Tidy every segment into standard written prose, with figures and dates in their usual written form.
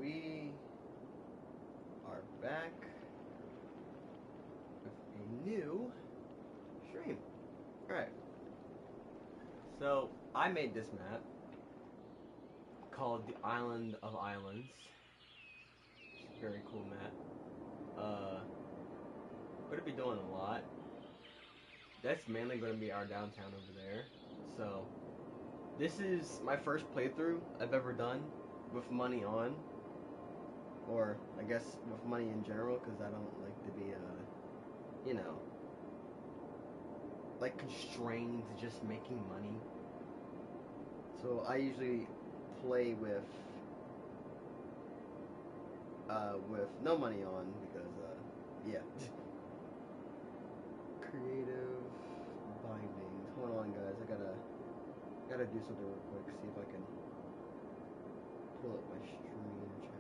we are back with a new stream. Alright. So, I made this map called the Island of Islands. It's a very cool map. Gonna be doing a lot. That's mainly gonna be our downtown over there. So, this is my first playthrough I've ever done with money on. Or, I guess, with money in general, because I don't like to be, you know, like constrained to just making money. So I usually play with no money on because yeah. Creative bindings. Hold on, guys. I gotta do something real quick. See if I can pull up my stream chat.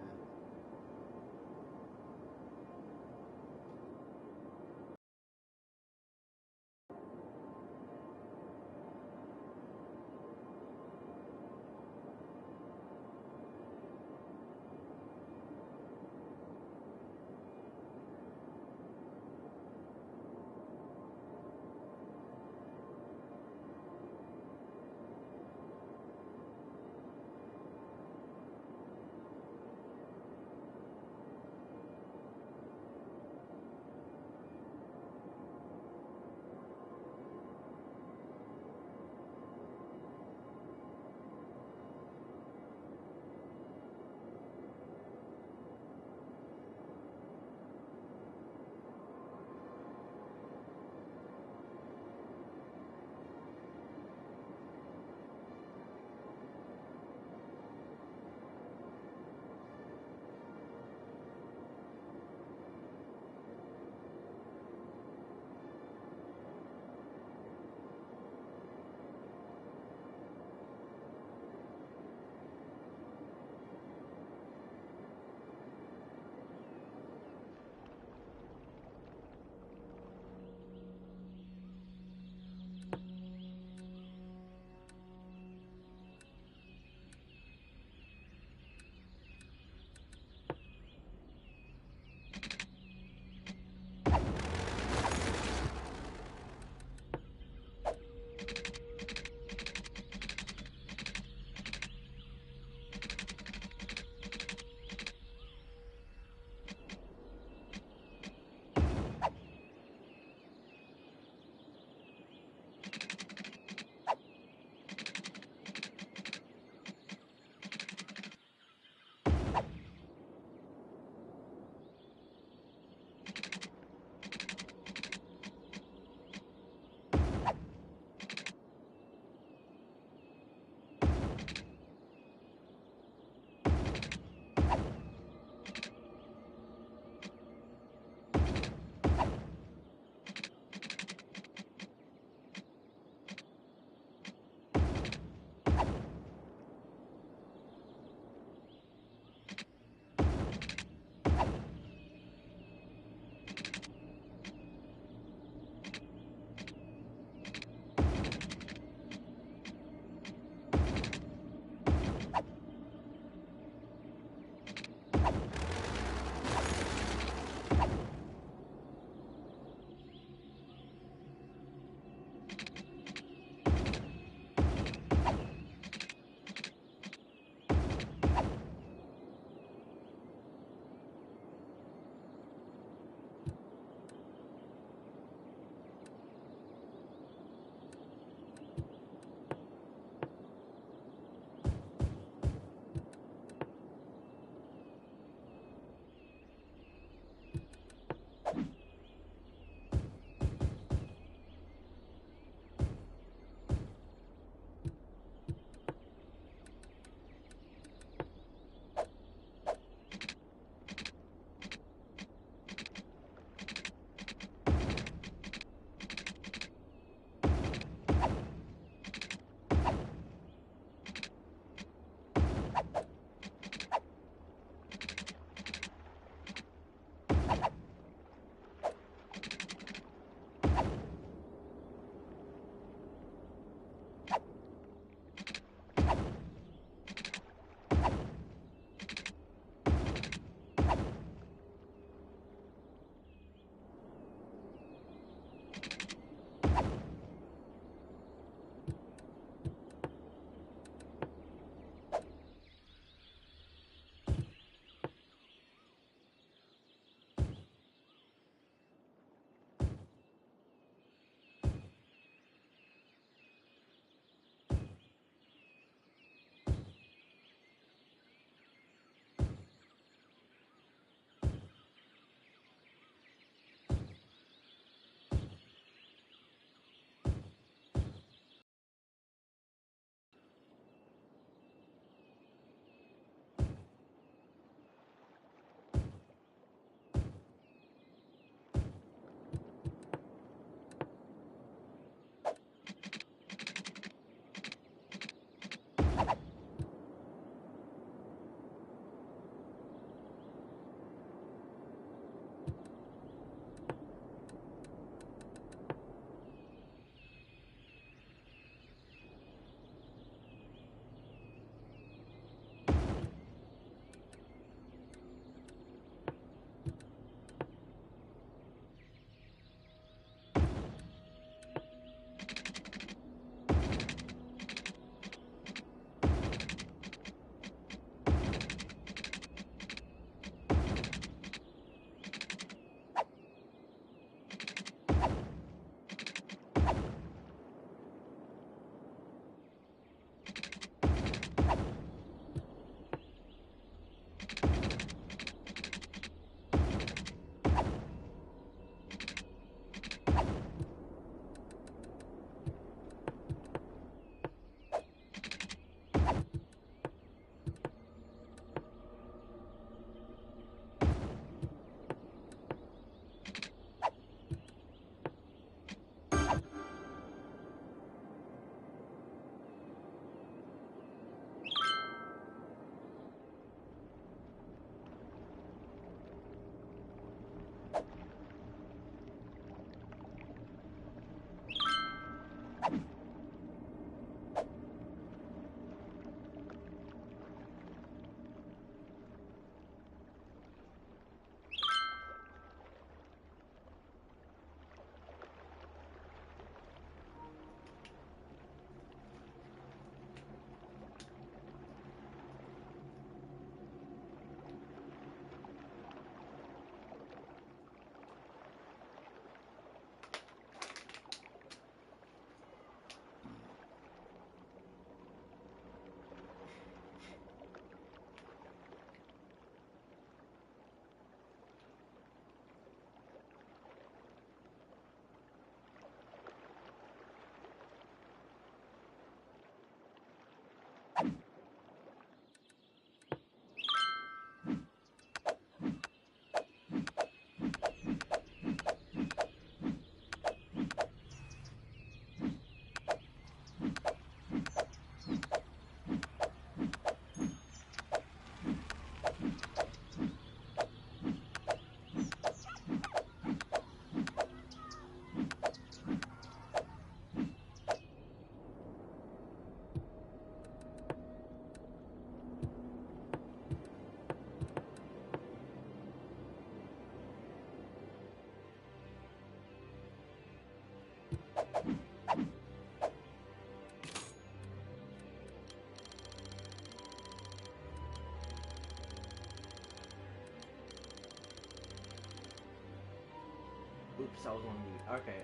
Oops, I was on mute. Okay,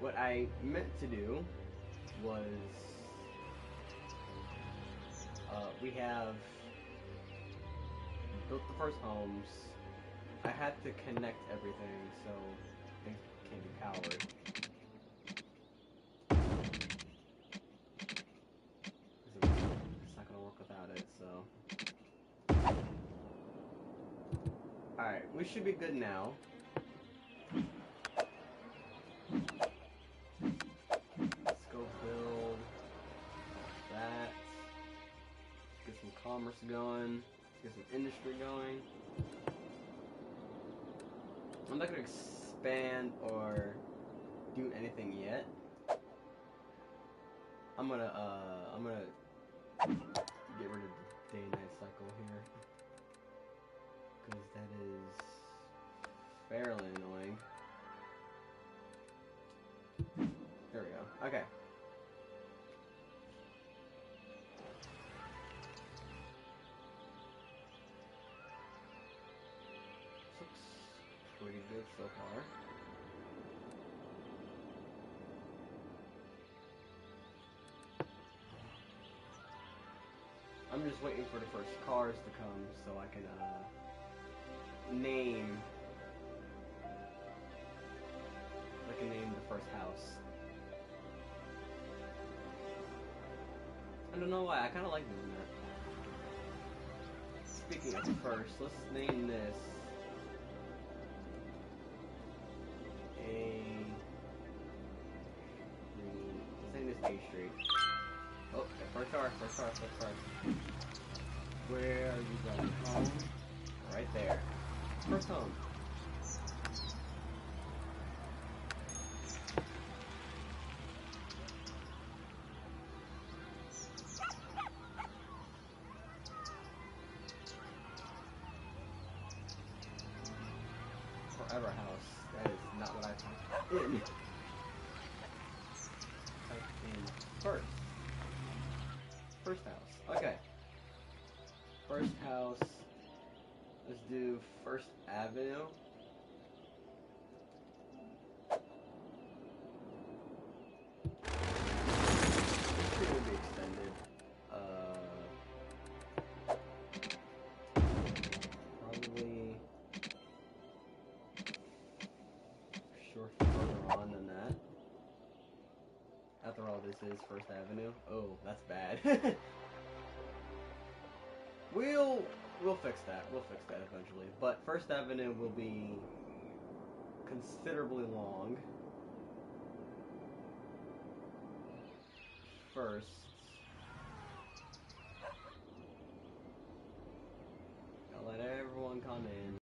what I meant to do was, we have built the first homes. I had to connect everything so things can't be powered. It's not gonna work without it, so. Alright, we should be good now. Let's go build that. Let's get some commerce going. Let's get some industry going. I'm not gonna expand or do anything yet. I'm gonna get rid of the day-night cycle here, because that is fairly annoying. There we go. Okay. This looks pretty good so far. I'm just waiting for the first cars to come so I can name the first house. I don't know why, I kinda like doing that. Speaking of first, let's name this let's name this A Street. Oh, first car. Where are you going? Home? Right there. First home. Forever house. That is not what I typed in. Typed in first. First house. Okay. First house. Let's do First Avenue. This tree will be extended. Probably sure further on than that. After all, this is First Avenue. Oh, that's bad. We'll fix that. We'll fix that eventually. But First Avenue will be considerably long. First, I'll let everyone come in.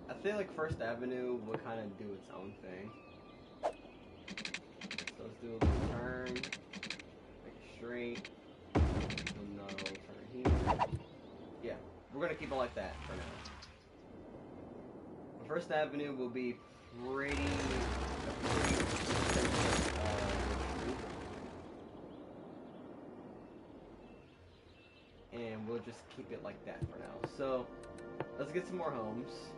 I feel like First Avenue will kind of do its own thing. So let's do a little turn, make it straight, do another little turn here. Yeah, we're gonna keep it like that for now. First Avenue will be pretty and we'll just keep it like that for now. So let's get some more homes.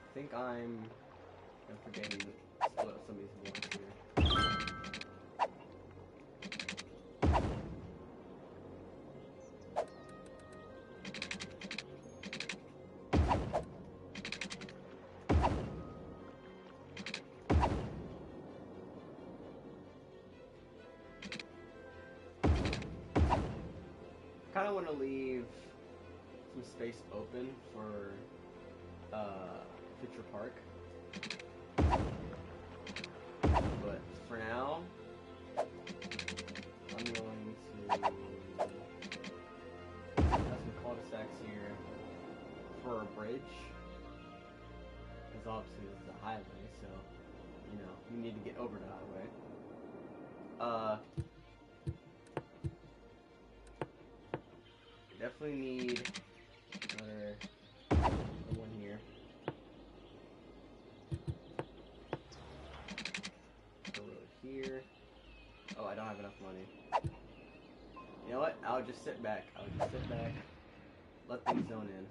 I think I'm forgetting to split up some of these blocks here. Kind of want to leave some space open for Future Park, but for now I'm going to have some cul-de-sacs here for a bridge, because obviously this is a highway, so you know you need to get over the highway. Definitely need here. Oh, I don't have enough money. You know what? I'll just sit back. Let things zone in.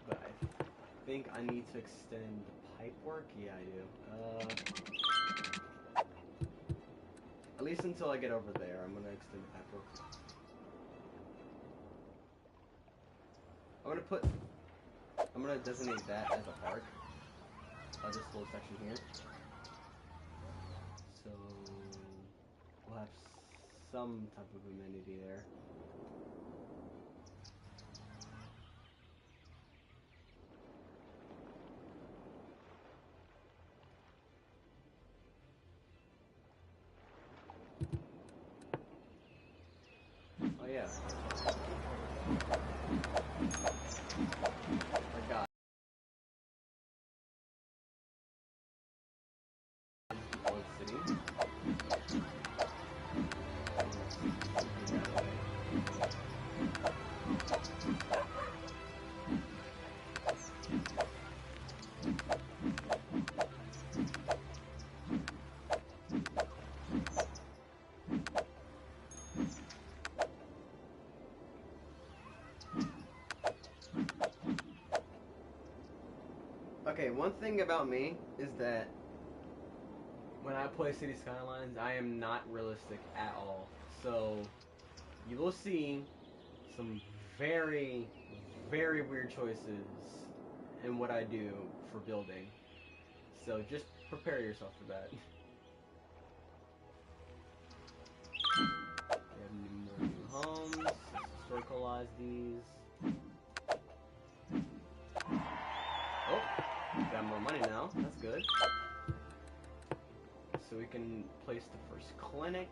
But I think I need to extend the pipe work. Yeah, I do. At least until I get over there, I'm gonna extend the pipe work. I'm gonna designate that as a park. This little section here. So we'll have some type of amenity there. Oh yeah. Forgot. Old city. Okay, one thing about me is that when I play City Skylines, I am not realistic at all. So you will see some very, very weird choices in what I do for building. So just prepare yourself for that. We have more new homes. Let's historicalize these. Oh, got more money now. That's good. So we can place the first clinic.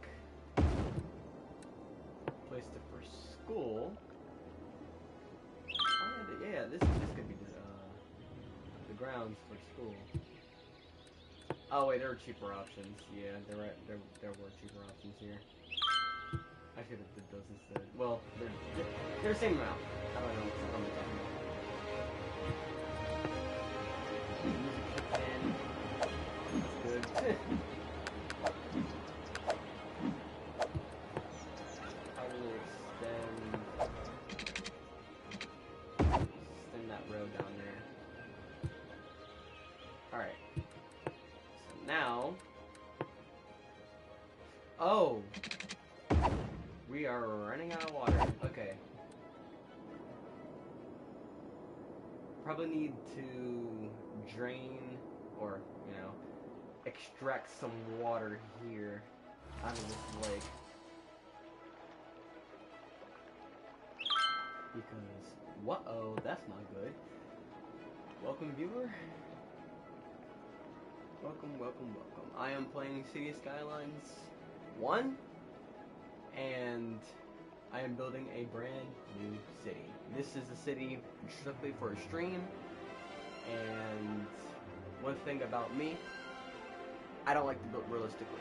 Place the first school. Oh, yeah, this could be the grounds for school. Oh wait, there were cheaper options. Yeah, there were cheaper options here. I should have did those instead. Well, they're the same amount. How do I know what I'm talking about? Music kicked in. That's good. How do we extend that road down there? Alright. So now... Oh! We are running out of water. Okay. Probably need to drain or, you know, extract some water here out of this lake. Because, whoa, that's not good. Welcome, viewer. Welcome. I am playing City Skylines 1. And I am building a brand new city. This is a city strictly for a stream, and one thing about me, I don't like to build realistically.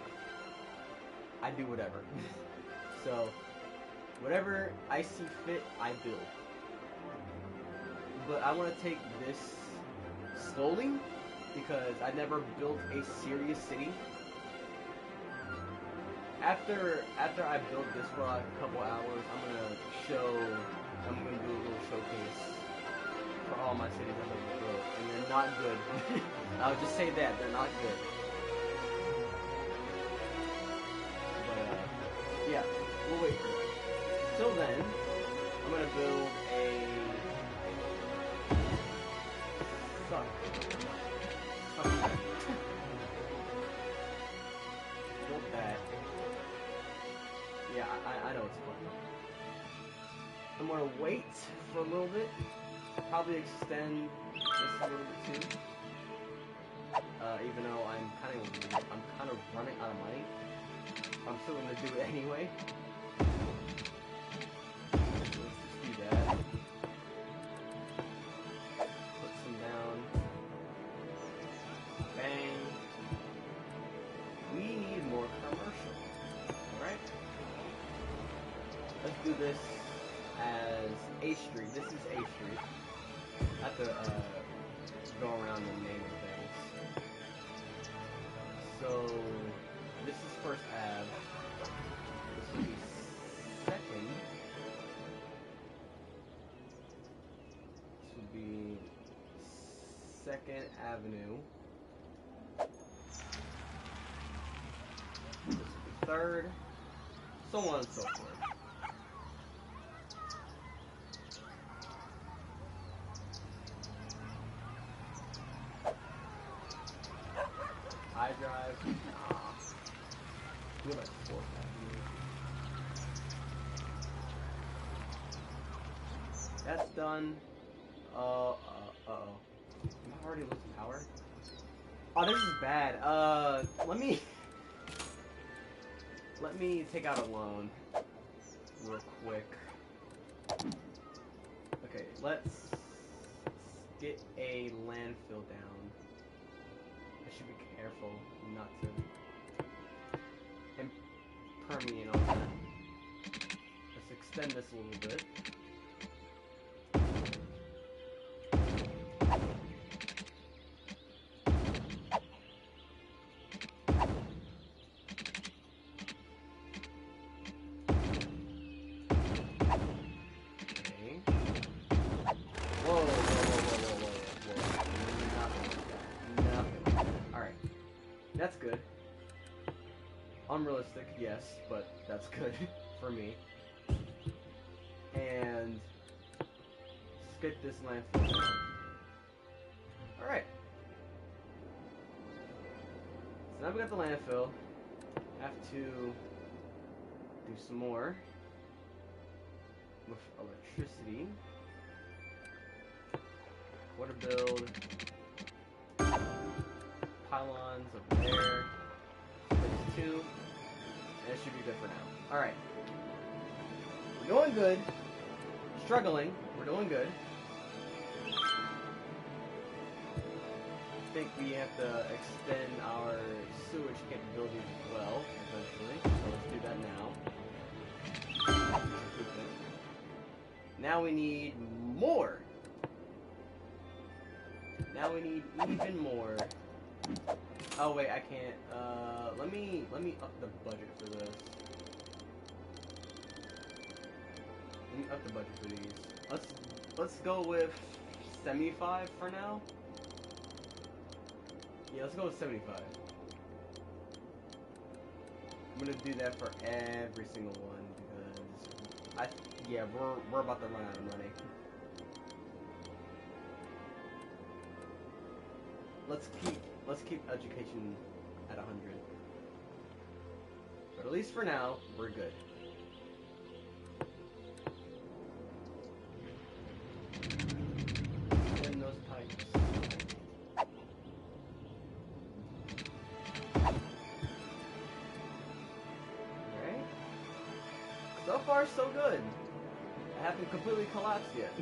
I do whatever. So, whatever I see fit, I build. But I want to take this slowly, because I never built a serious city. After I build this for like a couple hours, I'm gonna do a little showcase for all my cities I've ever built, and they're not good. I'll just say that, they're not good. But, yeah, we'll wait for it. Till then, I'm gonna build a... Build that. Yeah, I know it's fun. I'm gonna wait for a little bit. Probably extend this a little bit too. Even though I'm kind of running out of money. I'm still gonna do it anyway. Let's just do that. Put some down. Bang. We need more commercial. Alright? Let's do this as A Street. This is A Street. I have to go around and name things. So this is first Ave. This will be second. This would be Second Avenue. This would be third. So on and so forth. I drive. Nah. We have like 4 avenues. That's done. Uh-oh. Am I already losing power? Oh, this is bad. Let me take out a loan real quick. Okay, let's get a landfill down. I should be careful not to impermeate on that. Let's extend this a little bit. That's good. Unrealistic, yes, but that's good for me. And let's get this landfill down. Alright. So now we got the landfill. Have to do some more with electricity. Water build. Pylons over there. Space 2. And it should be good for now. Alright. We're doing good. Struggling. We're doing good. I think we have to extend our sewage capabilities as well, eventually. So let's do that now. Now we need more. Now we need even more. Oh wait, I can't. Let me up the budget for this. Let me up the budget for these. Let's go with 75 for now. Yeah, let's go with 75. I'm gonna do that for every single one because we're about to run out of money. Let's keep education at 100. But at least for now, we're good. And those pipes. Alright. So far, so good. I haven't completely collapsed yet.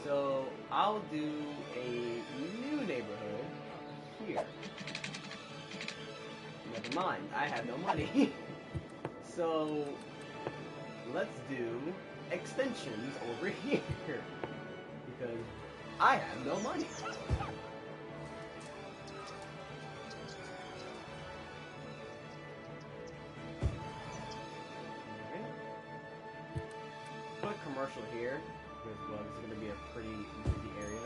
So I'll do a new neighborhood here. Never mind, I have no money. So let's do extensions over here because I have no money. Okay. Put commercial here. As well. This is going to be a pretty busy area.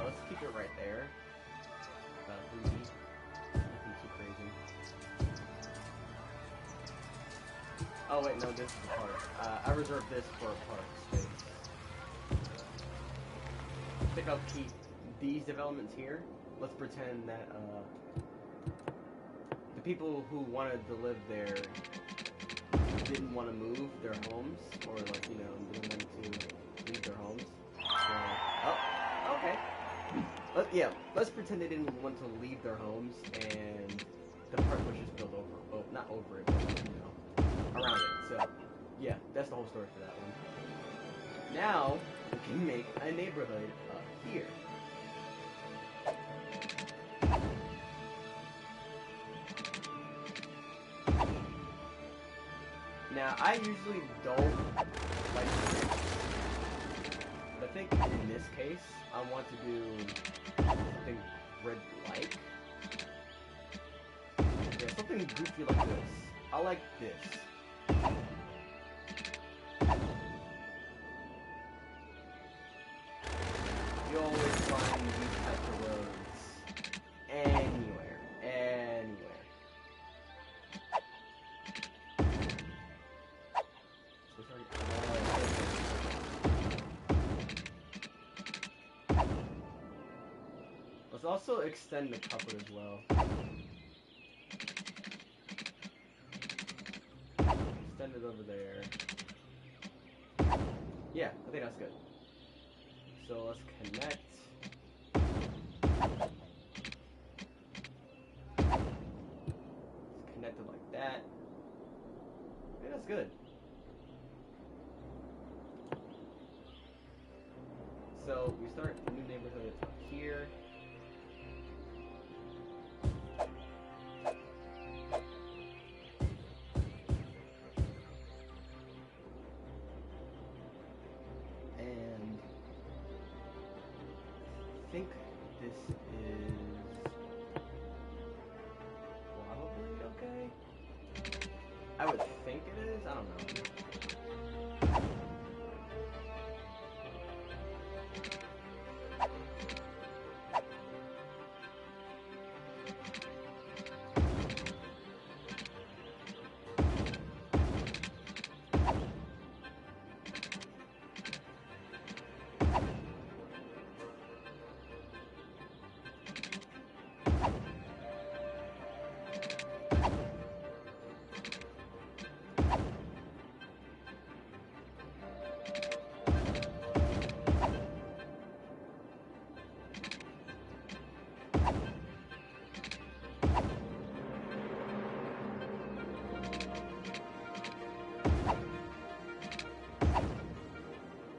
Let's keep it right there. Nothing too crazy. Oh wait, no, this is the park. I reserved this for a park space. I think I'll keep these developments here. Let's pretend that the people who wanted to live there didn't want to move their homes, or like, you know, didn't want to leave their homes. So, oh, okay. Let's pretend they didn't want to leave their homes, and the park was just built over, not over it, but, you know, around it. So, yeah, that's the whole story for that one. Now, we can make a neighborhood up here. Now, I usually don't like I want to do something grid-like. Yeah, something goofy like this. I like this. You always find these types of roads anywhere. So sorry. Let's also extend the couplet as well. Extend it over there. Yeah, I think that's good. So let's connect. Let's connect it like that. Yeah, that's good. So we start a new neighborhood up here. And I think this is probably okay. I would think it is. I don't know.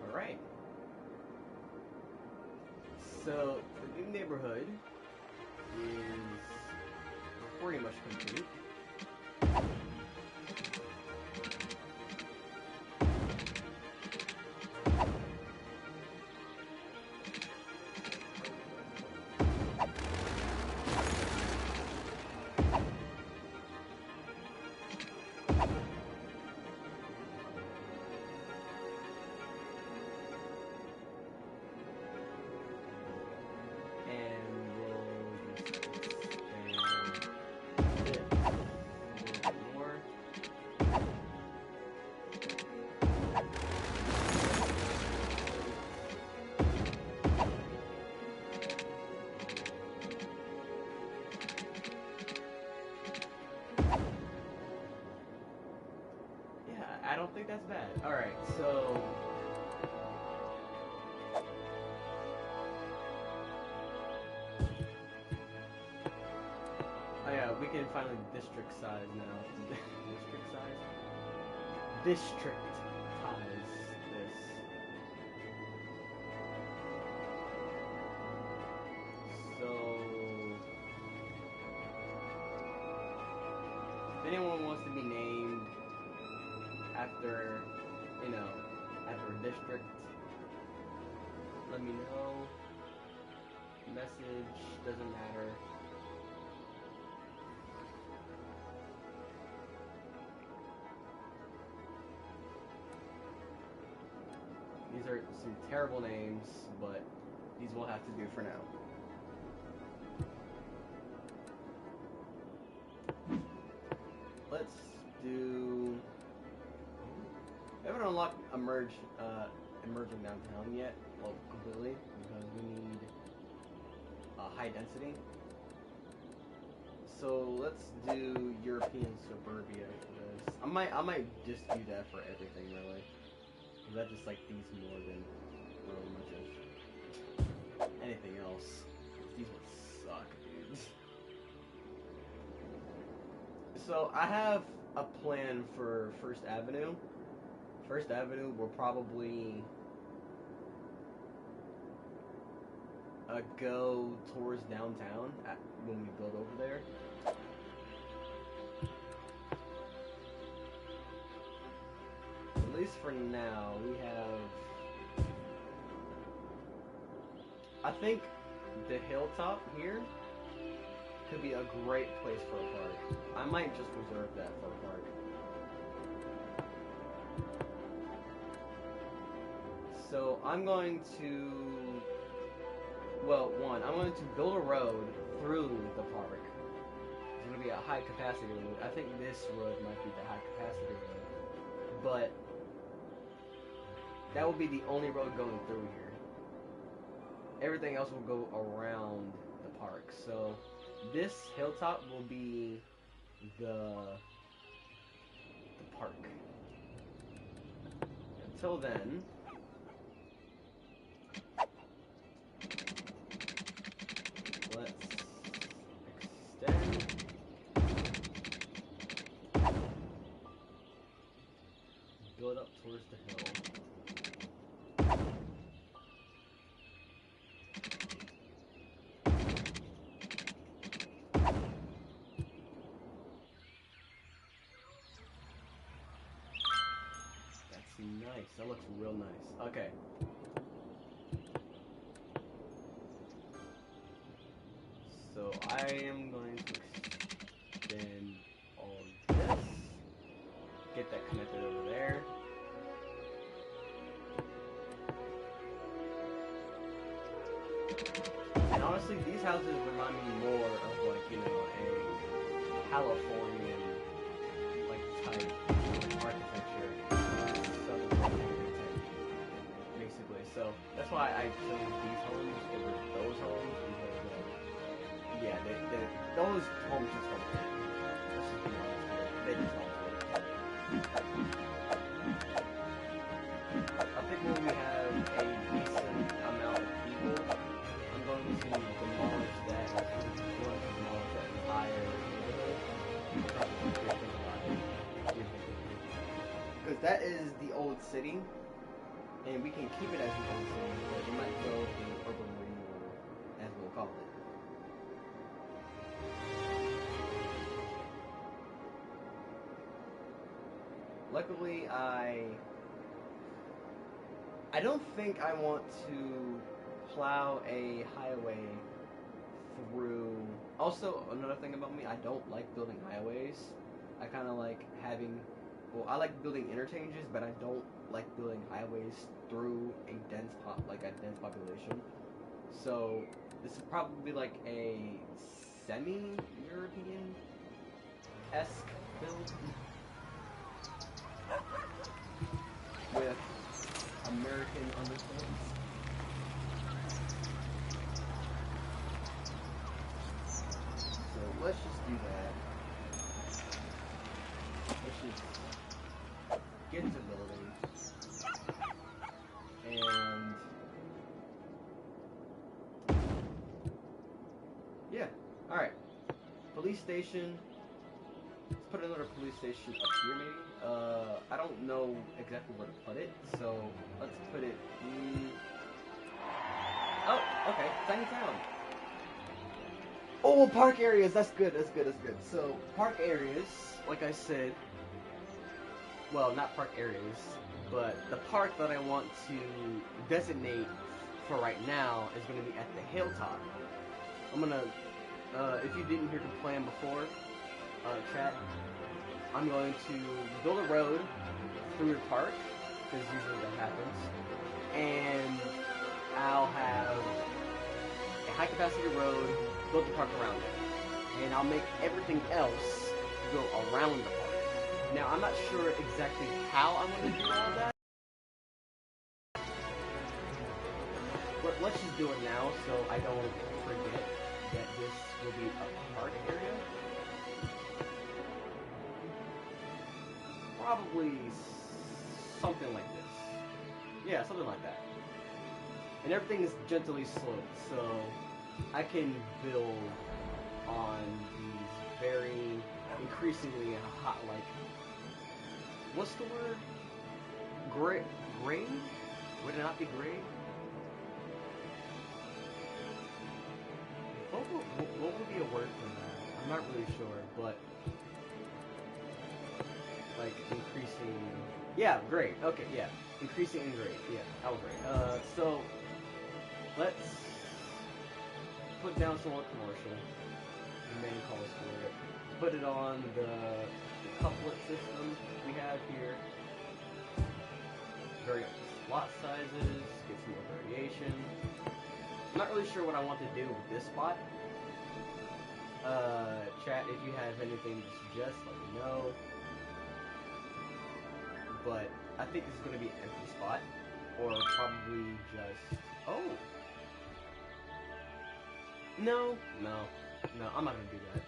Alright. So the new neighborhood is pretty much complete. I don't think that's bad. Alright, so oh yeah, we can finally district size now. District size? District size this. So if anyone wants to be named after, after a district, let me know. Message, doesn't matter. These are some terrible names, but these will have to do for now. Let's do... We haven't unlocked emerging downtown yet, well, completely, because we need high density. So let's do European suburbia for this. I might just do that for everything, really. Because that just like these more than really much of anything else. These would suck, dude. So I have a plan for First Avenue. First Avenue will probably go towards downtown when we build over there. At least for now, we have I think the hilltop here could be a great place for a park. I might just reserve that for a park. So I'm going to, well, I'm going to build a road through the park. It's going to be a high capacity road. I think this road might be the high capacity road. But that will be the only road going through here. Everything else will go around the park. So this hilltop will be the park. Until then, let's extend. Build up towards the hill. Nice, that looks real nice. Okay. So I am going to extend all this. Get that connected over there. And honestly, these houses remind me more of like, you know, a Californian like type architecture. So that's why I chose these homes over those homes because, yeah, those homes just don't fit. Let's just be honest here. They just don't fit. I think when we have a decent amount of people, I'm going to demolish that entire neighborhood. Because that is the old city. And we can keep it as the old city, but it might go the urban renewal, as we'll call it. Luckily, I don't think I want to plow a highway through. Also, another thing about me, I don't like building highways. I kind of like having. Well, I like building interchanges, but I don't like building highways through a dense population. So this is probably like a semi-European-esque build with American undertones. So let's just do that. Let's just get to building. And yeah, alright. Police station. Let's put another police station up here maybe. I don't know exactly where to put it, so let's put it oh, okay, tiny town. Oh, park areas, that's good. So, park areas, like I said, well, not park areas, but the park that I want to designate for right now is going to be at the hilltop. I'm going to, if you didn't hear the plan before, chat, I'm going to build a road through the park, because usually that happens, and I'll have a high capacity road, build the park around it, and I'll make everything else go around the park. Now, I'm not sure exactly how I'm going to do all that. But let's just do it now so I don't forget that this will be a park area. Probably something like this. Yeah, something like that. And everything is gently sloped, so I can build on these very increasingly hot, like, what's the word? Gray? Would it not be gray? What would be a word for that? I'm not really sure, but like increasing. Yeah, great. Okay, yeah, increasing and great. Yeah, that was great. So let's put down some more commercial. The main calls for it. Put it on the couplet system we have here. Vary up the slot sizes, get some more variation. I'm not really sure what I want to do with this spot. Chat, if you have anything to suggest, let me know. But I think this is going to be an empty spot. Or probably just... Oh! No, I'm not going to do that.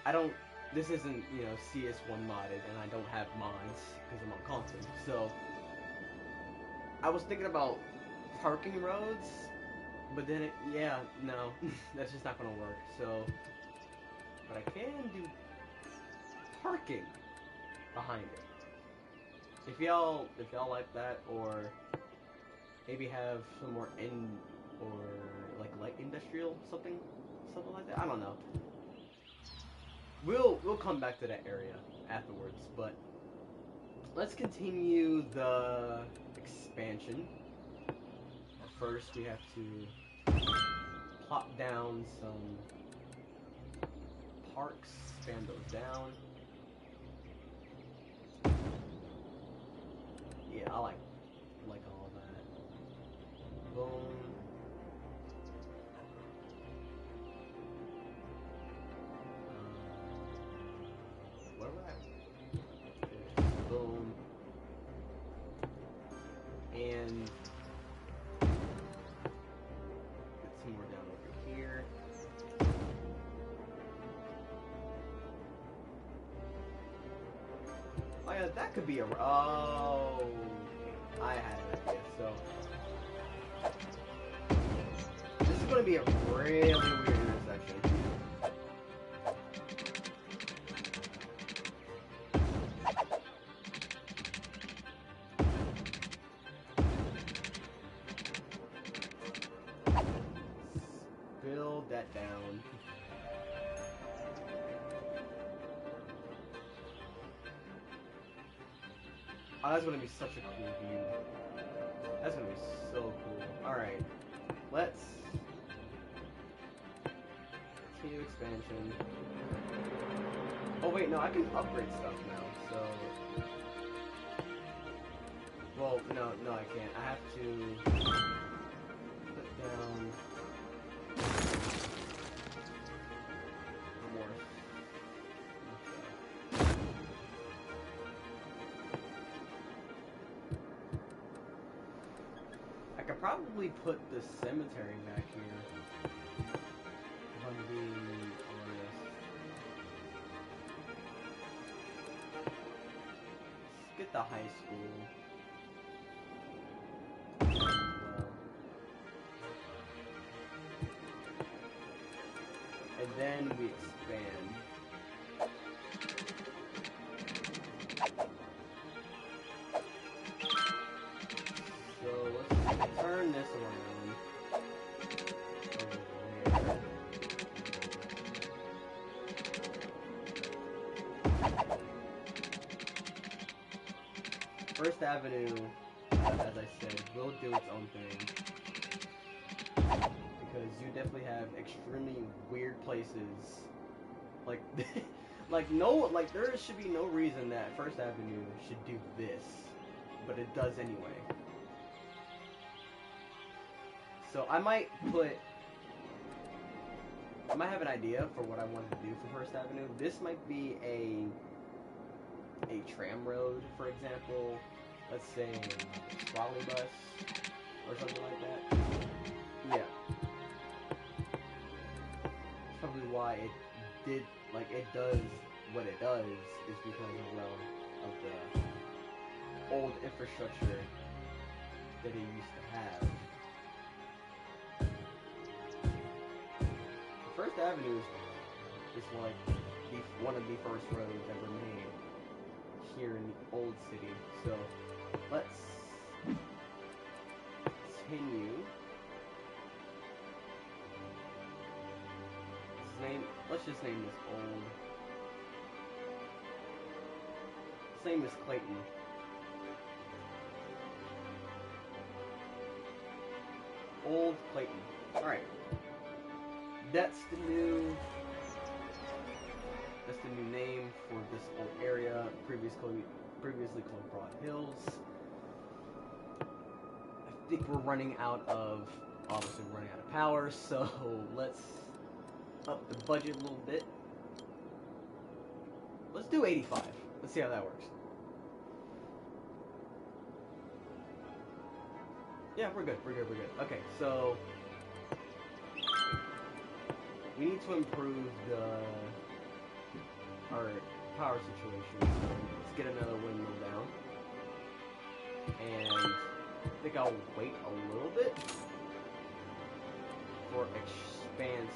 I don't... This isn't, you know, CS1 modded, and I don't have mods, because I'm on console. So, I was thinking about parking roads, but then, no, that's just not going to work. So, but I can do parking behind it. If y'all like that, or maybe have some more like light industrial, something like that. I don't know. We'll come back to that area afterwards, but let's continue the expansion. First, we have to plop down some parks, expand those down. Yeah, I like all that. Boom. Where were I? Boom. And get some more down over here. Oh yeah, that could be a... Oh, I had an idea. So this is going to be a really weird intersection. Build that down. Oh, that's gonna be such a cool view. That's gonna be so cool. Alright. Let's continue expansion. Oh wait, no, I can upgrade stuff now, so... Well, no I can't. I have to put down more. I could probably put the cemetery back here, if I'm being honest. Let's get the high school. And then we expand. So let's turn this around over there. First Avenue, as I said, will do its own thing. Because you definitely have extremely weird places. Like, there should be no reason that First Avenue should do this, but it does anyway. So I might have an idea for what I wanted to do for First Avenue. This might be a tram road, for example. Let's say a trolley bus or something like that. Yeah. That's probably why it did, it does what it does, is because of the old infrastructure that it used to have. First Avenue is like one of the first roads ever made here in the old city. So let's continue. Let's just name this old. Let's name this Clayton. Old Clayton. Alright. That's the new name for this whole area, previously called Broad Hills. I think we're obviously running out of power, so let's up the budget a little bit. Let's do 85. Let's see how that works. Yeah, we're good. Okay, so we need to improve our power situation. Let's get another windmill down. And I think I'll wait a little bit for expansion.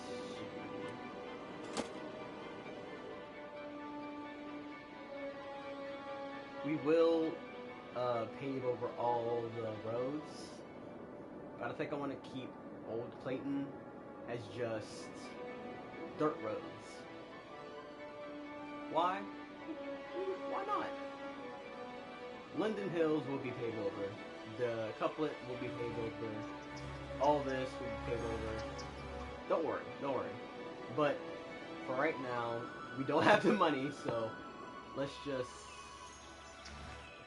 We will pave over all the roads, but I think I want to keep Old Clayton as just dirt roads. Why? Why not? Linden Hills will be paved over. The couplet will be paved over. All this will be paved over. Don't worry. But for right now, we don't have the money, so let's just.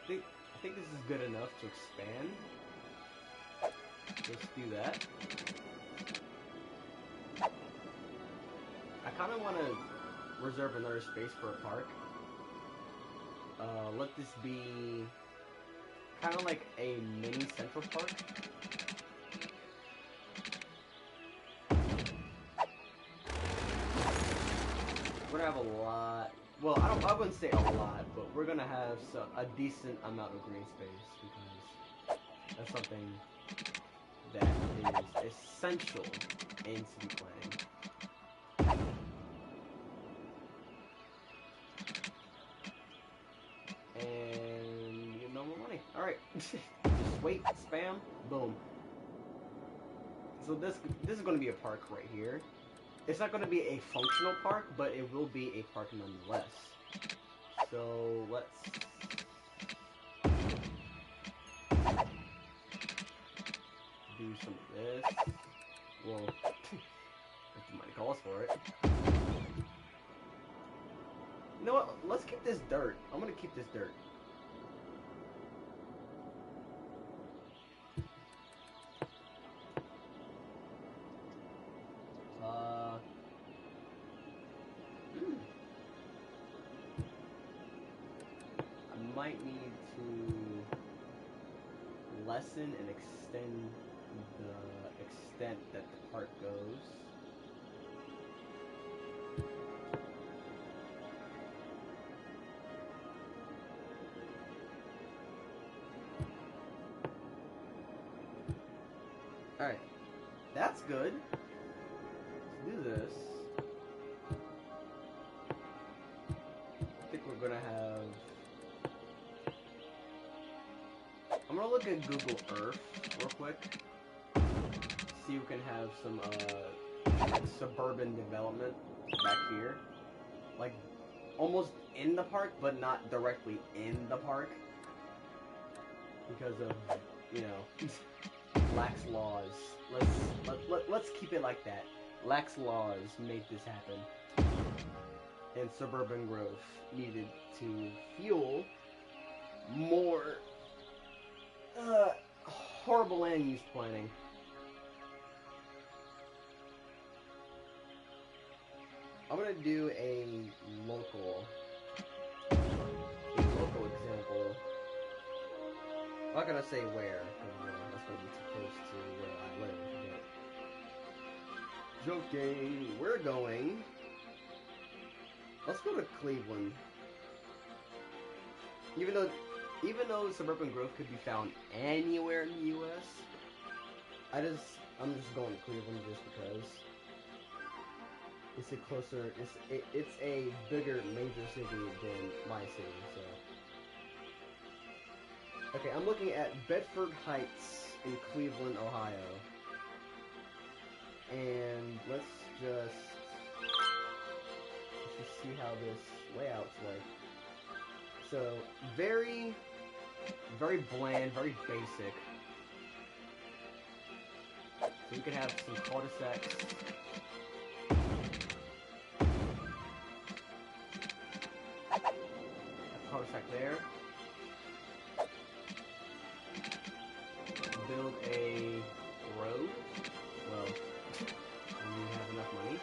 I think this is good enough to expand. Let's do that. I kind of want to reserve another space for a park. Let this be kind of like a mini Central Park. We're gonna have a lot. Well, I wouldn't say a lot, but we're gonna have a decent amount of green space because that's something that is essential in city planning. And you have no more money. Alright. Just wait, spam, boom. So this is gonna be a park right here. It's not gonna be a functional park, but it will be a park nonetheless. So let's do some of this. Well, if the money calls for it. You know what? Let's keep this dirt. I'm gonna keep this dirt. I might need to lessen and extend the extent that the park goes. Alright, that's good. Let's do this. I think we're gonna have... I'm gonna look at Google Earth real quick. See if we can have some suburban development back here. Like, almost in the park, but not directly in the park. Because of, you know... lax laws. Let's keep it like that. Lax laws made this happen, and suburban growth needed to fuel more horrible land use planning. I'm gonna do a local example. I'm not gonna say where, because that's gonna be too close to where I live. But joking, we're going. Let's go to Cleveland. Even though suburban growth could be found anywhere in the U.S., I'm just going to Cleveland just because it's a closer, it's a bigger major city than my city, so. Okay, I'm looking at Bedford Heights in Cleveland, Ohio. And let's just see how this layout's like. So, very, very bland, very basic. So we can have some cul-de-sacs there. Build a road. Well, we have enough money.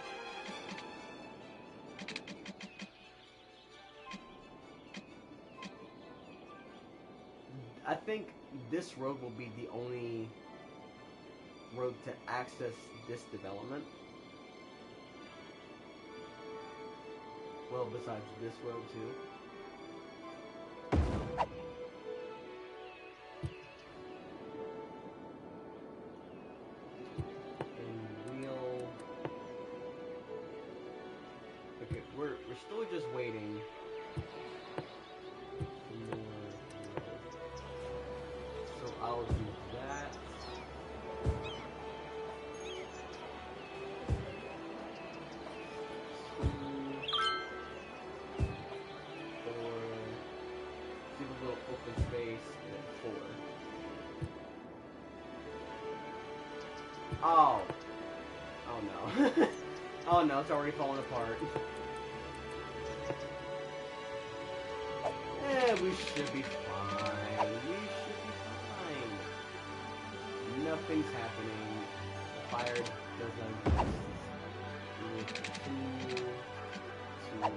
I think this road will be the only road to access this development. Well, besides this road too. Okay, we're still just waiting. So I'll do that. Give a little open space, and 4. Oh. Oh no. Oh no, it's already falling apart. We should be fine. We should be fine. Nothing's happening. The fire does not exist. We will continue to expand.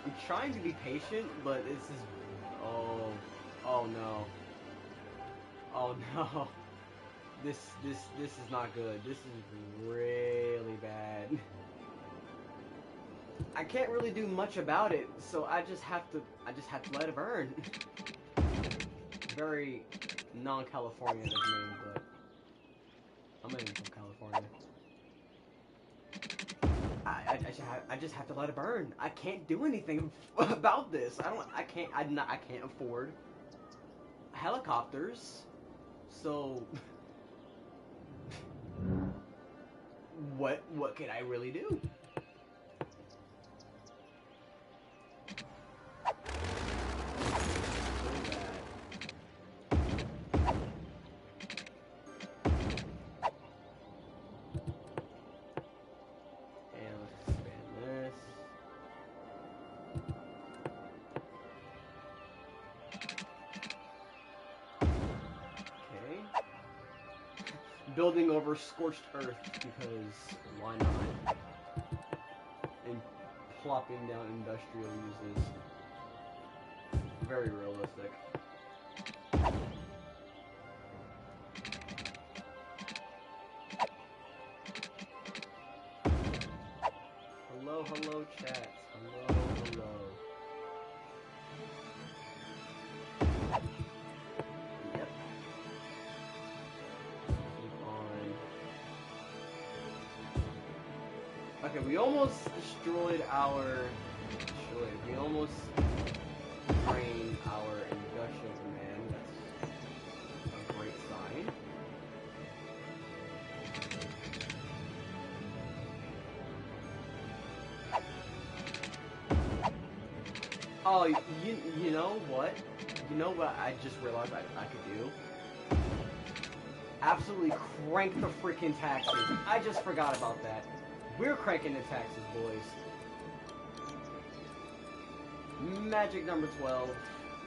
I'm trying to be patient, but this is... Oh no. Oh no. This is not good. This is really bad. I can't really do much about it, so I just have to let it burn. Very non-Californian of me, but I'm not even from California. I just have to let it burn. I can't do anything about this. I can't afford helicopters. So what can I really do? Building over scorched earth because why not? And plopping down industrial uses. Very realistic. Hello, chat. Hello. Yep. Okay, we almost destroyed we almost drained our industrial demand. That's a great sign. Oh, you know what? You know what I just realized I could do? Absolutely crank the freaking taxes. I just forgot about that. We're cranking the taxes, boys. Magic number 12.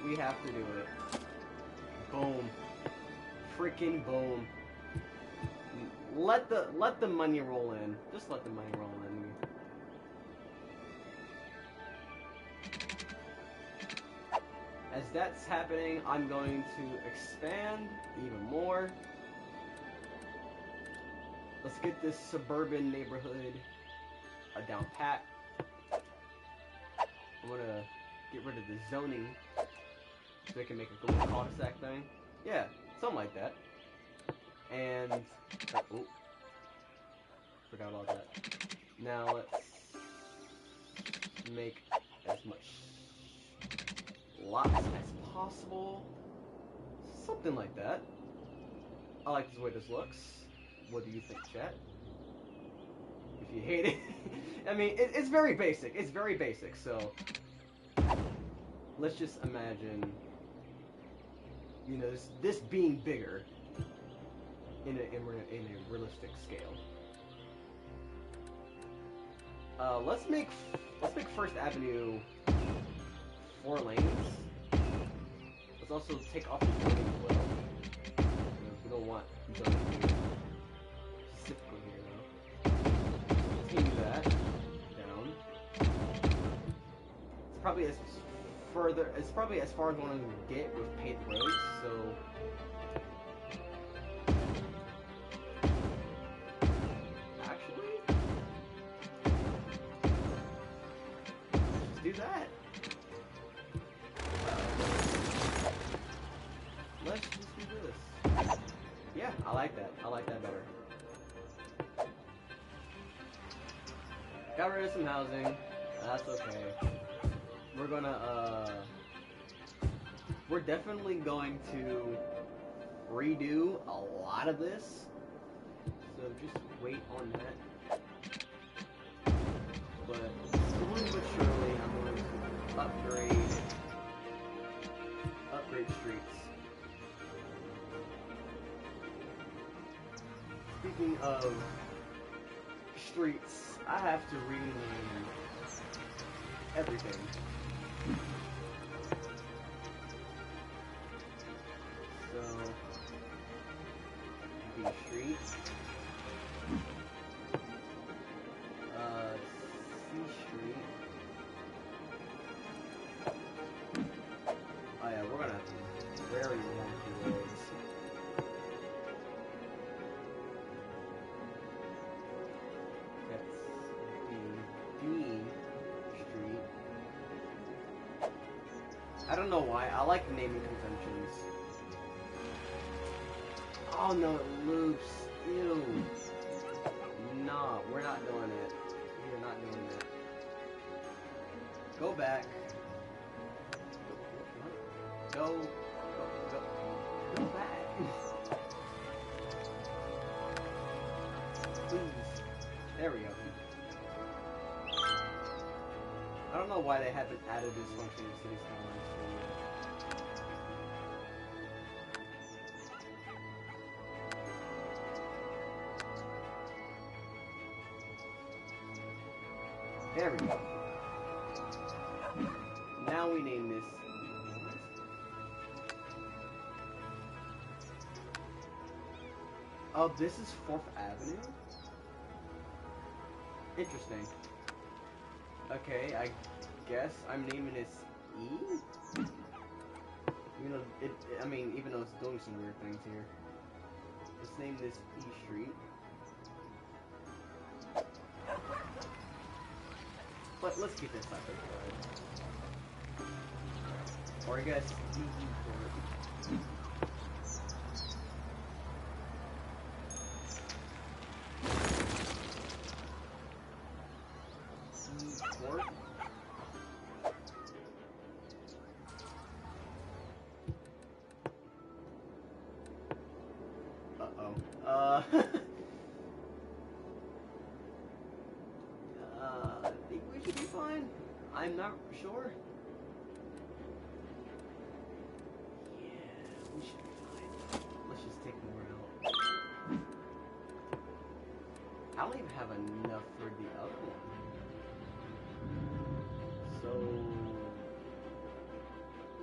We have to do it. Boom. Freaking boom. Let the money roll in. Just let the money roll in. As that's happening, I'm going to expand even more. Let's get this suburban neighborhood down pat. I'm gonna get rid of the zoning so they can make a little cul-de-sac thing. Yeah, something like that. And oh, forgot about that. Now let's make as much lots as possible. Something like that. I like the way this looks. What do you think, chat? If you hate it. I mean, it's very basic. It's very basic, so... Let's just imagine... You know, this being bigger in a realistic scale. Let's make First Avenue 4 lanes. Let's also take off the building as well. We don't want building specifically here though. Continue that down. It's probably as far as I want to get with paved roads. So. Do that. Let's just do this. Yeah, I like that. I like that better. Got rid of some housing. That's okay. We're definitely going to redo a lot of this. So just wait on that. But slowly but surely, I'm going to upgrade streets. Speaking of streets, I have to rename everything. So, B Street. Street. Oh yeah, we're gonna have very wonky roads. That's D Street. I don't know why. I like naming conventions. Oh no, it loops. Ew. Nah, we're not doing it. We're not doing that. Go back. Go back. Please. There we go. I don't know why they haven't added this function in City Skylines. There we go. Now we name this. Oh, this is 4th Avenue? Interesting. Okay, I guess I'm naming this E? You know, I mean, even though it's doing some weird things here. Let's name this E Street. But let's keep this up as well. Or I guess D Court. I think we should be fine. I'm not sure. Yeah, we should be fine. Let's just take more out. I don't even have enough for the other one. So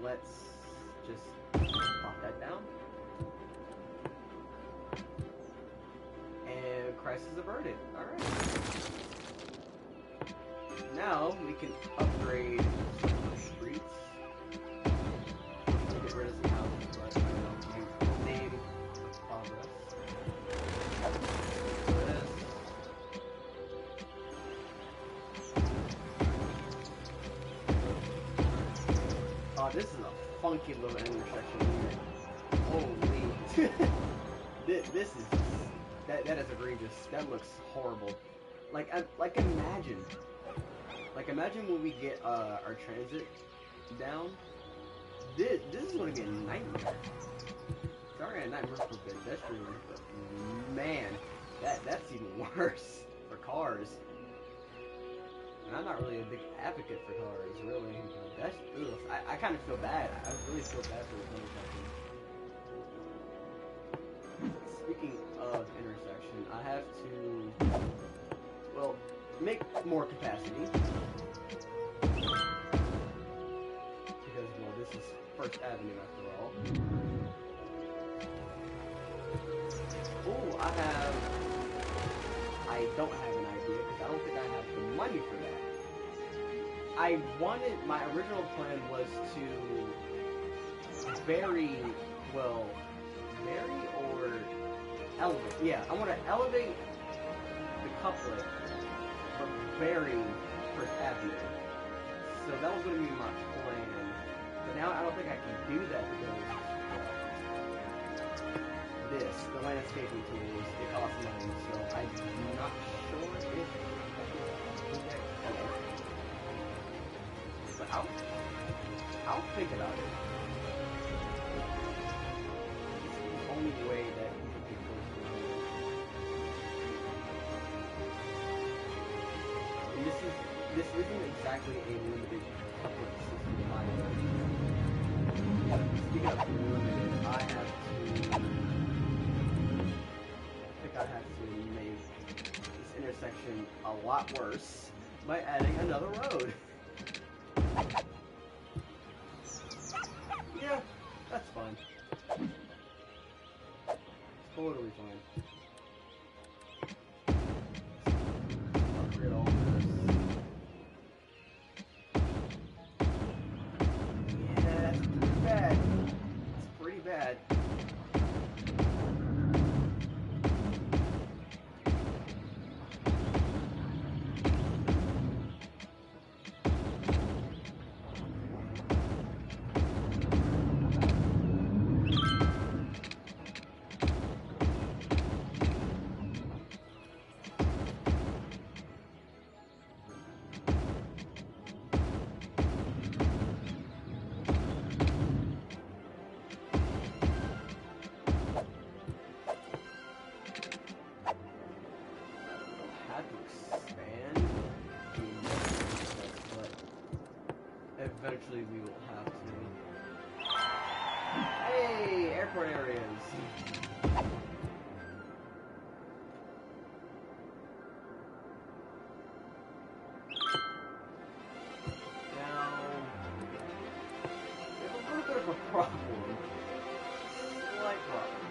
let's just pop that down. And crisis averted. Alright. Now we can upgrade some streets. Get rid of some houses, but you name progress. Oh, this is a funky little intersection here. Holy. This is that is egregious. That looks horrible. Like imagine Like, imagine when we get our transit down. This is going to be a nightmare. Sorry, a nightmare for pedestrians, but man, that's even worse for cars. And I'm not really a big advocate for cars, really. But that's ugh. I kind of feel bad. I really feel bad for this intersection. Speaking of intersection, I have to, well, make more capacity. Because, well, this is First Avenue after all. Oh, I don't have an idea because I don't think I have the money for that. My original plan was to bury or elevate. Yeah, I want to elevate the couplet from burying First Avenue. So that was going to be my plan. But now I don't think I can do that because the landscaping tools, it costs money, so I'm not sure if I can do that. Okay. But I'll think about it. It's the only way that we can get close to it. And this isn't exactly a limited couplet system either. Speaking of limited, I have to make this intersection a lot worse by adding another road. Yeah, that's fine. It's totally fine. Upgrade all this. Yeah, that's pretty bad. It's pretty bad. Eventually we will have to. Hey, airport areas. Now, we have a little bit of a problem. Slight problem.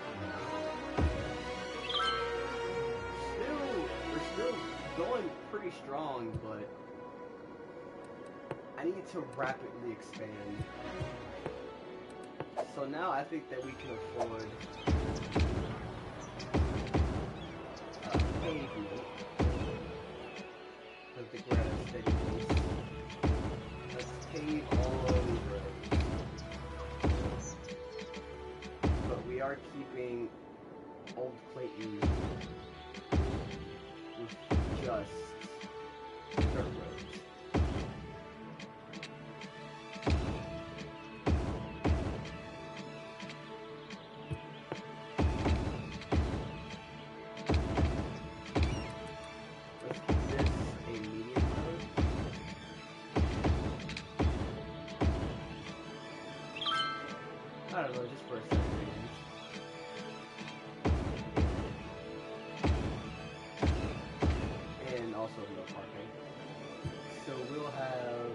We're still going pretty strong, but I need to rapidly expand. So now I think that we can afford pavement. I think we're at a steady pace. Let's pave all of these roads. But we are keeping Old Clayton with just dirt roads. I don't know, just for a second. And also no parking. So we'll have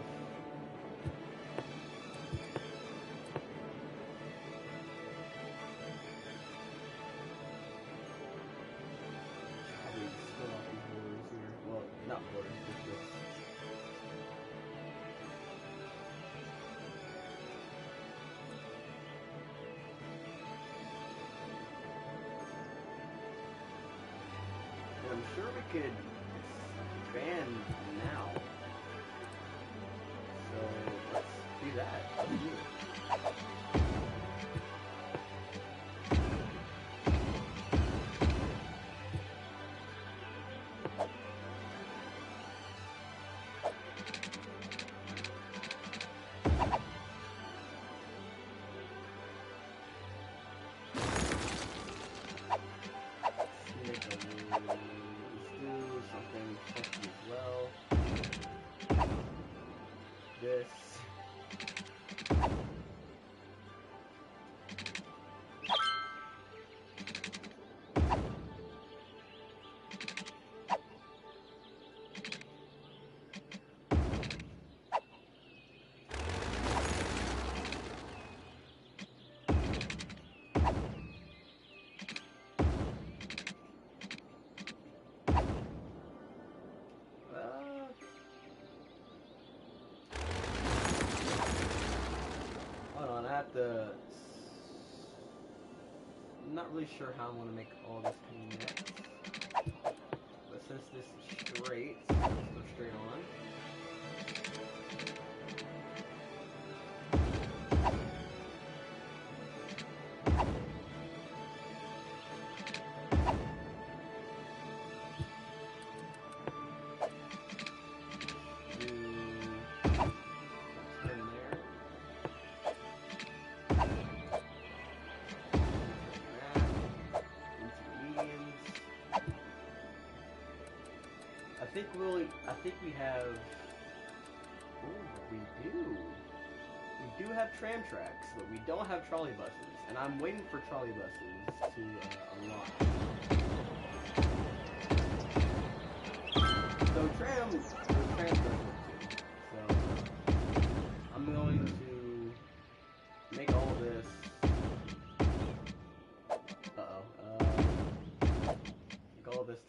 probably split off these borders here. Well, not borders, districts. I'm sure we could expand now. So let's do that. Let's do it. not really sure how I want to make all this connect. But since this is straight, let's go straight on. I think we have. Ooh, we do. We do have tram tracks, but we don't have trolley buses, and I'm waiting for trolley buses to unlock. So trams work too. So I'm going to make all of this. Make all of this.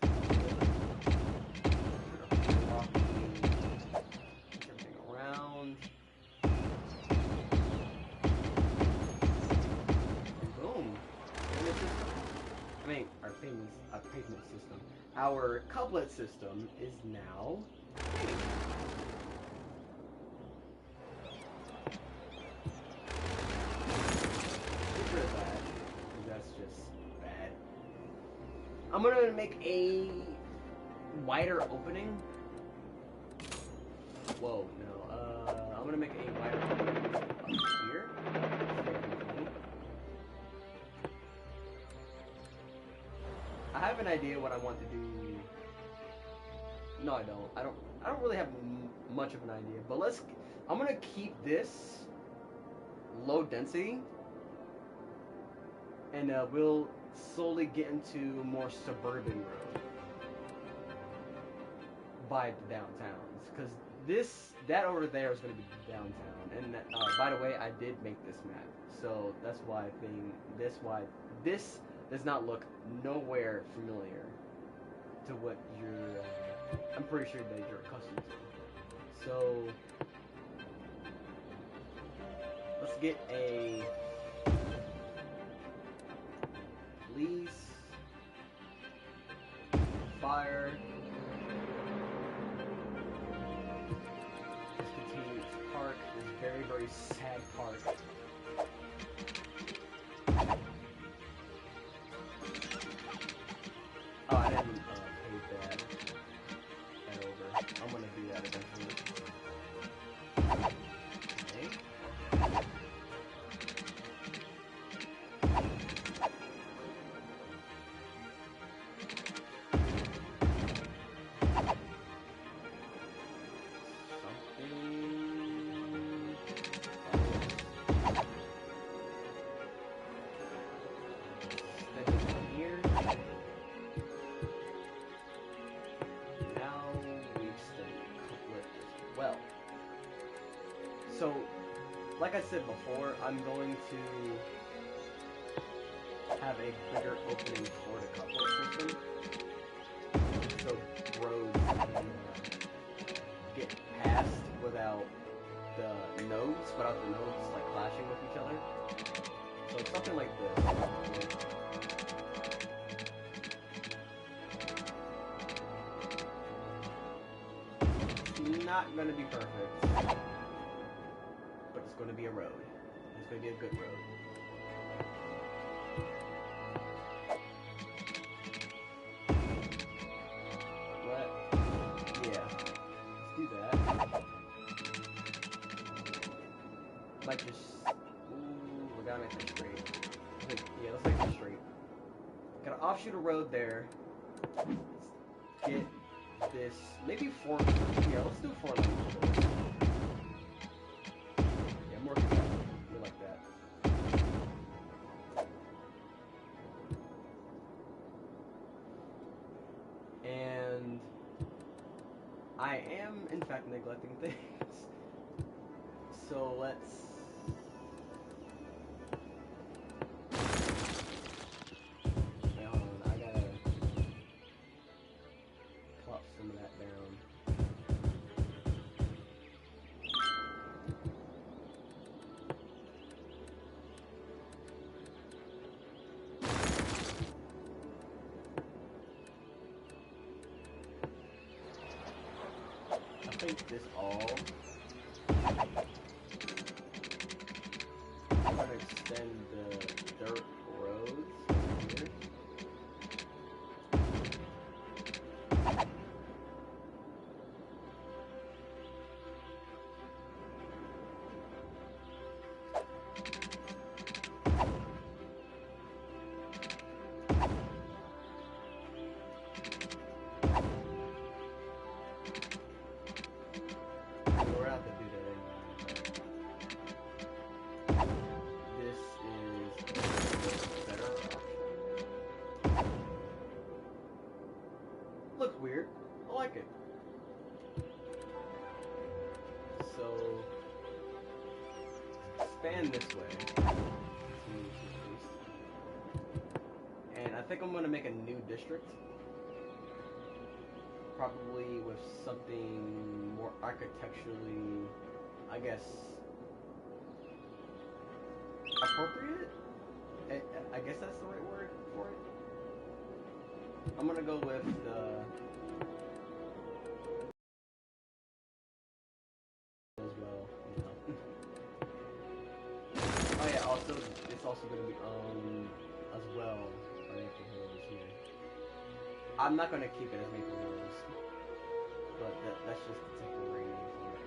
Our pavement system. Our couplet system is now paved. Get rid of that, because that's just bad. I'm gonna make a wider opening. Whoa, no. I'm gonna make a wider opening up here. I have an idea what I want to do. No, I don't. I don't really have much of an idea. But I'm gonna keep this low density, and we'll slowly get into more suburban road by the downtowns. Because that over there is gonna be downtown. And by the way, I did make this map, so that's why this does not look nowhere familiar to what you're, I'm pretty sure that you're accustomed to. So, let's get a police, fire, let's continue to park, this very, very sad park. Oh, I didn't pay that over. I'm gonna do that eventually. Okay. So, like I said before, I'm going to have a bigger opening for the couplet system, so roads can get passed without the nodes like clashing with each other. So something like this. Not gonna be perfect. But it's going to be a road. It's going to be a good road. What? Yeah. Let's do that. Might just... Ooh, we gotta make this straight. Yeah, let's make this straight. Gotta offshoot a road there. Let's get this... Maybe 4... Yeah, let's do 4 lanes. And I am, in fact, neglecting things. So let's... Wait, hold on, I gotta plop some of that down. take this all. I'm gonna extend the dirt roads over here. We're gonna have to do that anyway. This is better option. Looks weird. I like it. So expand this way. And I think I'm gonna make a new district. Probably with something more architecturally, I guess, appropriate? I guess that's the right word for it. I'm gonna go with the as well, you know. Oh yeah, also it's also gonna be as well Maple Hills here. I'm not gonna keep it as Maple Hills, but that's just the temporary name for it.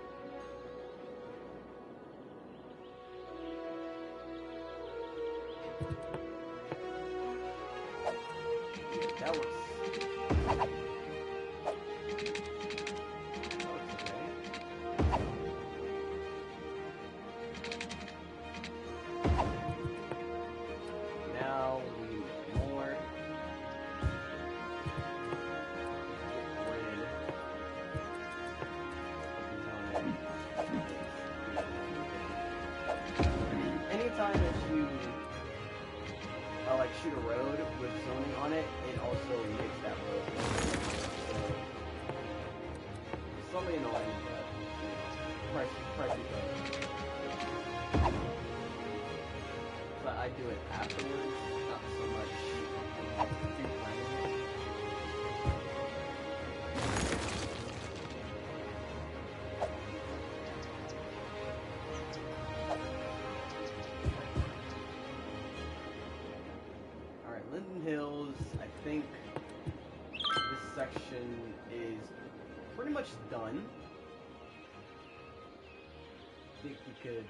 Yeah, that looks okay. Now we need more. Anytime that you like shoot a road with zoning on it, it also makes that road. So it's slightly annoying, but pricey though. But I do it afterwards, not so much pre-planning it. Linden Hills, I think this section is pretty much done. I think we could...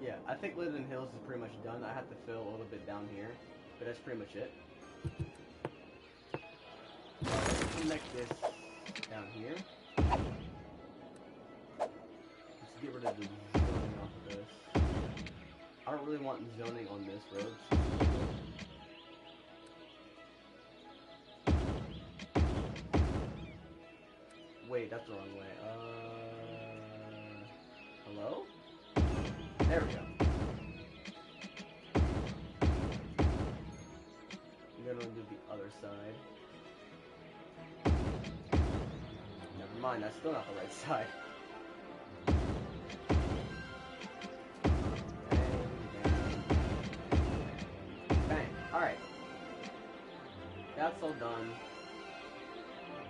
Yeah, I think Linden Hills is pretty much done. I have to fill a little bit down here, but that's pretty much it. Let's connect this down here. Let's get rid of the zoning off of this. I don't really want zoning on this road. Wait, that's the wrong way. Hello? There we go. I'm gonna do the other side. Never mind, that's still not the right side. Alright. That's all done.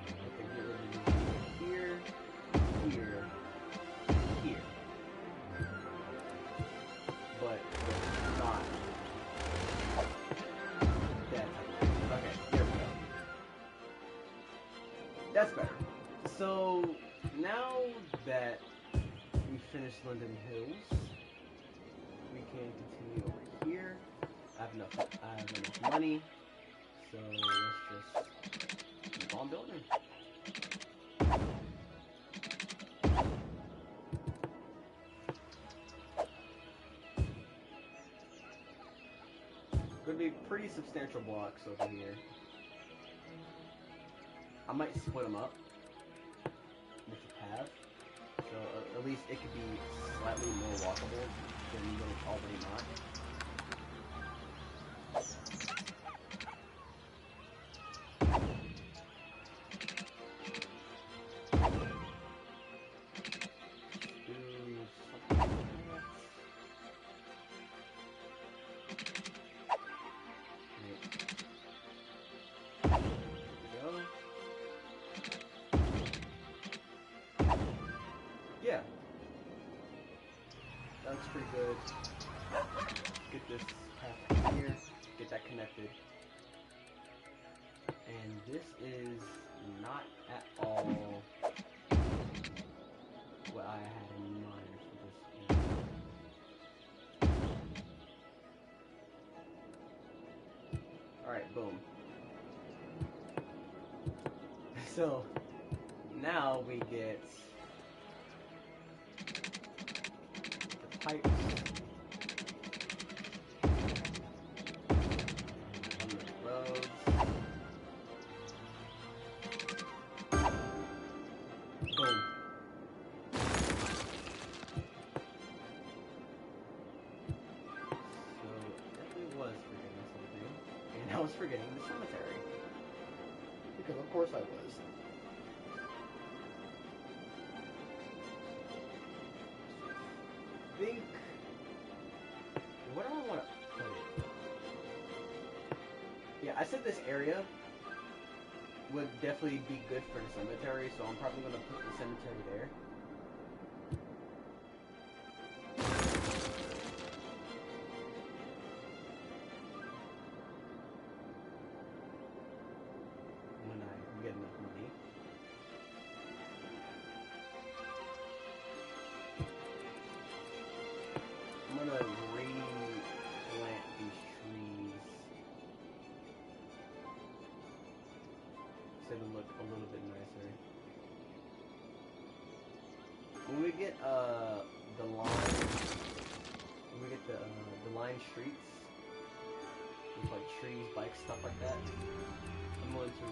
I can get rid of here, here, here. But not that. Okay, there we go. That's better. So now that we finished Linden Hills, we can continue over here. I have enough money, so let's just keep on building. Gonna be pretty substantial blocks over here. I might split them up with a path, so at least it could be slightly more walkable than what it's already not. There we go. That looks pretty good. Get this path here, get that connected. And this is not at all what I had in mind for this game. Alright, boom. So, now we get the pipes on the roads. Boom. So, definitely was forgetting something. And I was forgetting the cemetery. Because of course I was. Think, where do I want to put it? Yeah, I said this area would definitely be good for the cemetery, so I'm probably going to put the cemetery there. When I get enough money. I'm gonna replant these trees so they look a little bit nicer. When we get the line streets with like trees, bikes, stuff like that, I'm going to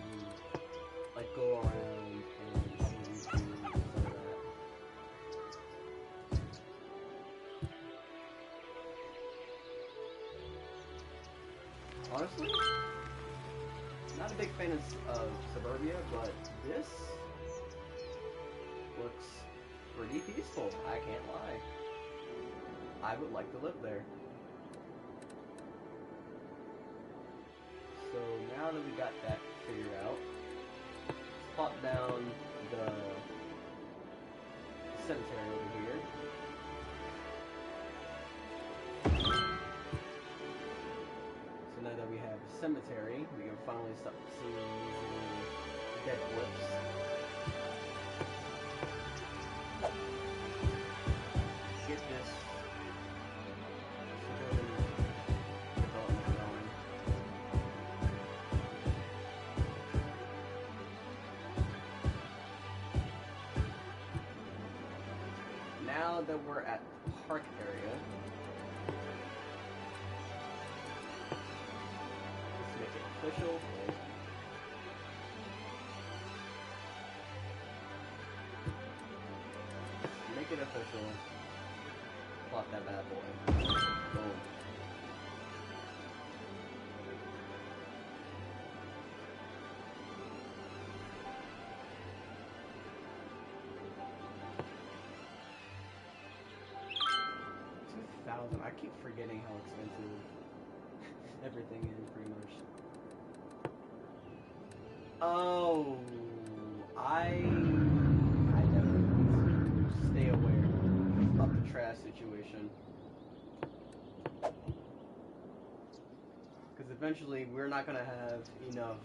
like go around and probably do some of that. Honestly, not a big fan of Suburbia, but this looks pretty peaceful, I can't lie. I would like to live there. So now that we got that figured out, let's plop down the cemetery over here. So now that we have a cemetery, we can finally stop seeing these dead blips. Get this suburban development going. Now that we're at the park area, let's make it official. Make it official. Plot that bad boy. Boom. $2,000. I keep forgetting how expensive everything is, pretty much. Oh, I definitely need to stay aware of the trash situation. Because eventually we're not going to have enough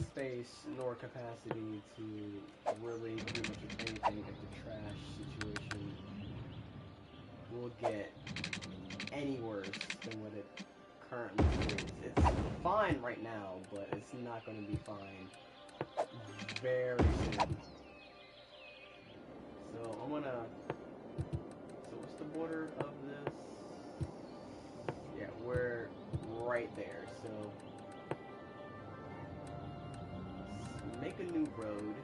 space nor capacity to really do much of anything if the trash situation will get any worse than what it currently is. It's fine right now, but it's not going to be fine very soon. So I'm gonna. So what's the border of this? Yeah, we're right there. So let's make a new road.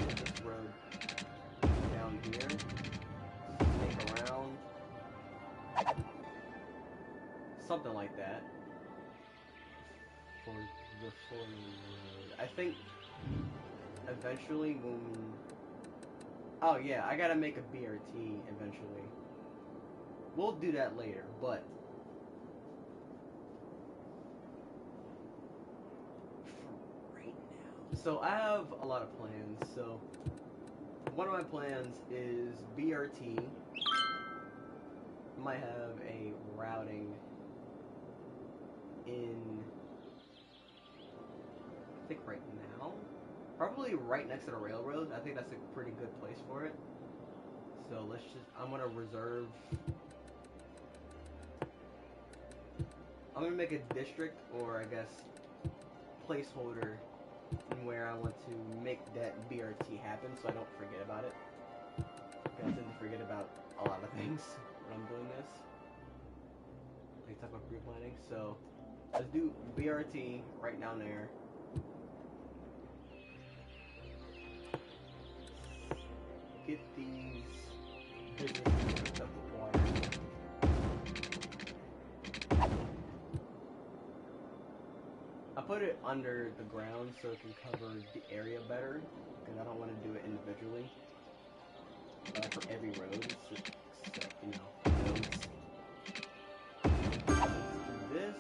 This road down here. Snake around. Something like that. For the full road. I think eventually when... Oh yeah, I gotta make a BRT eventually. We'll do that later, but... For right now, So I have a lot of plans. So one of my plans is BRT. Might have a routing in, I think right now, probably right next to the railroad. I think that's a pretty good place for it. So I'm gonna reserve, I'm gonna make a district, or I guess placeholder, in where I want to make that BRT happen, so I don't forget about it. I tend to forget about a lot of things when I'm doing this, like type of pre-planning. So let's do BRT right down there. Get these businesses hooked up with water. I put it under the ground so it can cover the area better, because I don't want to do it individually for every road, except, you know, roads. Do this.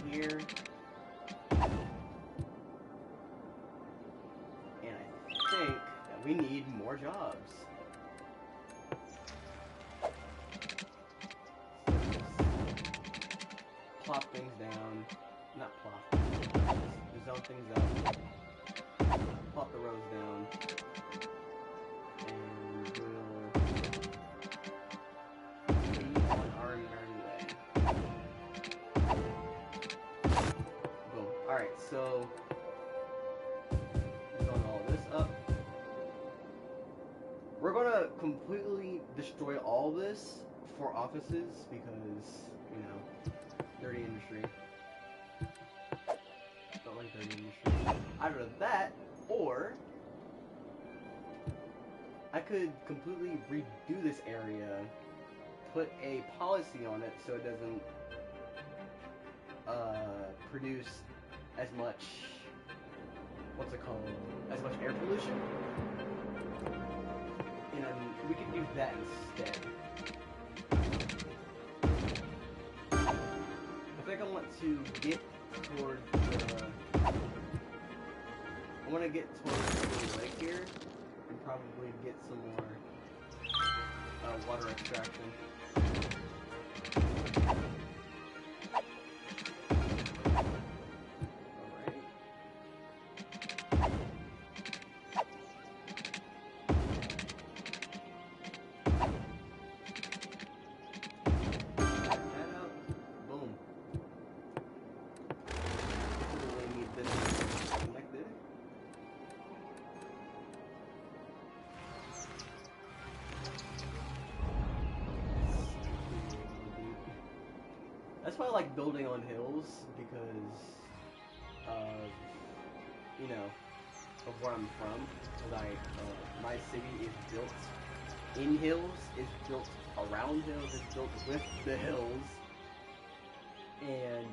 Here. And I think that we need more jobs. Plop things down. Not plop. Just zone things up. Plop the roads down. And we'll be on our merry way. Boom. Alright, so zone all this up. We're gonna completely destroy all this for offices because, you know, dirty industry. Don't like dirty industry. Either that, or I could completely redo this area, put a policy on it so it doesn't produce as much, what's it called, as much air pollution. And we could do that instead. I think I want to get towards the, I want to get towards the lake here and probably get some more water extraction. That's why I like building on hills, because of, you know, of where I'm from. Like, my city is built in hills, it's built around hills, it's built with the hills, and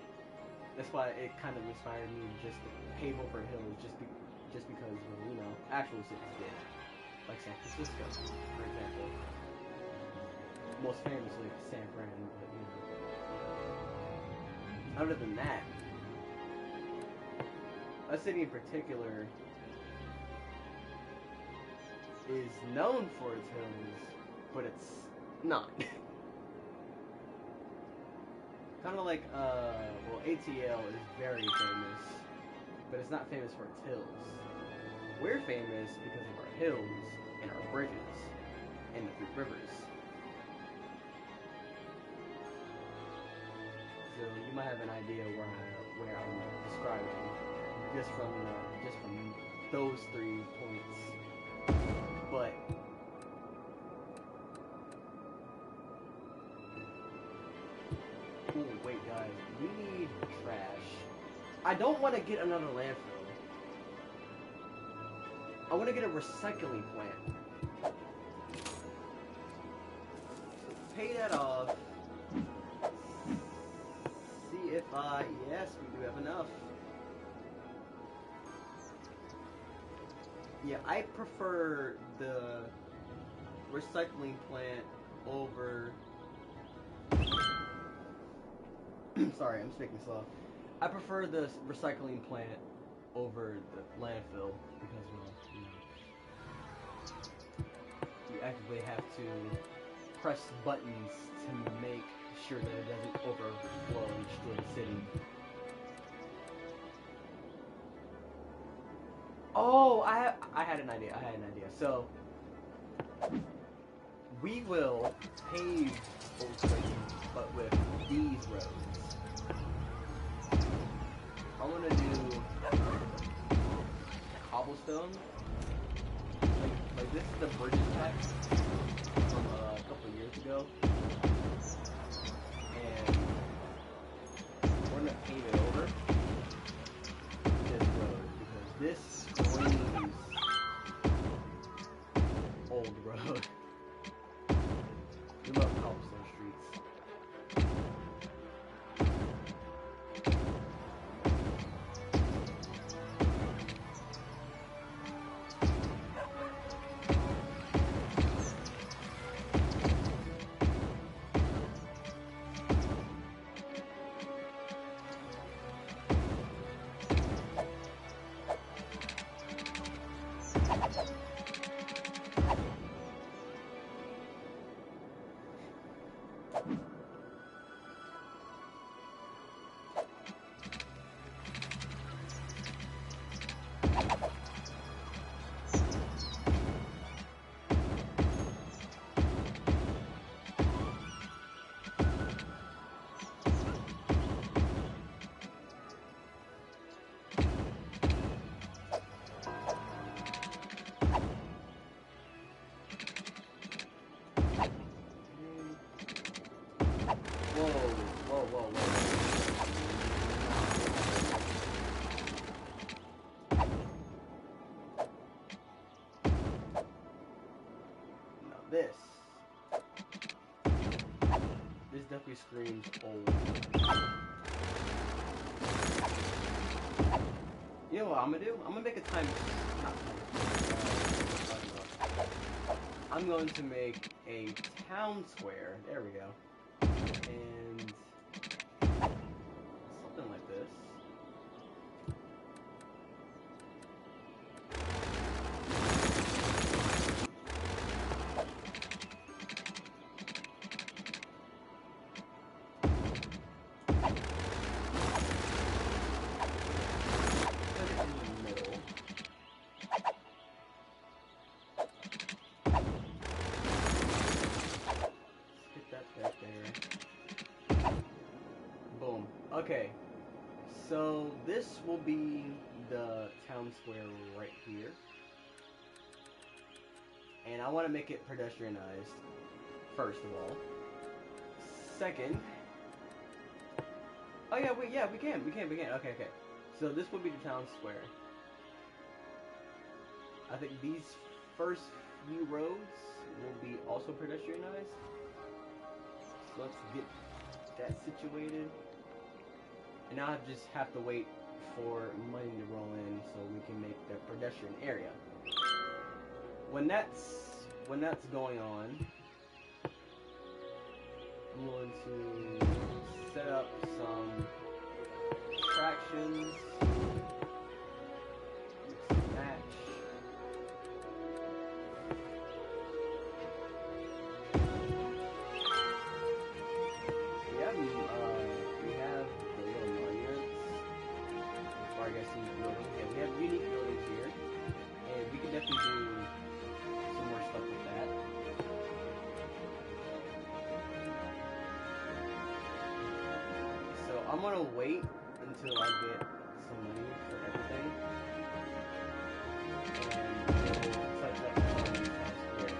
that's why it kind of inspired me just to pave over hills, just because, well, you know, actual cities did, like San Francisco, for example. Most famously, San Fran, but, you know. Other than that, a city in particular is known for its hills, but it's not. Kind of like, well, ATL is very famous, but it's not famous for its hills. We're famous because of our hills and our bridges and the three rivers. So you might have an idea where I'm describing just from those 3 points. But oh wait, guys, we need trash. I don't want to get another landfill. I want to get a recycling plant. So pay that off. If yes, we do have enough. Yeah, I prefer the recycling plant over. Sorry, I'm speaking slow. I prefer the recycling plant over the landfill because, well, you actively have to press buttons to make sure that it doesn't overflow and destroy the city. Oh, I had an idea. So we will pave Old Clayton, but with these roads. I'm gonna do cobblestone. Like this is the bridges pack from a couple years ago, and we're gonna pave it over this road because this screams old road. We love cobblestone streets. Whoa. Now this definitely screams old. You know what I'm gonna do? I'm gonna make a time. I'm going to make a town square. There we go. And something like this. Okay, so this will be the town square right here. And I want to make it pedestrianized, first of all. Second... Oh yeah, wait, yeah, we can. Okay. So this will be the town square. I think these first few roads will be also pedestrianized. So let's get that situated. And now I just have to wait for money to roll in so we can make the pedestrian area. When that's going on, I'm going to set up some attractions. Match. We have the little monuments. Or I guess these buildings. Yeah, we have unique buildings here. And we can definitely do some more stuff with that. So I'm gonna wait until I get some money for everything. And we'll touch up on square.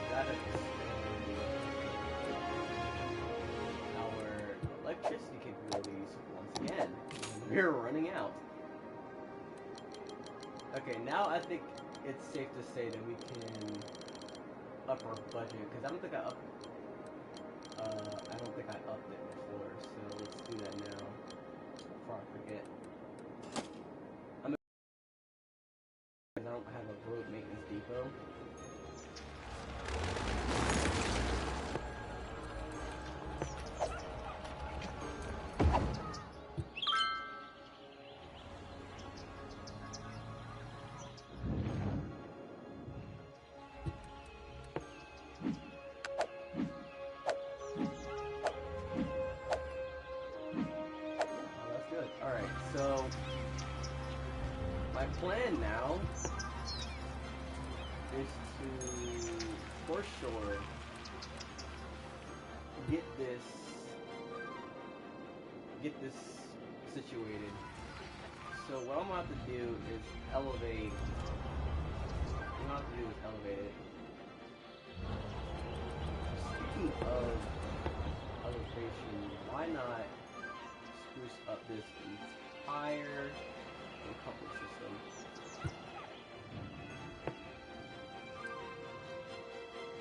Gotta our electricity capabilities once again. We're running out. Okay, now I think it's safe to say that we can up our budget because I don't think I upped it before. So let's do that now for our it. I don't have a road maintenance depot. So, my plan now is to, for sure, get this situated. So what I'm about to do is elevate. What I'm about to do is elevate it. Speaking of elevation, why not spruce up this entire compass system?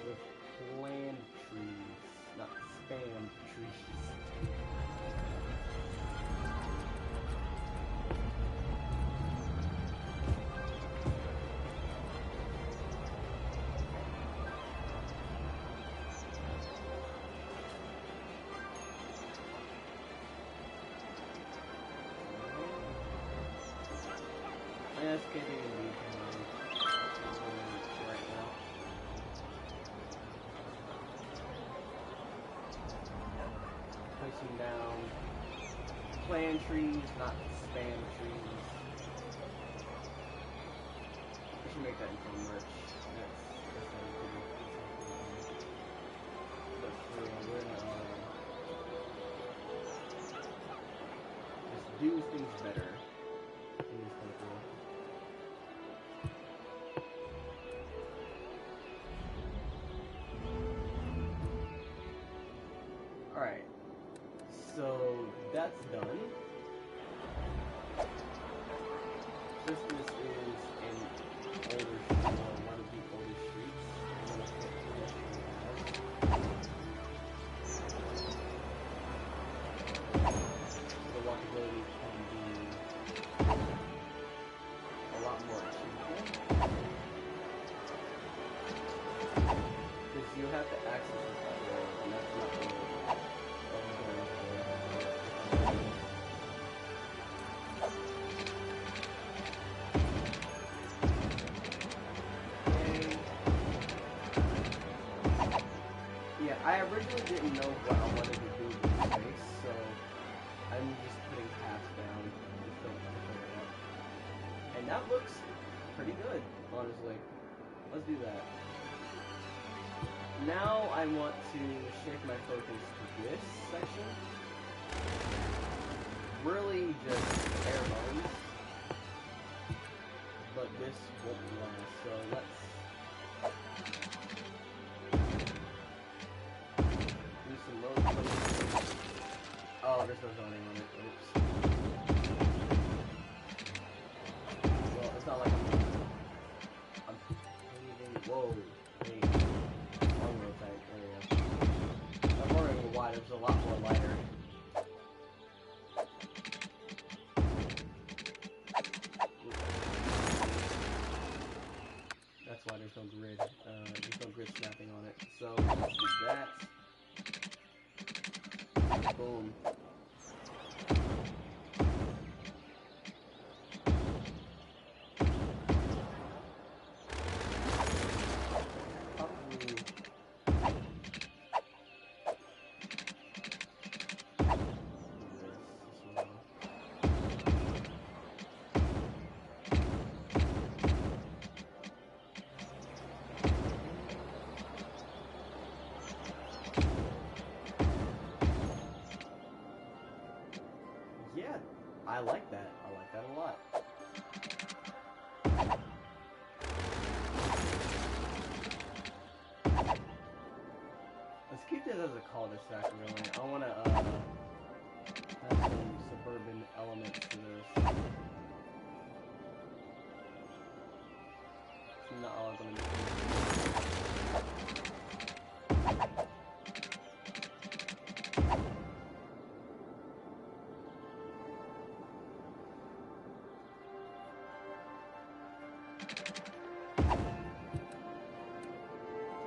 With planned trees, not spam trees. That's getting me right now. Placing down plant trees, not spam trees. I should make that into merch. That's but for we're gonna just do things better in this country. Alright, so that's done. Since this is an older street, or one of the older streets, I'm going to put pedestrian paths. The walkability can be a lot more achievable. Because you have to access this road, and that's not the road. Yeah, I originally didn't know what I wanted to do with this space, so I'm just putting paths down to fill it up. And that looks pretty good, honestly. Let's do that. Now I want to shift my focus to this section. Really just bare bones. But this won't last, so let's do some road placement. Oh, there's no zoning on it. Oops. Well, it's not like I'm paving. Whoa. Hey. Wrong road type. There we go. I'm wondering why there's a lot more lighter. That's why there's no grid. There's no grid snapping on it. So let's do that. Boom. Yeah, I like that. I like that a lot. Let's keep this as a cul-de-sac, really. I want to have some suburban elements to this. It's not all going to be.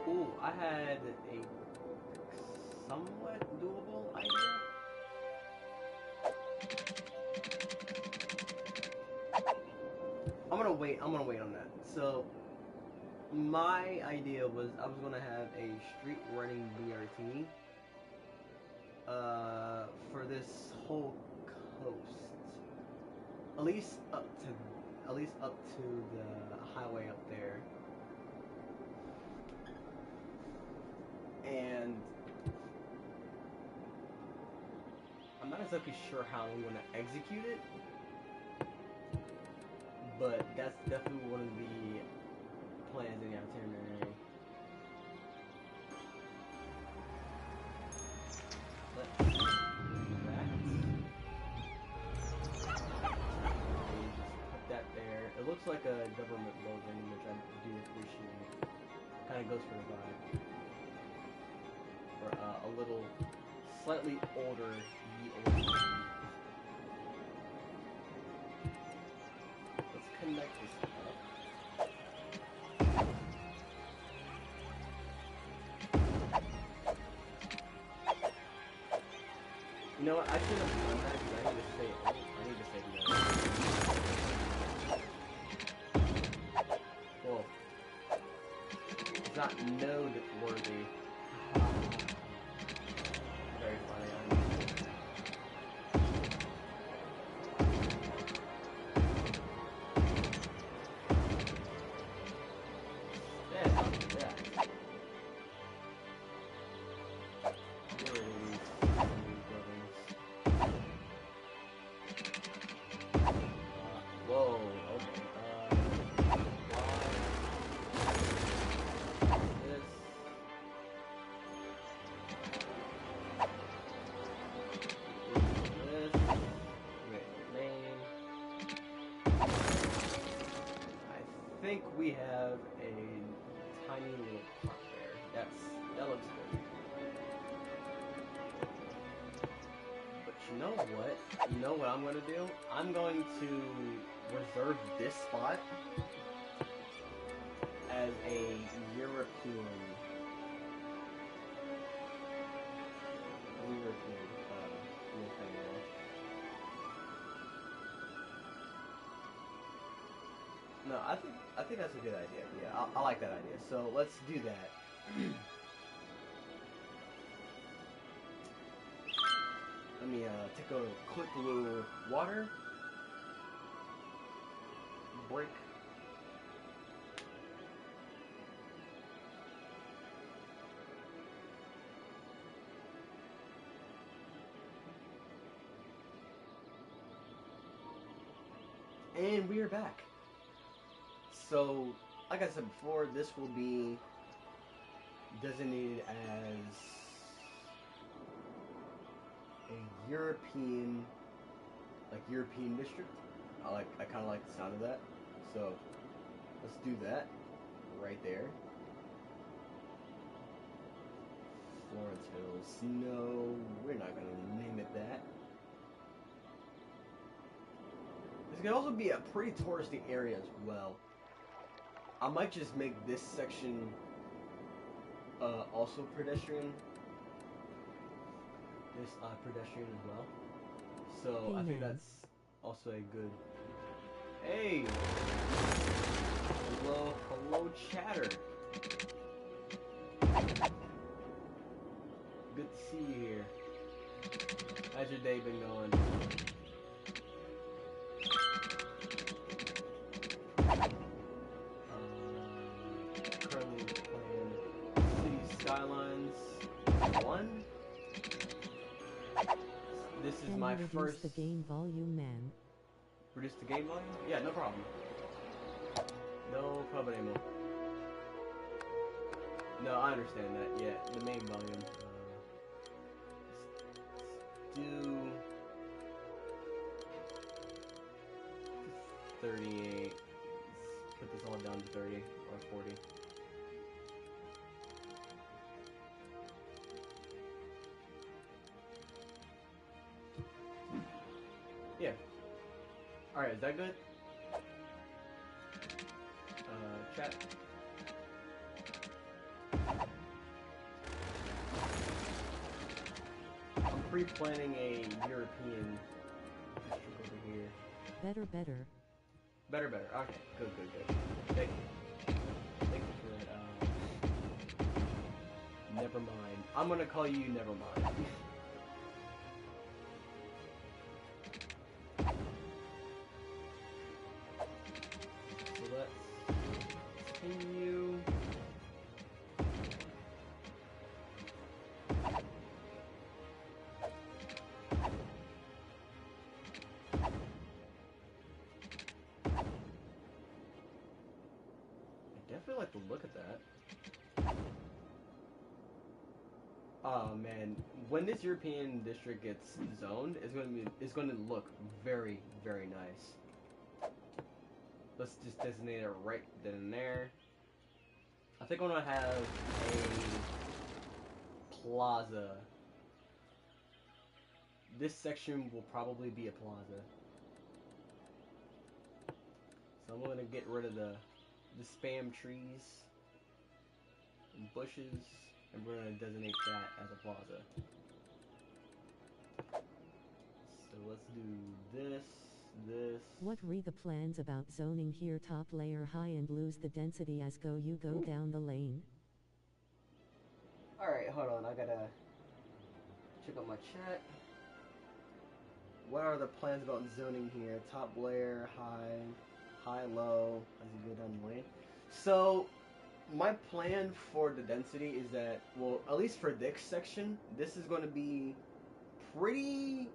Ooh, I had a somewhat doable idea. I'm gonna wait on that. So my idea was I was gonna have a street running BRT for this whole coast. At least up to the highway up there. And I'm not exactly sure how I'm gonna execute it, but that's definitely one of the plans in the itinerary. Let's do that. Just put that there. It looks like a government building, which I do appreciate. Kind of goes for the vibe. Or a little, slightly older, Let's connect this up. You know what? I should have done that because I need to save node. Whoa. It's not node worthy. Very funny. I think we have a tiny little park there. That looks good. But you know what? You know what I'm gonna do? I'm going to reserve this spot as a European No, I think that's a good idea. Yeah, I like that idea. So let's do that. Let me take a quick little water break. And we are back. So, like I said before, this will be designated as a European district. I kind of like the sound of that. So, let's do that right there. Florence Hills. No, we're not gonna name it that. This could also be a pretty touristy area as well. I might just make this section also pedestrian. This pedestrian as well. So I think that's also a good. Hey, hello, chatter. Good to see you here. How's your day been going? Currently playing City Skylines 1. This is my first. Reduce the game volume, man. Reduce the game volume? Yeah, no problem. No problemo. No, I understand that. Yeah, the main volume. Let's do 38. Let's put this all down to 30 or 40. Yeah. Alright, is that good? chat? I'm pre-planning a European district over here. Better, better. Better, better. Okay, good, good, good. Thank you. Thank you for that. Never mind. I'm gonna call you Never Mind. So let's continue. I definitely like the look at that. Oh man, when this European district gets zoned, it's going to look very, very nice. Let's just designate it right then and there. I think I'm gonna have a plaza. This section will probably be a plaza. So I'm gonna get rid of the spam trees and bushes, and we're gonna designate that as a plaza. So let's do this. What re the plans about zoning here? Top layer high and lose the density as you go down the lane? Alright, hold on, I gotta check out my chat. What are the plans about zoning here? Top layer, high, low, as you go down the lane. So, my plan for the density is that, well, at least for this section, this is going to be pretty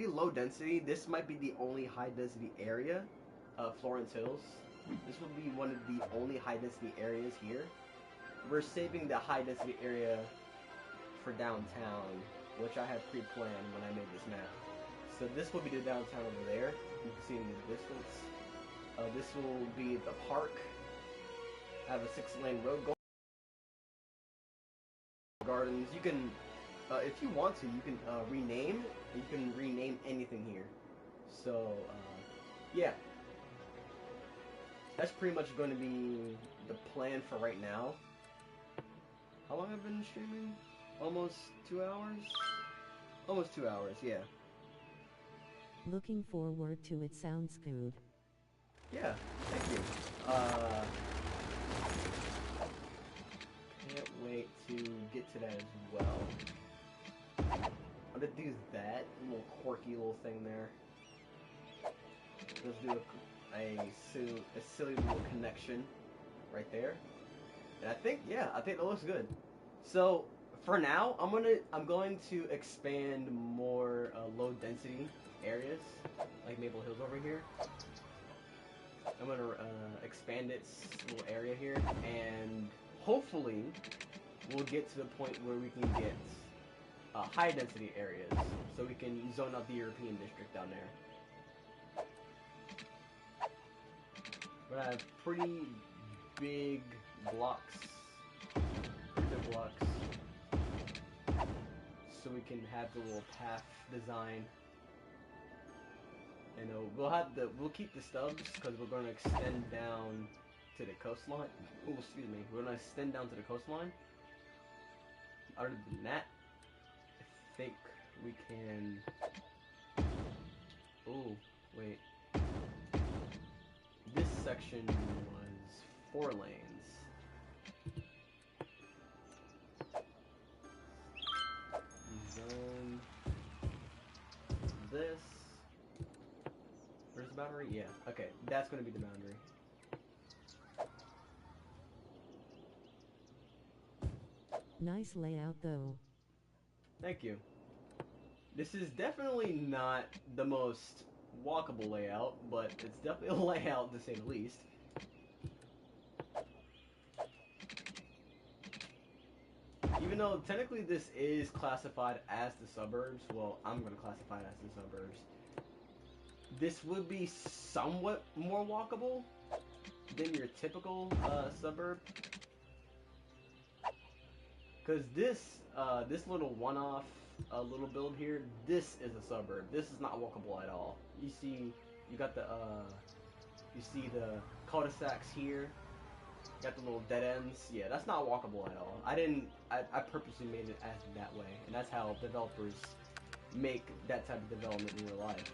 low density. This might be the only high density area of Florence Hills. This will be one of the only high density areas here. We're saving the high density area for downtown, which I had pre-planned when I made this map. So this will be the downtown over there. You can see in the distance. This will be the park. I have a 6-lane road gardens. You can, if you want to, you can rename. You can rename anything here. So yeah, that's pretty much going to be the plan for right now. How long have I been streaming? Almost 2 hours? Almost 2 hours, yeah. Looking forward to it. Sounds good. Yeah, thank you. Can't wait to get to that as well. I'm gonna do that little quirky little thing there. Let's do a silly little connection right there. And I think that looks good. So for now, I'm going to expand more low density areas like Maple Hills over here. I'm gonna expand its little area here, and hopefully we'll get to the point where we can get high density areas, so we can zone out the European district down there. But I have pretty big blocks, so we can have the little path design. And we'll keep the stubs because we're going to extend down to the coastline. Oh, excuse me. We're going to extend down to the coastline. Other than that, I think we can. Oh, wait. This section was 4 lanes. Zone this. Where's the boundary? Yeah. Okay, that's going to be the boundary. Nice layout though. Thank you. This is definitely not the most walkable layout, but it's definitely a layout to say the least. Even though technically this is classified as the suburbs, well, I'm going to classify it as the suburbs. This would be somewhat more walkable than your typical suburb. Because this little one-off little build here, this is a suburb. This is not walkable at all. You see, you got the You see the cul-de-sacs here. Got the little dead ends. Yeah, that's not walkable at all. I purposely made it as that way, and that's how developers make that type of development in real life.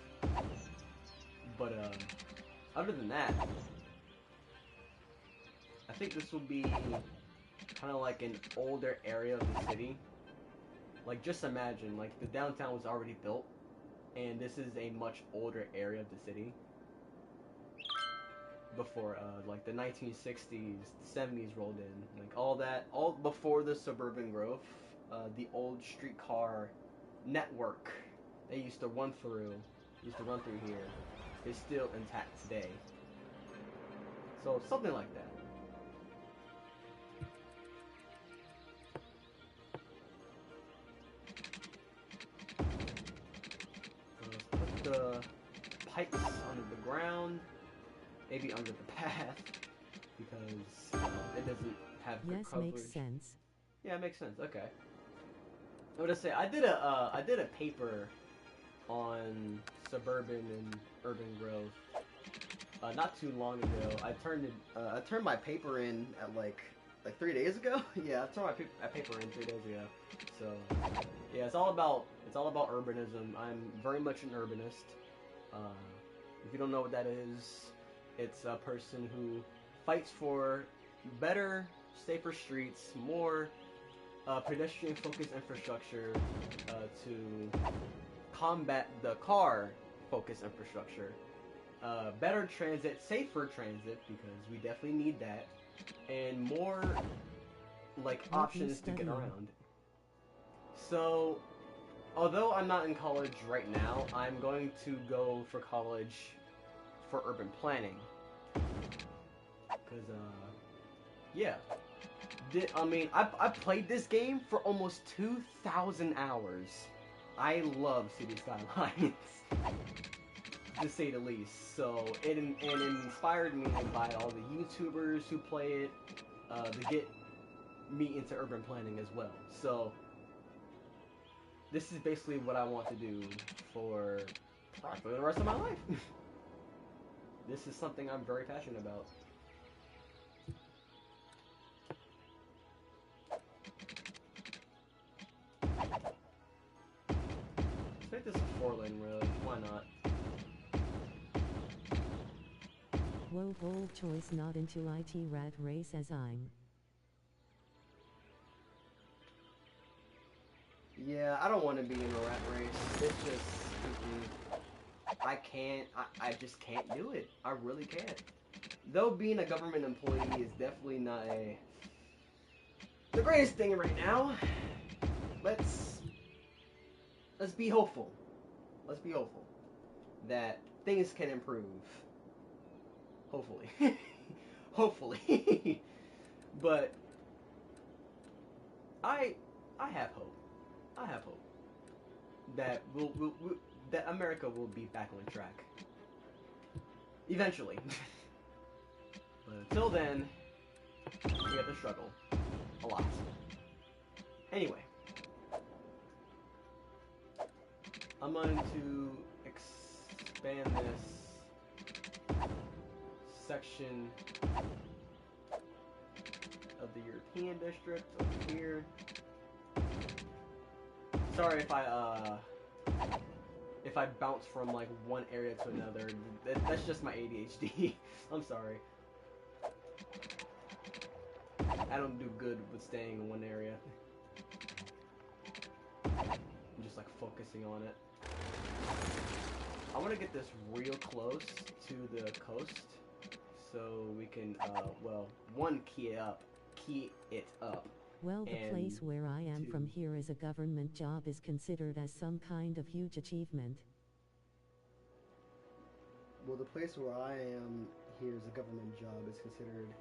But other than that, I think this will be kind of like an older area of the city. Like, just imagine, like, the downtown was already built, and this is a much older area of the city. Before, like, the 1960s, 70s rolled in. Like, all that, all before the suburban growth, the old streetcar network they used to run through here, is still intact today. So, something like that. Let's put the pipes under the ground. Maybe under the path, because it doesn't have good coverage. Yes, makes sense. Yeah, it makes sense. Okay. I would just say I did a paper on suburban and urban growth not too long ago. I turned my paper in at like 3 days ago. Yeah, I turned my paper in 3 days ago. So yeah, it's all about urbanism. I'm very much an urbanist. If you don't know what that is, it's a person who fights for better, safer streets, more pedestrian-focused infrastructure to combat the car-focused infrastructure. Better transit, safer transit, because we definitely need that, and more like options to get around. So, although I'm not in college right now, I'm going to go for college for urban planning. Because, yeah. I mean, I played this game for almost 2,000 hours. I love City Skylines, to say the least. So, it inspired me by all the YouTubers who play it, to get me into urban planning as well. So, this is basically what I want to do for probably the rest of my life. This is something I'm very passionate about. Let's make this a 4-lane road. Why not? Whoa, bold choice, not into IT rat race as I'm. Yeah, I don't want to be in a rat race. It's just, I can't, I just can't do it. I really can't. Though being a government employee is definitely not the greatest thing right now. Let's be hopeful. Let's be hopeful that things can improve. Hopefully. Hopefully. But I have hope. I have hope that that America will be back on track eventually. But until then, we have to struggle a lot. Anyway, I'm going to expand this section of the European district over here. Sorry if I bounce from like one area to another. That's just my ADHD. I'm sorry. I don't do good with staying in one area. I'm just like focusing on it. I want to get this real close to the coast so we can well, one, key it up. Well, the place where I am from here is a government job is considered as some kind of huge achievement. Well, the place where I am here is a government job is considered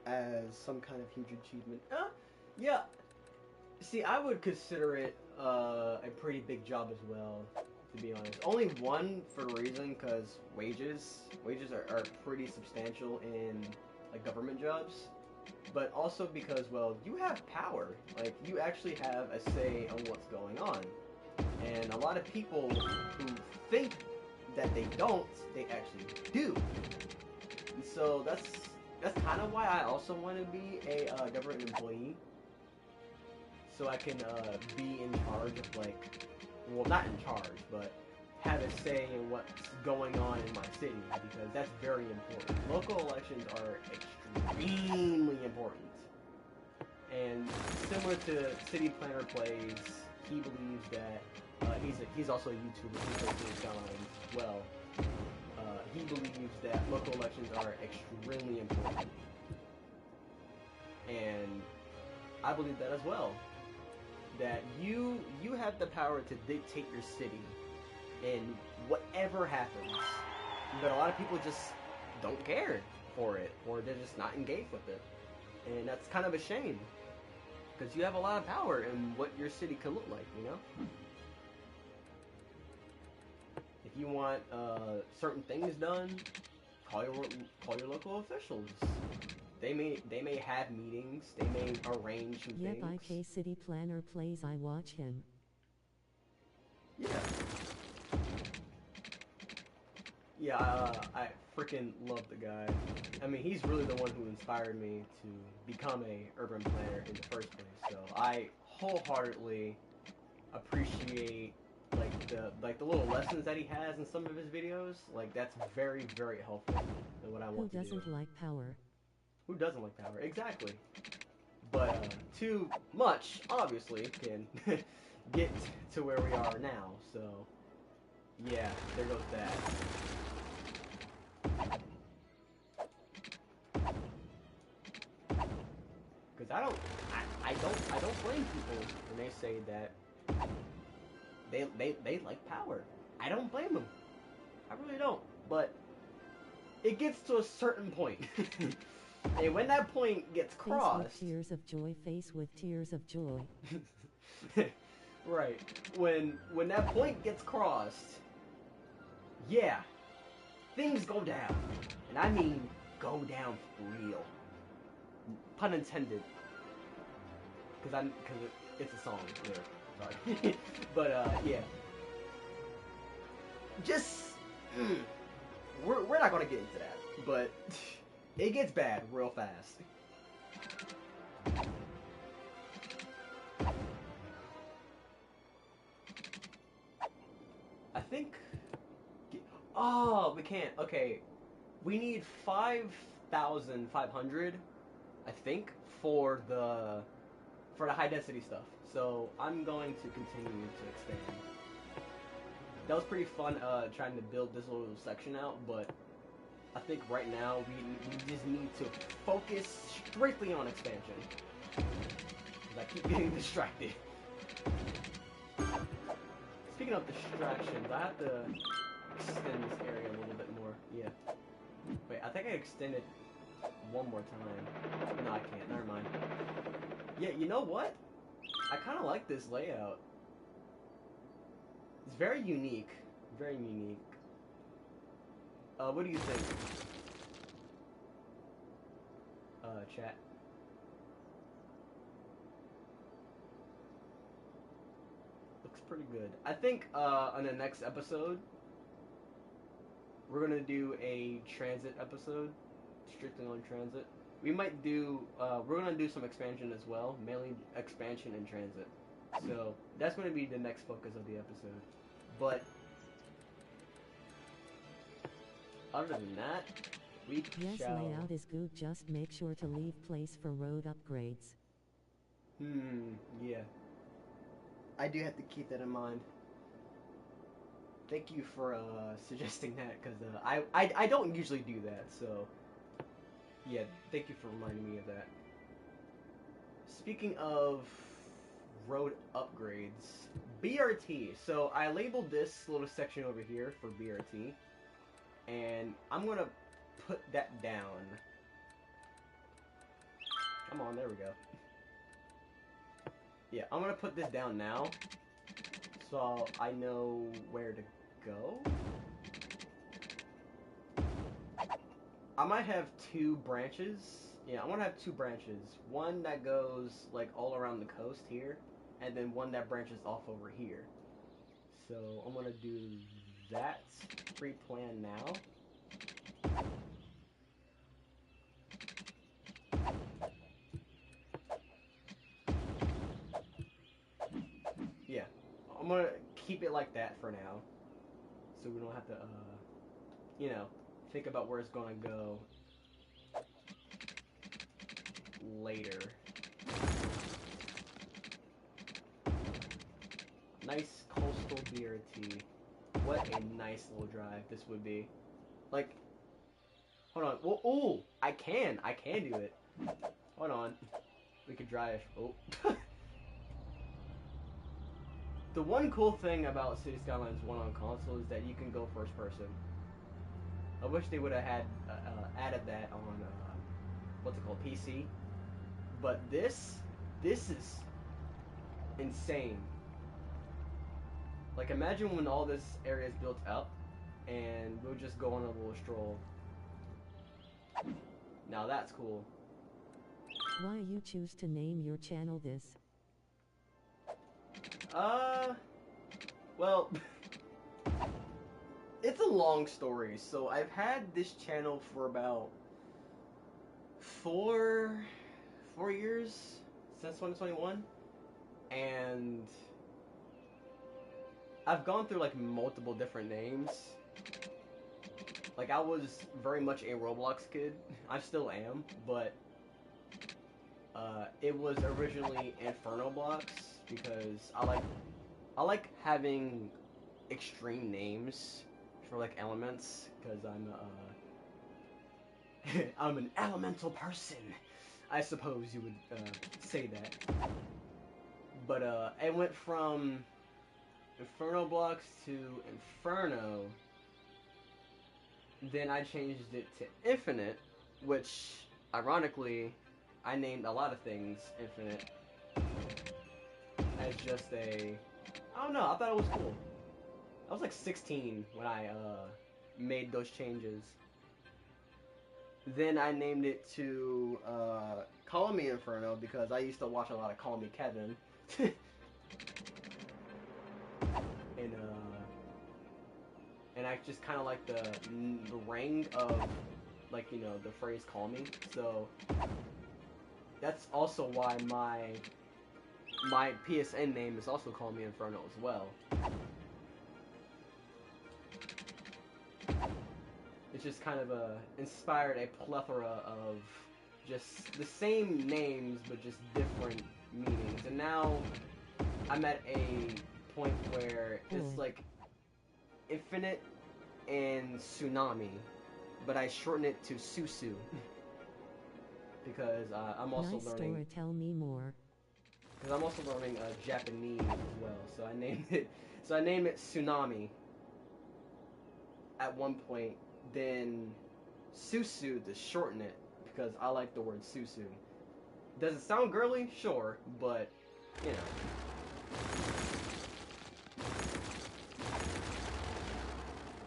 as some kind of huge achievement. Yeah. See, I would consider it a pretty big job as well, to be honest. Only one for a reason, because wages are pretty substantial in like government jobs. But also because, well, you have power. Like, you actually have a say on what's going on. And a lot of people who think that they don't, they actually do. So that's kind of why I also want to be a government employee, so I can be in charge of, like, well, not in charge, but have a say in what's going on in my city, because that's very important. Local elections are extremely important. And similar to City Planner Plays, he believes that he's also a YouTuber. He plays his channel as well. He believes that local elections are extremely important, and I believe that as well. That you have the power to dictate your city, and whatever happens, but a lot of people just don't care for it, or they're just not engaged with it, and that's kind of a shame, because you have a lot of power in what your city can look like, you know? If you want certain things done, call your local officials. They may have meetings. They may arrange some Yep, things. IK City Planner Plays, I watch him. Yeah. Yeah, I freaking love the guy. I mean, he's really the one who inspired me to become a urban planner in the first place. So I wholeheartedly appreciate like the little lessons that he has in some of his videos. Like, that's very, very helpful in what I want to do. Who doesn't like power? Who doesn't like power? Exactly. But too much, obviously, can get to where we are now. So yeah, there goes that. Because I don't blame people when they say that they like power. I don't blame them. I really don't. But it gets to a certain point. And when that point gets crossed... Face with tears of joy, face with tears of joy. Right. When that point gets crossed, yeah, things go down. And I mean go down for real. Pun intended. Because it's a song there. Sorry. But yeah. Just we're not gonna get into that. But it gets bad real fast. I think... Oh, we can't. Okay. We need 5,500, I think, for the high density stuff. So I'm going to continue to expand. That was pretty fun trying to build this little section out, but I think right now we just need to focus strictly on expansion. I keep getting distracted. Speaking of distractions, I have to extend this area a little bit more. Yeah. Wait, I think I extended one more time. No, I can't. Never mind. Yeah, you know what? I kind of like this layout. It's very unique. Very unique. What do you think? Chat. Looks pretty good. I think, on the next episode, we're gonna do a transit episode, strictly on transit. We might do, we're gonna do some expansion as well, mainly expansion and transit. So, that's gonna be the next focus of the episode. But, other than that, we Yes, shall... layout is good, just make sure to leave place for road upgrades. Yeah. I do have to keep that in mind. Thank you for suggesting that, because I don't usually do that, so yeah, thank you for reminding me of that. Speaking of road upgrades, BRT. So I labeled this little section over here for BRT, and I'm gonna put that down. Come on, there we go. Yeah, I'm gonna put this down now, so I know where to go. I might have two branches. Yeah, I want to have two branches. One that goes like all around the coast here, and then one that branches off over here. So I'm gonna do that pre-plan now. I'm gonna keep it like that for now, so we don't have to, you know, think about where it's gonna go later. Nice coastal BRT. What a nice little drive this would be. Like, hold on. Whoa, ooh, I can do it. Hold on. We could drive. Oh. The one cool thing about City Skylines 1 on console is that you can go first person. I wish they would have had added that on what's it called, PC. But this is insane. Like, imagine when all this area is built up, and we'll just go on a little stroll. Now that's cool. Why you choose to name your channel this? Well, it's a long story. So I've had this channel for about four years, since 2021, and I've gone through like multiple different names. Like, I was very much a Roblox kid. I still am, but it was originally Inferno Blocks because I like having extreme names for like elements because I'm an elemental person. I suppose you would say that. But it went from Inferno Blocks to Inferno. Then I changed it to Infinite, which, ironically, I named a lot of things Infinite as just I don't know, I thought it was cool. I was like 16 when I made those changes. Then I named it to Call Me Inferno because I used to watch a lot of Call Me Kevin. And I just kind of like the ring of, like, you know, the phrase "call me." So that's also why my PSN name is also Call Me Inferno as well. It's just kind of inspired a plethora of just the same names but just different meanings. And now I'm at a point where it's like Infinite and Tsunami, but I shorten it to Susu because I'm also learning. Nice story, tell me more. Because I'm also learning Japanese as well, so I named it. So I named it Tsunami at one point. Then Susu to shorten it because I like the word Susu. Does it sound girly? Sure, but you know.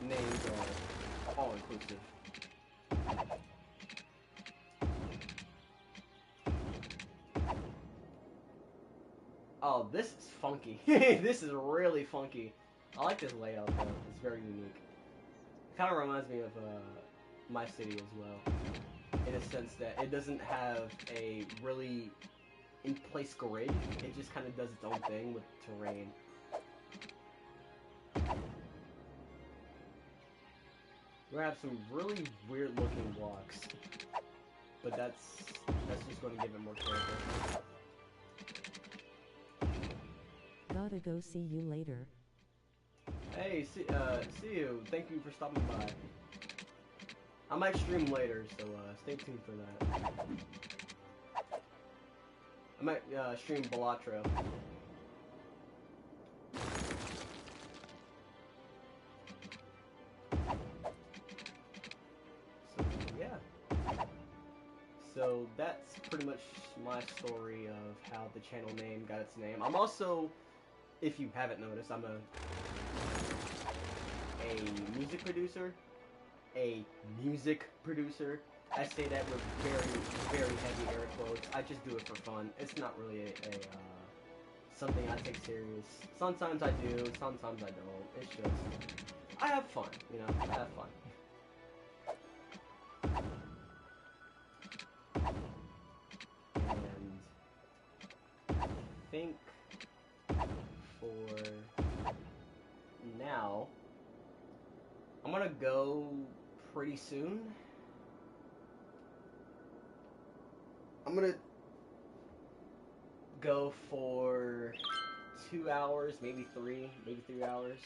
Names are all inclusive. Oh, this is funky. This is really funky. I like this layout though. It's very unique. It kind of reminds me of my city as well, in a sense that it doesn't have a really in place grid. It just kind of does its own thing with terrain. We're gonna have some really weird looking walks, but that's just going to give it more character. Gotta go, see you later. Hey, see you. Thank you for stopping by. I might stream later, so stay tuned for that. I might stream Balatro. So that's pretty much my story of how the channel name got its name. I'm also, if you haven't noticed, I'm a music producer. A music producer. I say that with very, very heavy air quotes. I just do it for fun. It's not really something I take serious. Sometimes I do, sometimes I don't. It's just, I have fun, you know, I have fun. And I think for now, I'm gonna go pretty soon. I'm gonna go for 2 hours, maybe 3 hours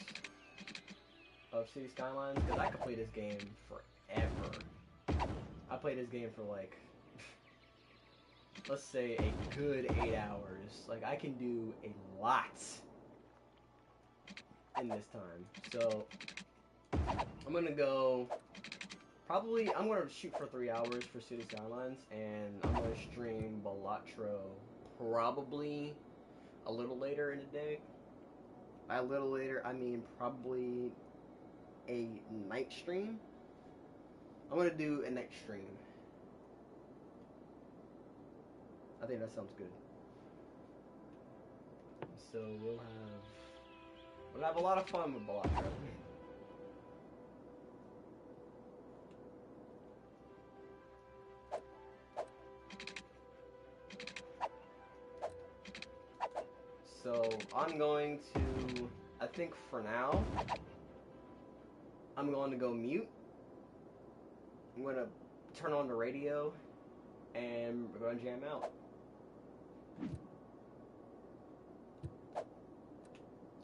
of City Skylines, because I could play this game forever. I played this game for like, let's say a good 8 hours. Like, I can do a lot in this time. So, I'm gonna go, probably, I'm gonna shoot for 3 hours for City Skylines, and I'm gonna stream Balatro probably a little later in the day. By a little later, I mean probably a night stream. I'm gonna do a night stream. I think that sounds good. So we'll have a lot of fun with Balatro. So I'm going to, I think for now, I'm going to go mute. I'm going to turn on the radio, and we're going to jam out.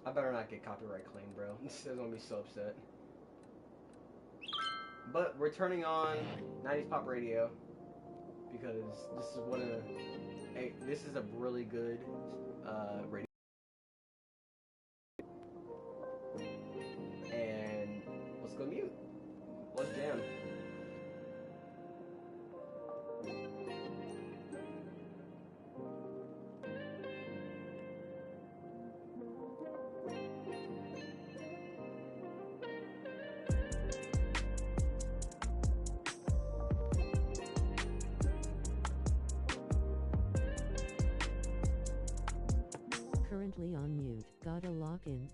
I better not get copyright claimed, bro. This is going to be so upset. But we're turning on 90s Pop Radio, because this is one of the, hey, this is a really good radio. And let's go mute. Let's jam. Currently on mute. Gotta lock in.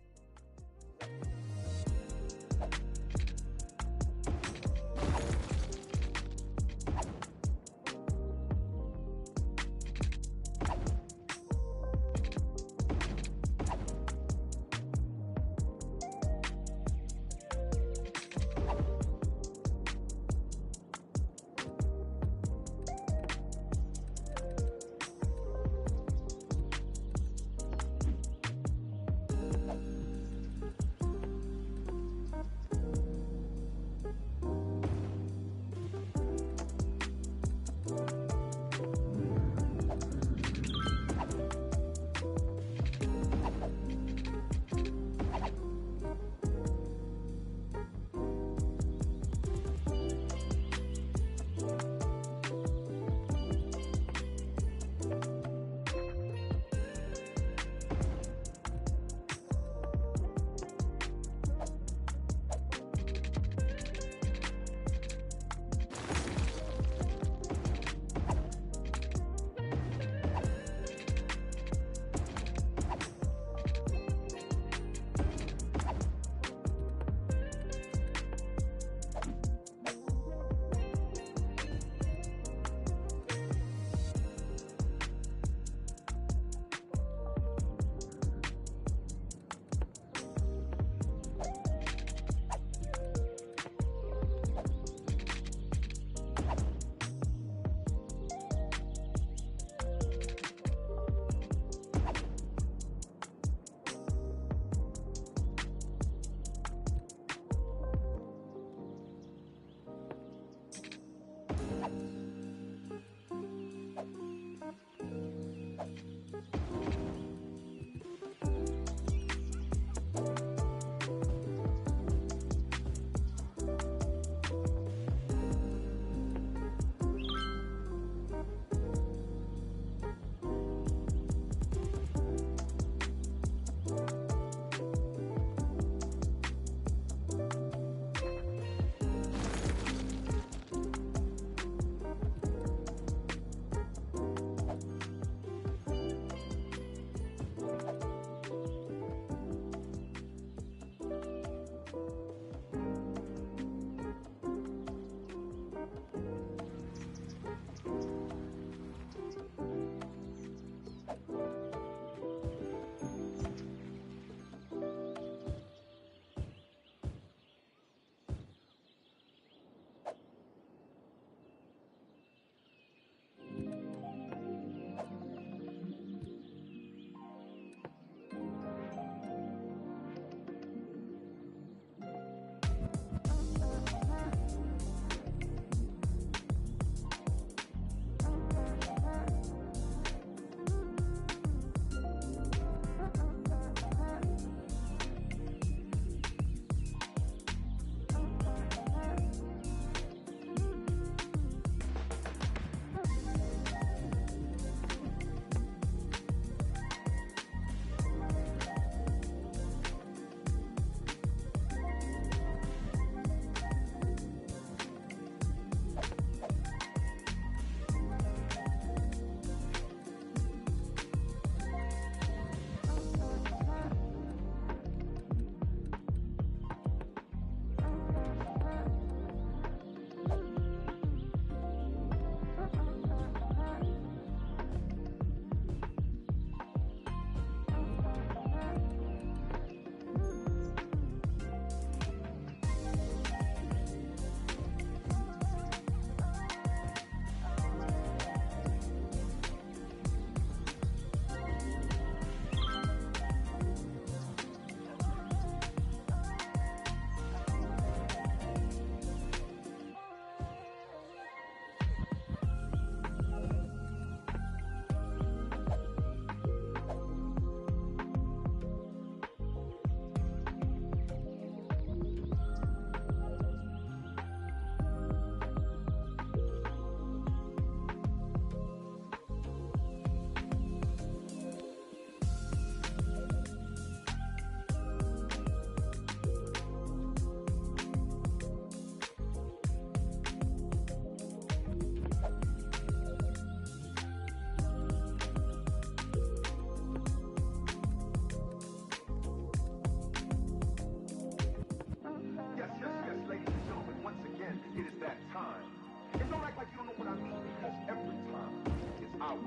it is that time. And don't act like you don't know what I mean, because every time is our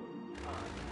time.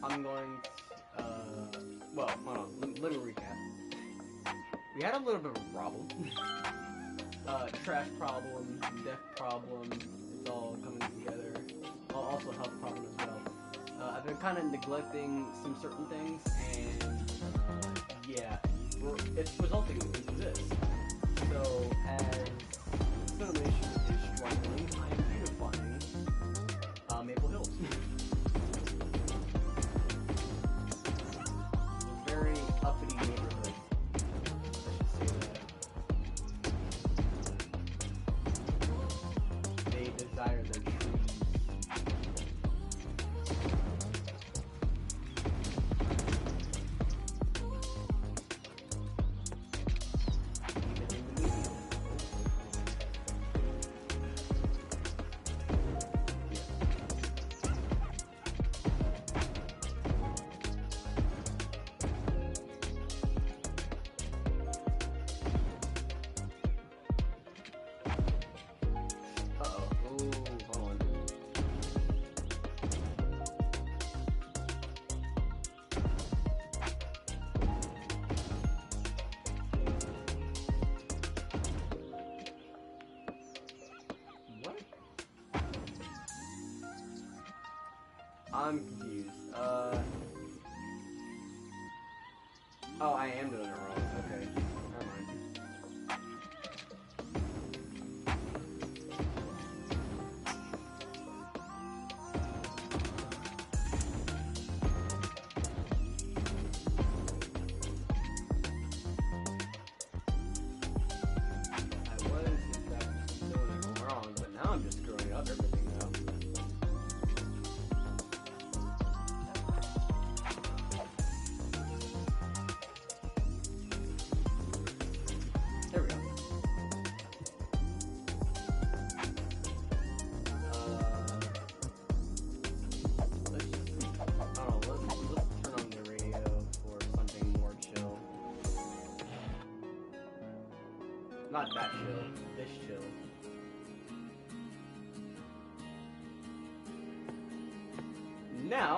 I'm going to, well, hold on, let me recap. We had a little bit of a problem. Trash problem, death problem, it's all coming together. Also health problem as well. I've been kind of neglecting some certain things, and yeah, it's resulting into this. So as Filmation is struggling, I am beautifying Maple Hills. Very uppity neighborhood. I should say that. They desire their trees. I'm confused. Oh, I am doing it wrong. Okay. Never mind. I was, in fact, doing it wrong, but now I'm just screwing up everything now. There we go. Let's just, I don't know, let's turn on the radio for something more chill. Not that chill, this chill. Now,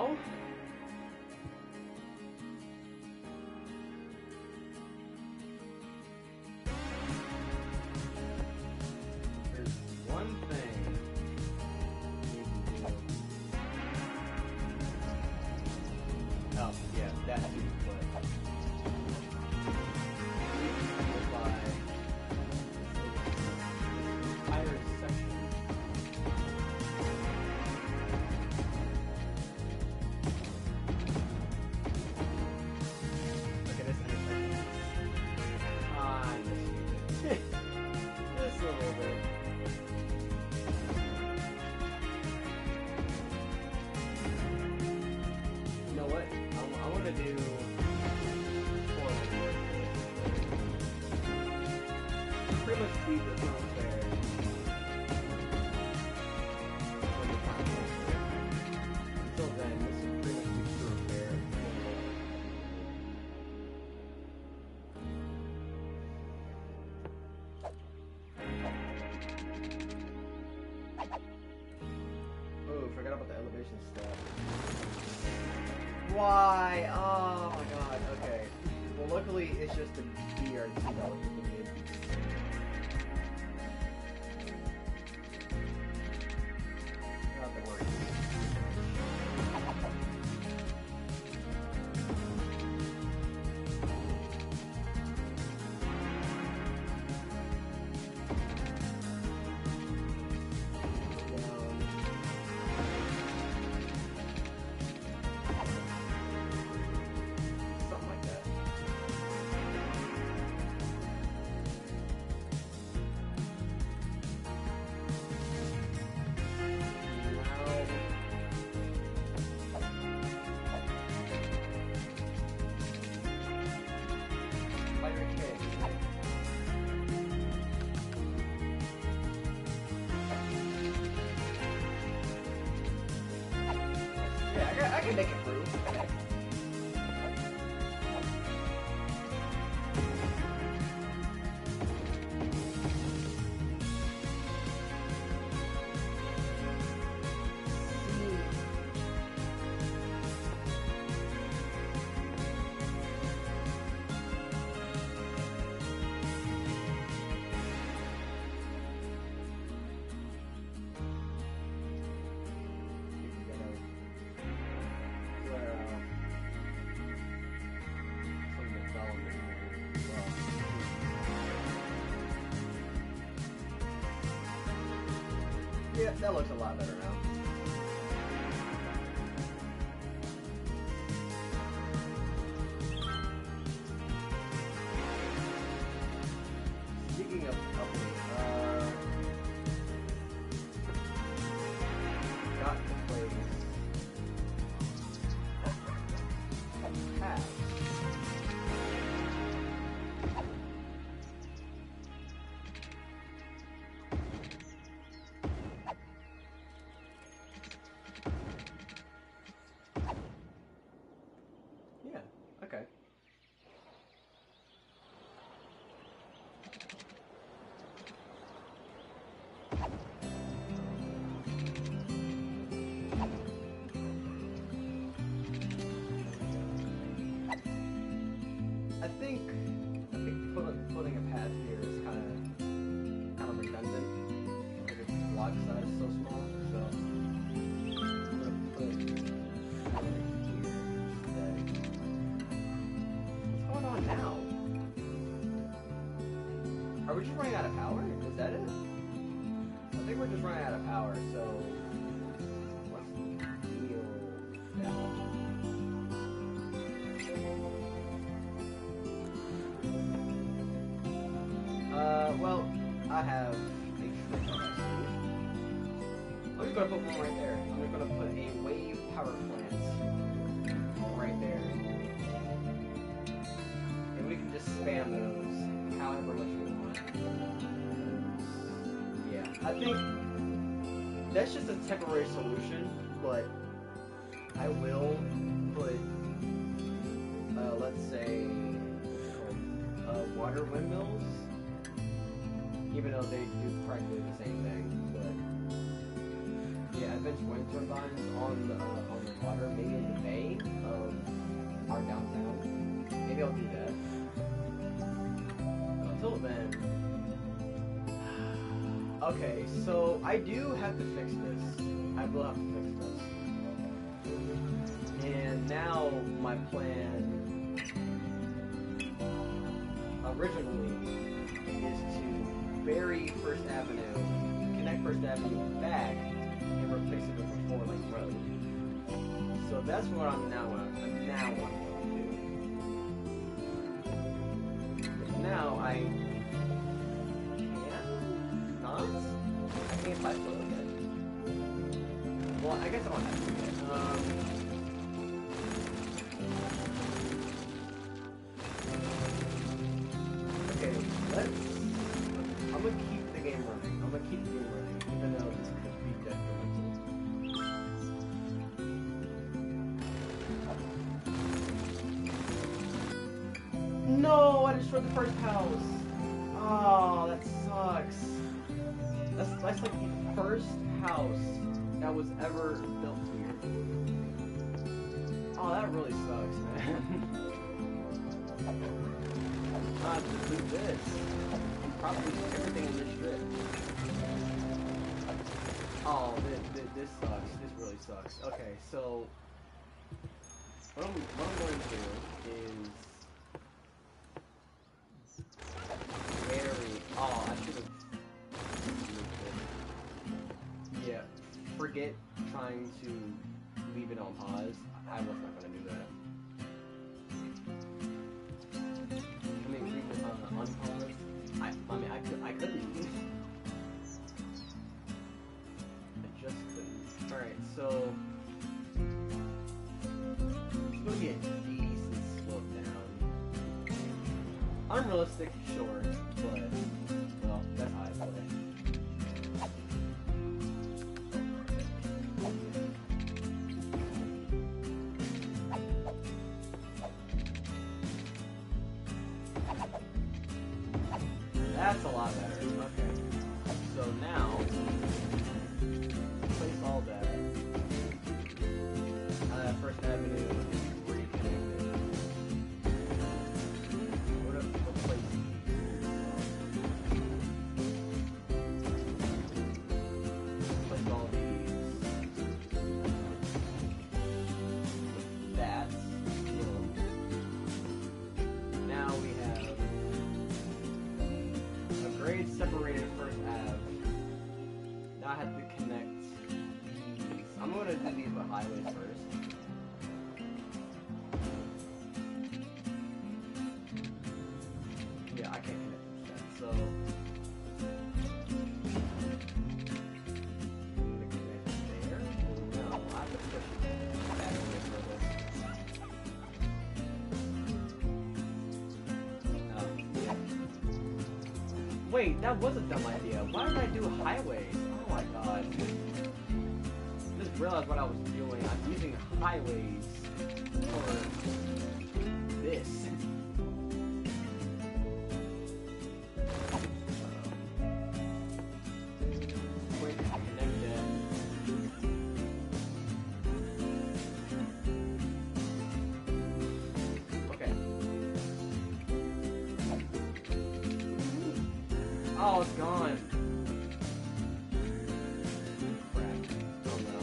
there's one thing we need to do. Oh, yeah, that too, but we need to simplify this entire section. Look at this intersection. I'm just stupid. Just a little bit. You know what? I want to do four pretty much beat the thoroughfare. Until then, this is pretty much the thoroughfare. Oh, forgot about the elevation stuff. Why? Oh my god, okay. Well, luckily it's just the BRT that was limited. Not the worst. Something like that. Now, Spider K. Yeah, I can make it through. Yeah, that looks a lot better now. Speaking of company, got to place a pass. Yeah, okay. I think putting a path here is kind of redundant because the block size is so small. So I'm gonna put one here instead. What's going on now? Are we just running out of power? Is that it? I think we're just running out of power. So let's heal now. Well, I have a trick on that sleeve. I'm just gonna put one right there. I'm just gonna put a wave power plant right there. And we can just spam those however much we want. Yeah, I think that's just a temporary solution, but I will put, let's say, water windmills. Even though they do practically the same thing, but yeah, advanced wind turbines on the water, maybe in the bay of our downtown. Maybe I'll do that. Until then, okay. So I do have to fix this. I will have to fix this. And now my plan originally is to bury First Avenue, connect First Avenue back, and replace it with a 4-lane road. So that's what I'm now going to do. Now I can't not. I can't bicycle yet. Well, I guess I don't have to yet. Okay, I'm gonna keep the game running. Even though this could be detrimental. No, I destroyed the first house. Oh, that sucks. That's like the first house that was ever built here. Oh, that really sucks, man. I have to do this. Probably everything in this strip. Oh, this sucks. This really sucks. Okay, so what I'm going to do is oh, I should have. Yeah, forget trying to leave it on pause. I was not going to do that. I mean, leave it on unpause. I couldn't. I just couldn't. Alright, so it's gonna be a decent slope down. Unrealistic, sure, but well, that's how I play. That's a lot better. Okay. So now, place all that. First Avenue is reconnected. What if we place place all these. That. Now we have a grade highways first. Yeah, I can't connect to that, so... I'm gonna connect there? No, I have to push it back a bit further. Oh, yeah. Wait, that was a dumb idea. Why did I do highways? Oh my god. I just realized what I was doing. I'm using highways for this. Quick, connect it. Okay. Oh, it's gone. Crap. Oh no.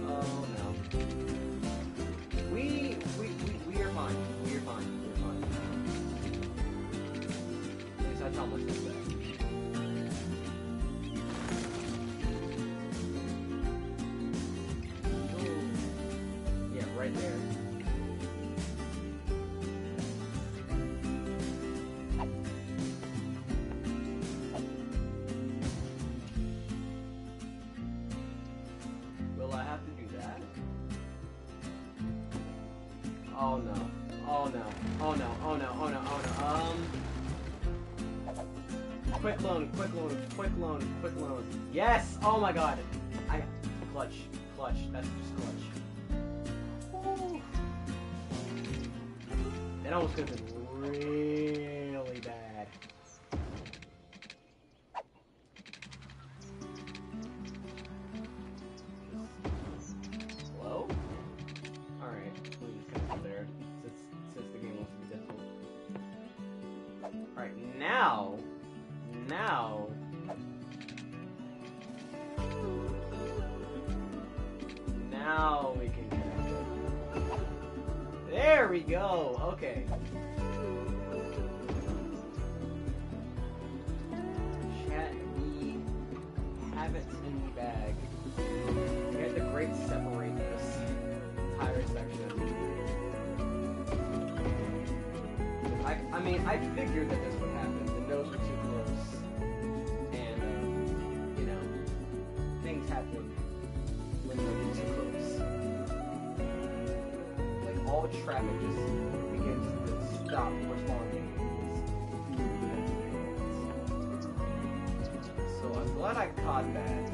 Oh no. We are fine. We are fine. We're fine. At least that's how much is that. Yeah, right there. Will I have to do that? Oh no. Oh no. Oh no. Oh no. Oh no. Oh no. Quick loan, quick loan, quick loan, quick loan. Yes! Oh my god. I clutch. Clutch. That's just clutch. Ooh. It almost could have been really bad. Hello? Alright, we'll just connect to there since the game wants to be difficult. Alright, now we can connect it. There we go. Okay. Chat, we have it in the bag. We had to great separate this entire section. I mean, I figured that this would happen. The nodes were too close. And, you know, things happen when they're too close. Like, all traffic just begins to stop responding. So I'm glad I caught that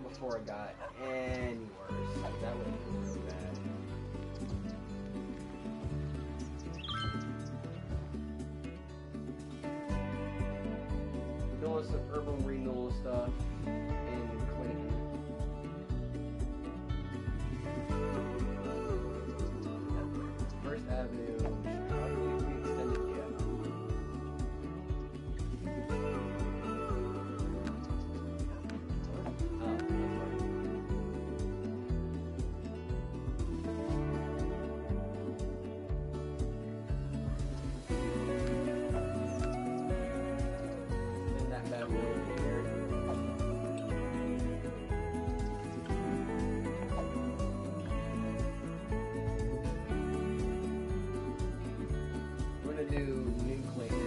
before it got any worse. That would have been really bad. Doing some urban renewal stuff in Clinton. First Avenue should probably be extended yet. Oh, that's right. Then that bad boy over here. We're gonna do New Clayton.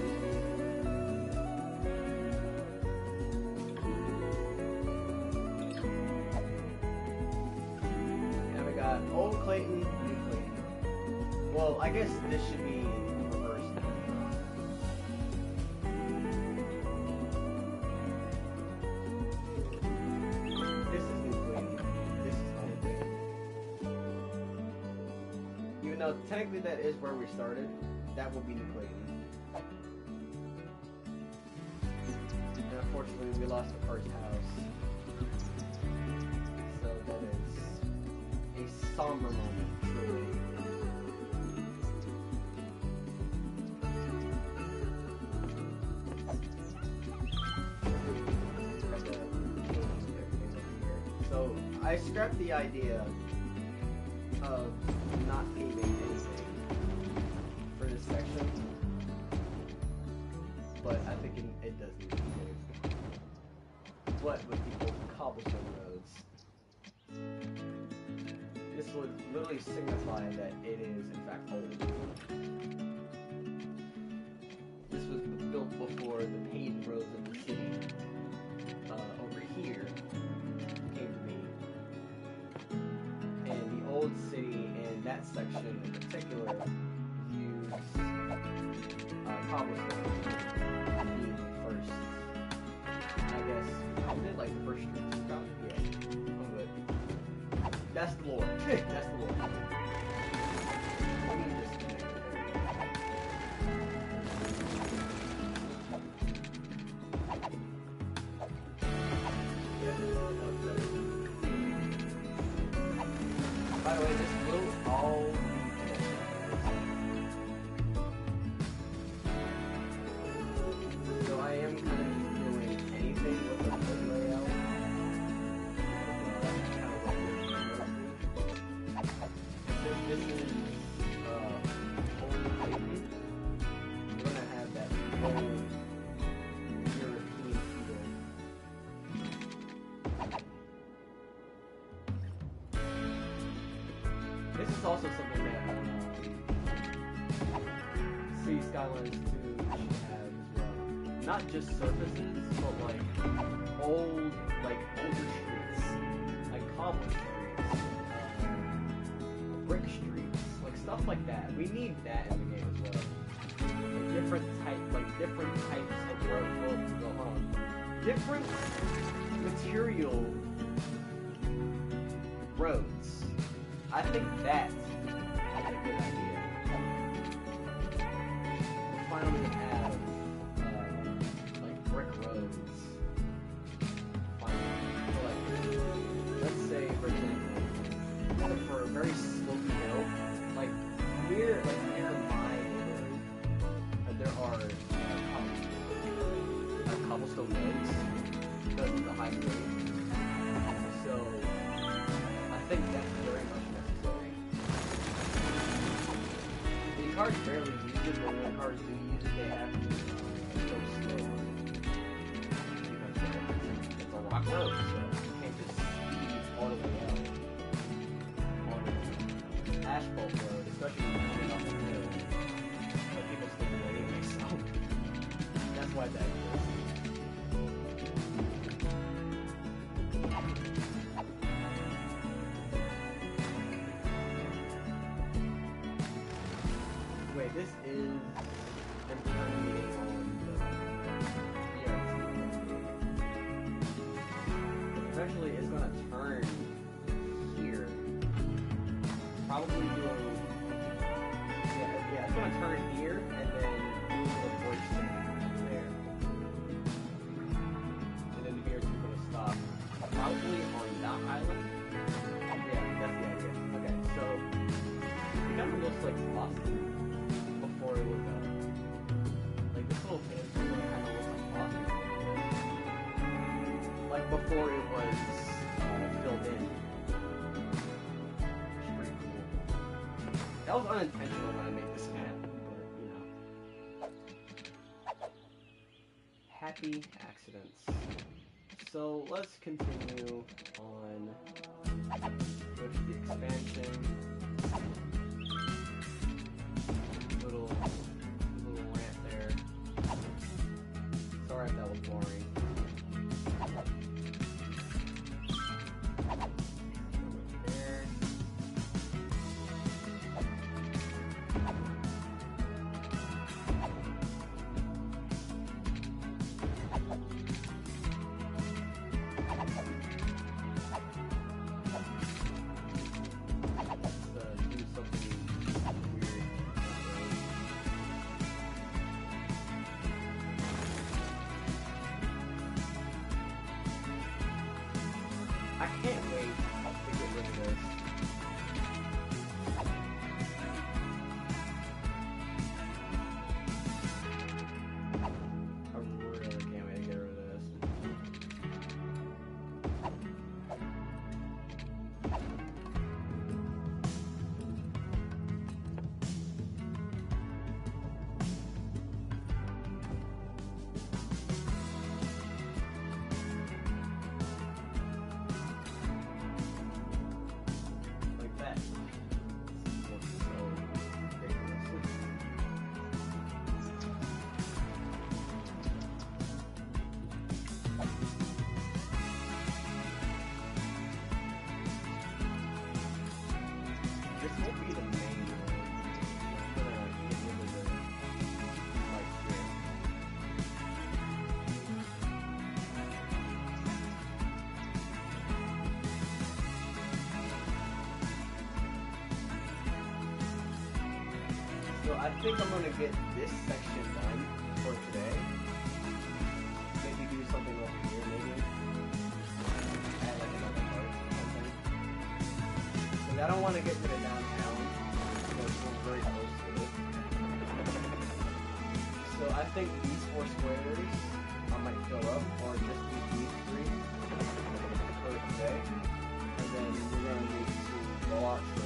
Now we got Old Clayton, New Clayton. Well, I guess this should be reversed now. This is New Clayton. This is Old Clayton. Even though technically that is where we started, that will be New Clayton. And unfortunately, we lost the first house. So that is a somber moment, truly. So I scrapped the idea of not paving anything for this section, but I think it does need to be paved. but with the old cobblestone roads. This would literally signify that it is in fact old. This was built before the paved roads of the city over here came to be. And the old city and that section in particular used cobblestone to be the first, I guess, was it like the first streets? Yeah, I'm good. That's the lore. That's the lore. Let me just connect it there. By the way, this will all be so I am kind of doing anything with the foot layout. This is old pavement. We're gonna have that old European feel. This is also something that City Skylines 2 should have as well. Not just surfaces, but like older streets, like cobble streets, brick streets, like stuff like that. We need that in the game as well. Like different types of roads. Well, hold on. Different material roads. I think that's a good idea. We'll finally have like brick roads. Finally. So like, let's say for example, for a very slopey hill, like near my neighborhood, there are cobblestone roads because of the high grade. So I think that's very much necessary. The cars barely use it, but when cars do use it, they have to go slow. Because it's a rock road, so you can't just speed all the way out on an asphalt road, especially when you're coming off the hill. But people still do it anyway, so that's why that exists. Wait, this is terminating on the BRT. Eventually, it's gonna turn here. Probably doing. Yeah, it's gonna turn here and then do the bridge thing there. And then the BRT is gonna stop probably on that island. Yeah, that's the idea. Okay, so it kind of looks like Boston. Before it was like this little peninsula kind of looks like Boston. Like before it was filled in. It's pretty cool. That was unintentional when I made this map, but you know. Happy accidents. So let's continue on with the expansion. Little rant there. Sorry if that was boring. There. I think I'm gonna get this section done for today. Maybe do something over here, maybe. Add like another part or something. Because I don't want to get to the downtown, because we're very close to it. So I think these 4 squares I might fill up, or just do these 3 for today. And then we're gonna need to go out to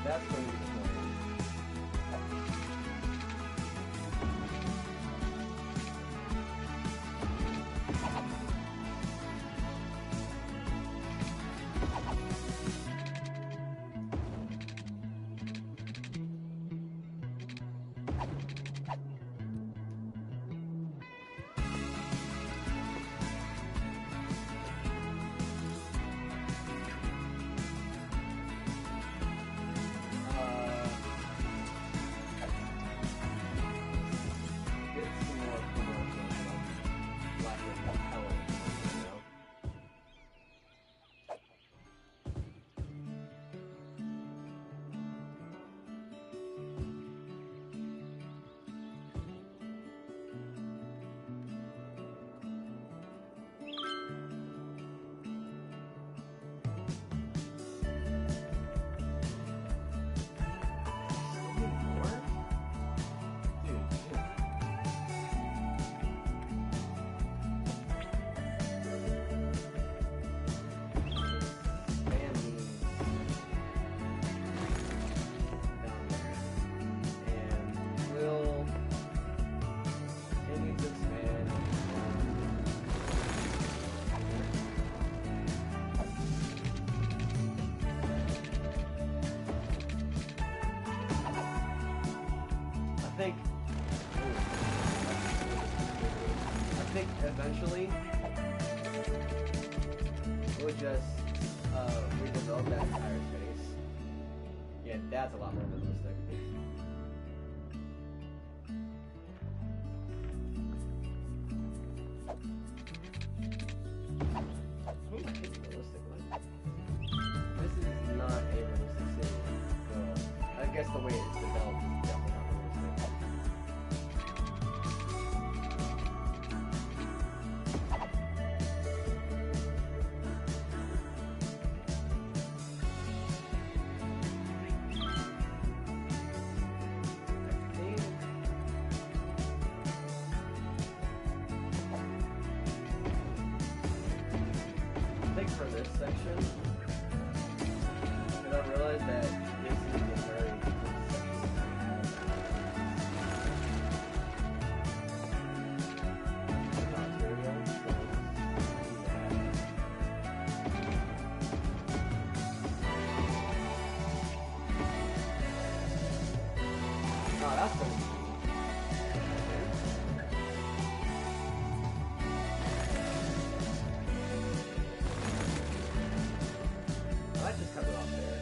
that's going to be the plan. I think eventually we'll just redevelop that entire space. Yeah, that's a lot more realistic. Who am I thinking realistic like? This is not a realistic city. Well, I guess the way it's developed is definitely not realistic. For this section, because I realized that this is a very good oh, that's pretty cool. Just cut it off there.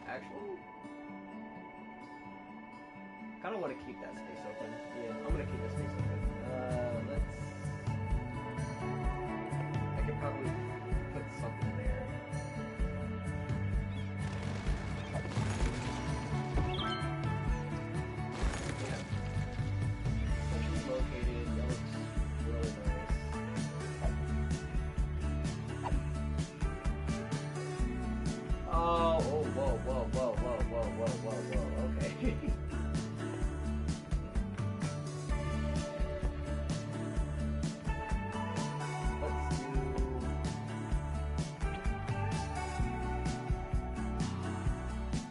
Actually, kind of want to keep that space open. Yeah, I'm gonna keep that space open. I could probably put something there. Located, that looks really nice. Oh, whoa, okay. Let's do...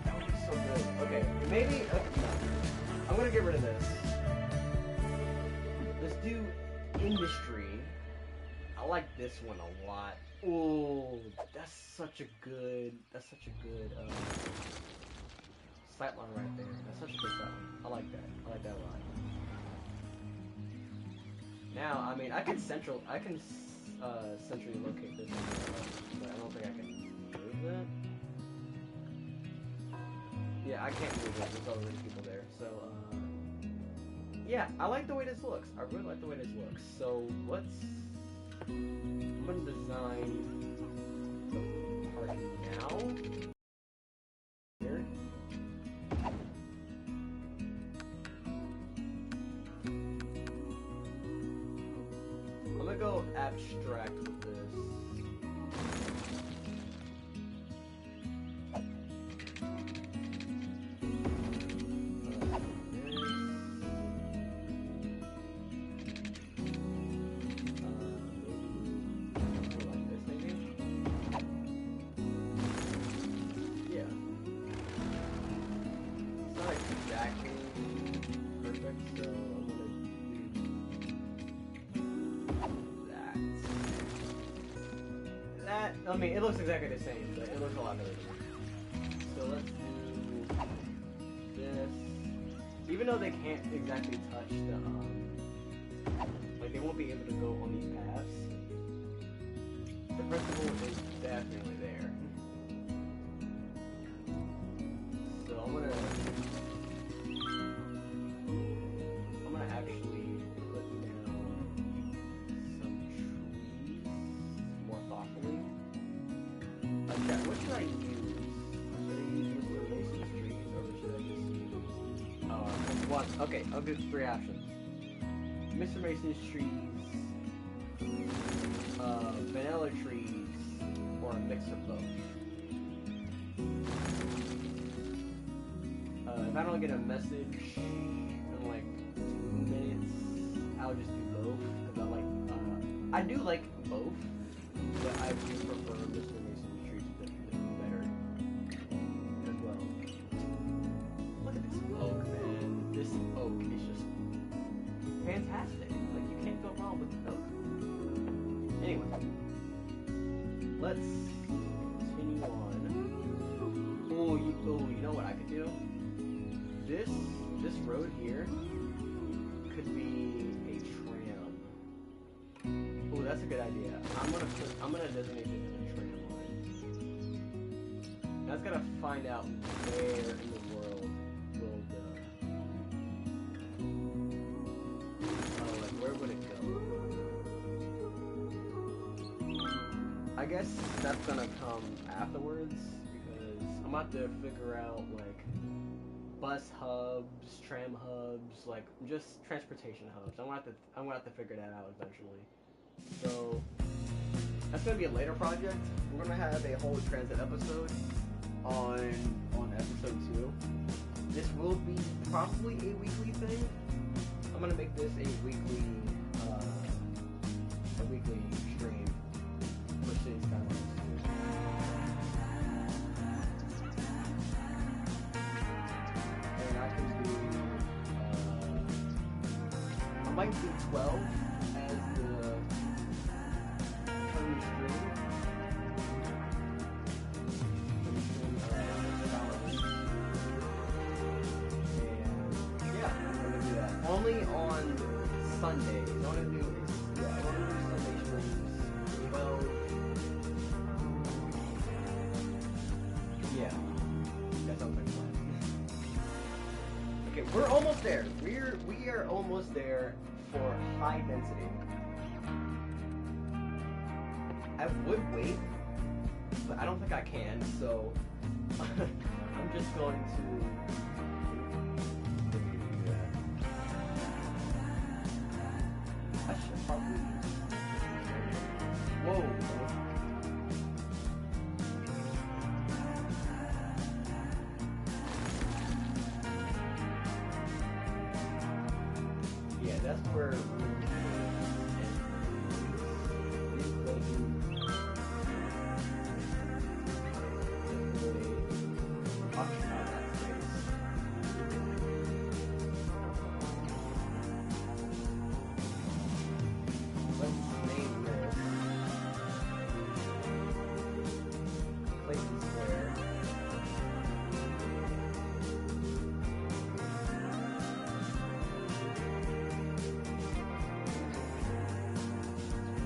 That would be so good. Okay, maybe... no. I'm gonna get rid of this. Let's do industry. I like this one a lot. Oh, that's such a good sightline right there. That's such a good sightline. I like that. I like that a lot. Now, I mean, I can centrally locate this, but I don't think I can move that. Yeah, I can't move it. There's already people there. So, yeah, I like the way this looks. I really like the way this looks. So I'm gonna design the part now. Here. I'm gonna go abstract with this. I mean, it looks exactly the same, but it looks a lot better. So let's do this. Even though they can't exactly touch the, like they won't be able to go on these paths, the principle is definitely there. So I'm gonna actually put down some trees more thoughtfully. Okay, what should I use? Should I use Mr. Mason's trees, or should I just use one? Okay, I'll give 3 options. Mr. Mason's trees, vanilla trees, or a mix of both. If I don't get a message in like 2 minutes, I'll just do both. Cause I do like both, but I do prefer Mr. Mason's trees better as well. Look at this oak, man. This oak is just fantastic. Like you can't go wrong with the oak. Anyway, let's continue on. Oh, you know what I could do? This road here could be a tram. Oh, that's a good idea. I'm gonna designate this as a tram line. Now it's gotta find out where in the world will like where would it go? I guess that's gonna come afterwards because I'm about to figure out like bus hubs, tram hubs, like just transportation hubs. I'm gonna have to figure that out eventually. So that's gonna be a later project. We're gonna have a whole transit episode on episode 2. This will be probably a weekly thing. I'm gonna make this a weekly stream for Cities Skylines 2. I might do 12 as the only stream. And yeah, I'm gonna do that. Only on Sundays. I wanna do Sunday streams. 12. Yeah. That sounds like fun. Okay, we're almost there. We are almost there for high density. I would wait, but I don't think I can, so I'm just going to do that. I should probably. Whoa. Yeah, that's where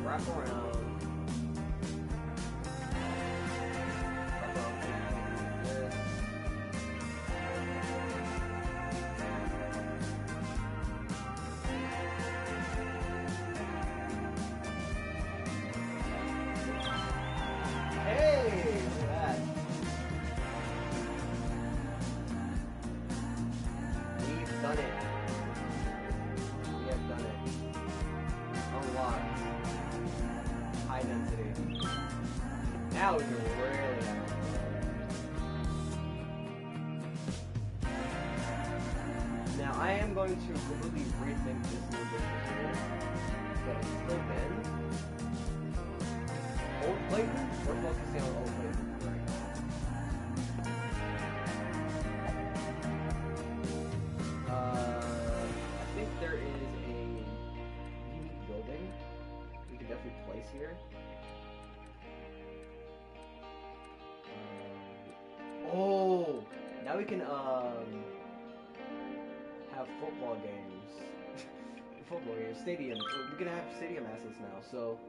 wrap around. done it. We have done it. Unlocked. High density. Now we can really have fun. Now I am going to completely rethink this new business here. But until then, old Clayton, we're focusing on old Clayton right now. I think there is a unique building we could definitely place here. Oh, now we can have football games. Football games, stadium. We can have stadium assets now. So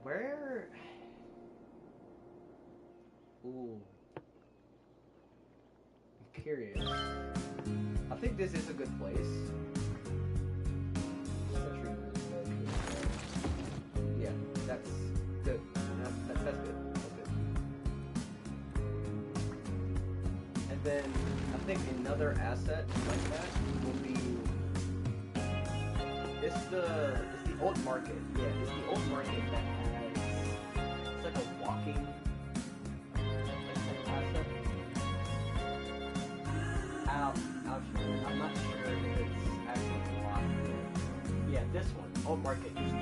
where? Ooh, I'm curious. I think this is a good place. Yeah, that's good. That's good. That's good. And then I think another asset like that will be it's the old market. Yeah, it's the old market that has it's like a walking asset. I'm not sure if it's actually locked. Yeah, this one, old market used to be.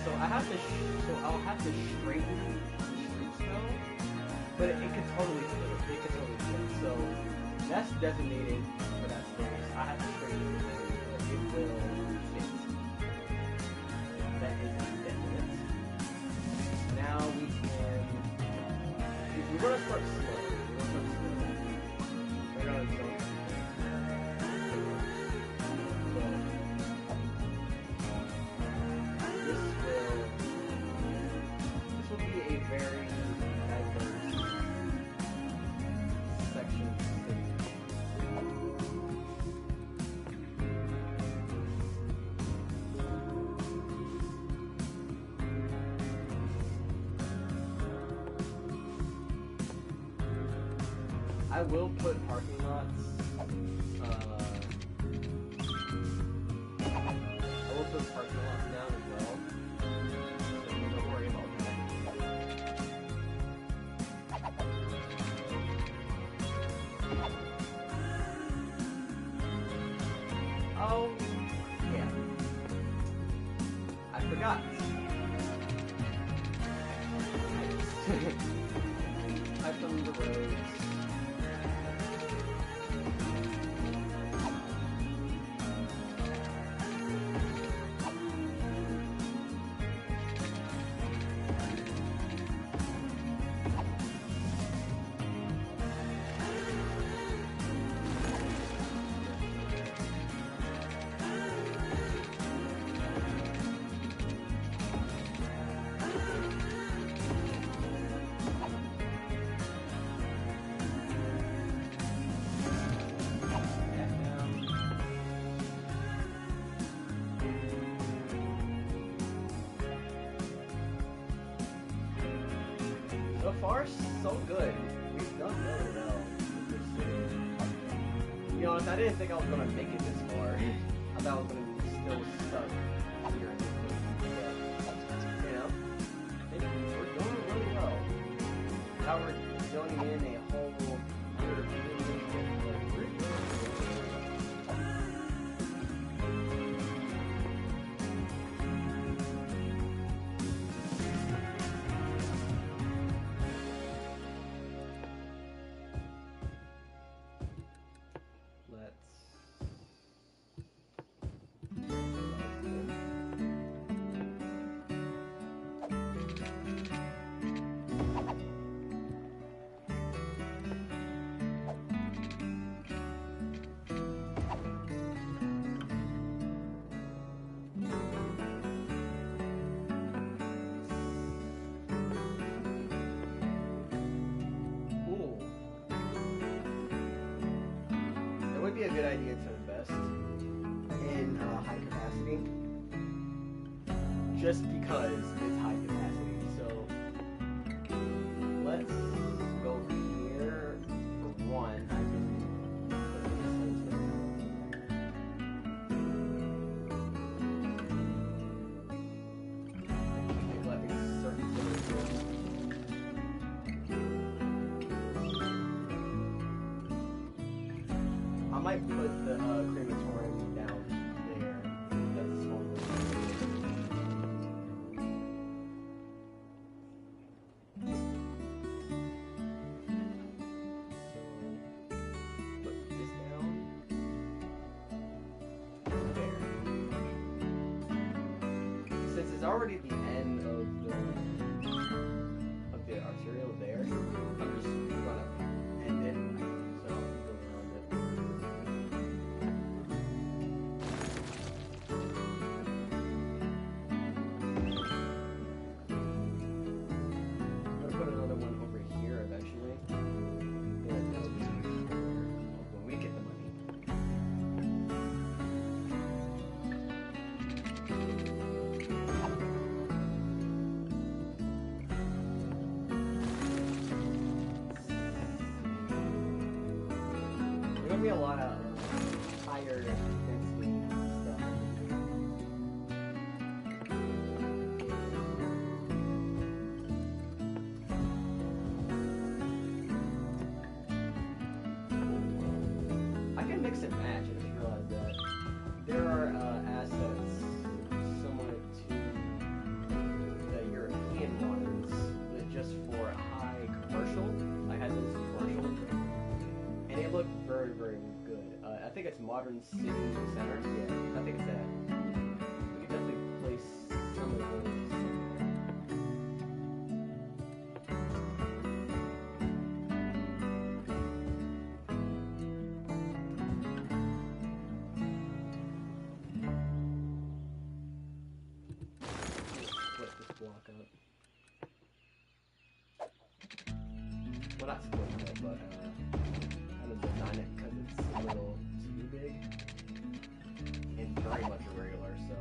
So I'll have to straighten the streets though, but it could totally fit. It could totally fit. So that's designating for that space. I have to straighten it, but it will fit. That is definite. Now we can. We're gonna start slow. We're gonna jump. This will be a very diverse section of the city. I will put parking lots. I will put parking lots down as well. So don't worry about that. Oh, yeah. I forgot. I've done the roads. So far, so good. We've done really well with this city. To be honest, I didn't think I was gonna make it this far. I thought I was gonna be still stuck here in this place. But, you know, I think we're doing really well. Now we're joining in a whole European nation. We're doing really well. Would be a good idea to invest in high capacity, just because it's high capacity. So let's go here for one. I can might put the crematorium down there. That's a small put this down there. Since it's already the end of the arterial there, I'm just gonna end it. So I'll go around it. I'm gonna put another one over here eventually. And that'll be when we get the money. There's gonna be a lot of higher density stuff. I can mix and match. I just realized that there are assets similar to the European ones, but just for high commercial. I had this commercial, and it looked very, very good. I think it's Modern City Center. Yeah, I think it's that. We could definitely place some of those somewhere. Split this block up. Well, not split it up, but kind of design it because it's a little too big and very much irregular, so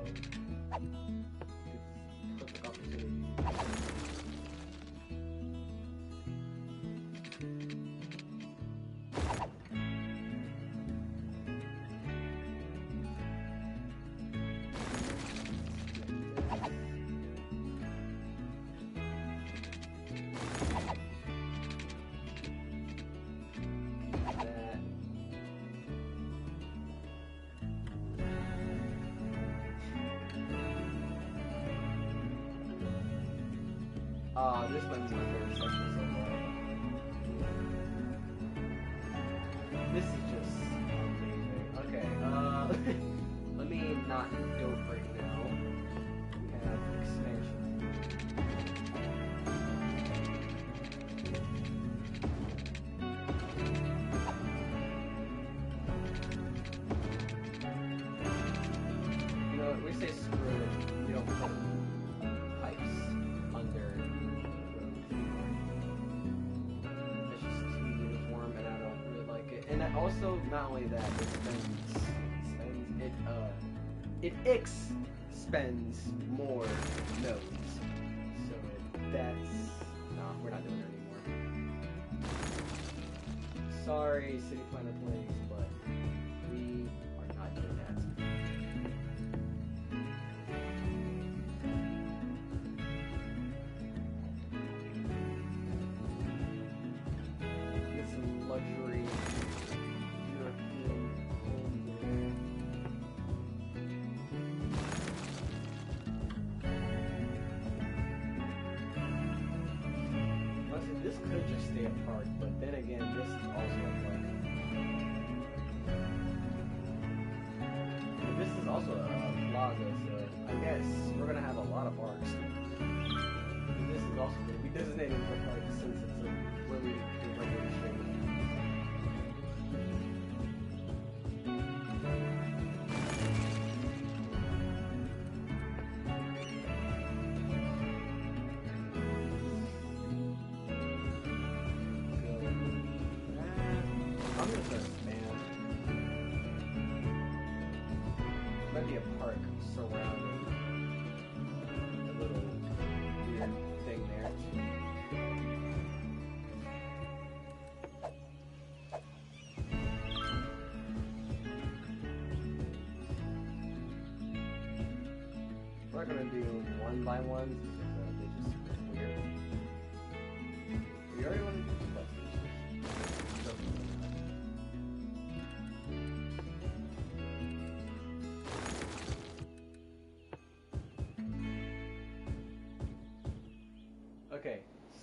it's perfect opportunity. That. This one's my favorite section so far. This is just amazing. Okay, let me not do it right now. We have expansion. You know, we say screw it. We don't put pipes under the road anymore. It's just too uniform, and I don't really like it. And that also, not only that, it expends more nodes. So that's we're not doing it anymore. Sorry, City Planner Plays, but we are not doing that. Get some luxury European home there. Honestly, this could just stay a park, but then again, this is also a park. And this is also a plaza, so I guess we're gonna have a lot of parks. And this is also gonna be designated for parks since it's where we do regular streaming. I'm gonna start spam. Might be a park surrounding a little weird thing there. We're not gonna do one by one because they just weird. We already went into the bus station.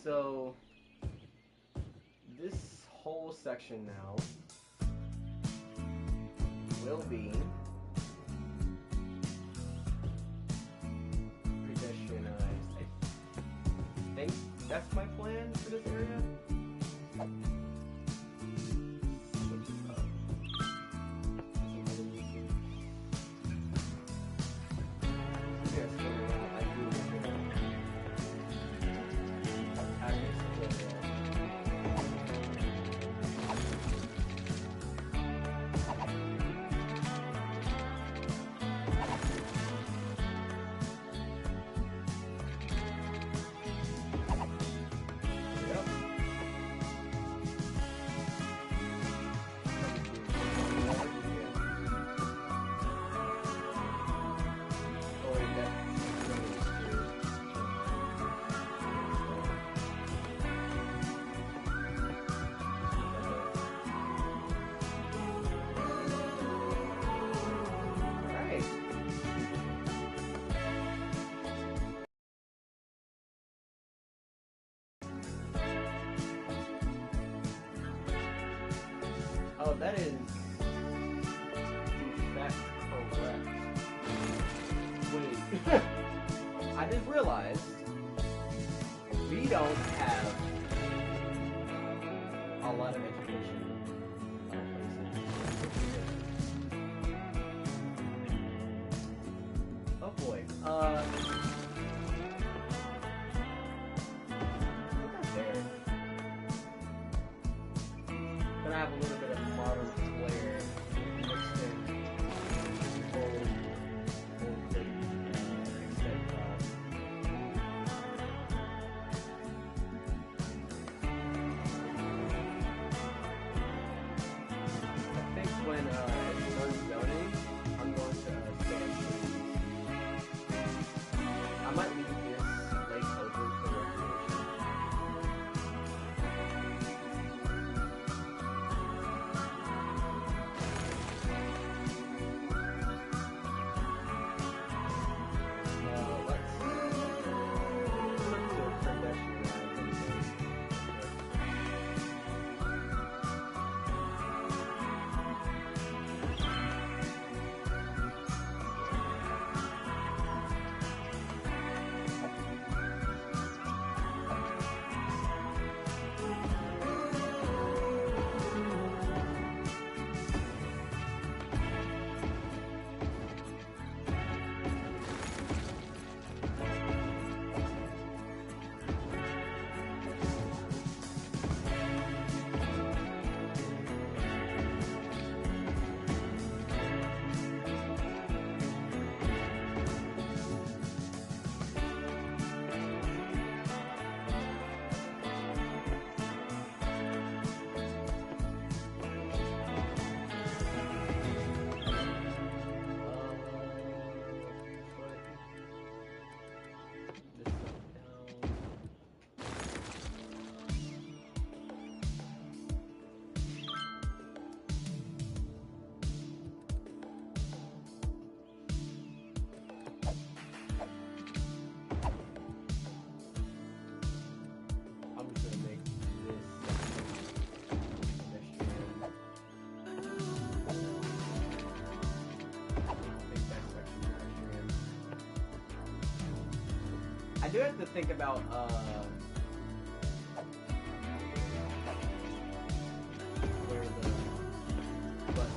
So this whole section now will be pedestrianized. I think that's my plan for this area. Oh, that is in fact correct. Wait, I just realized we don't have a lot of education places. Oh boy. Put that there. Then I have a little bit of modern flair mixed in old extent. I think when it's done zoning, I'm going to stand trees. I might leave this lake open for recreation. I do have to think about where the bus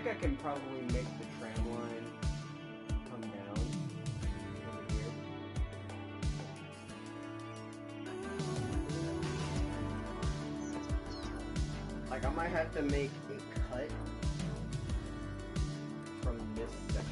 I can probably make the tram line come down over here. Like, I might have to make a cut from this section.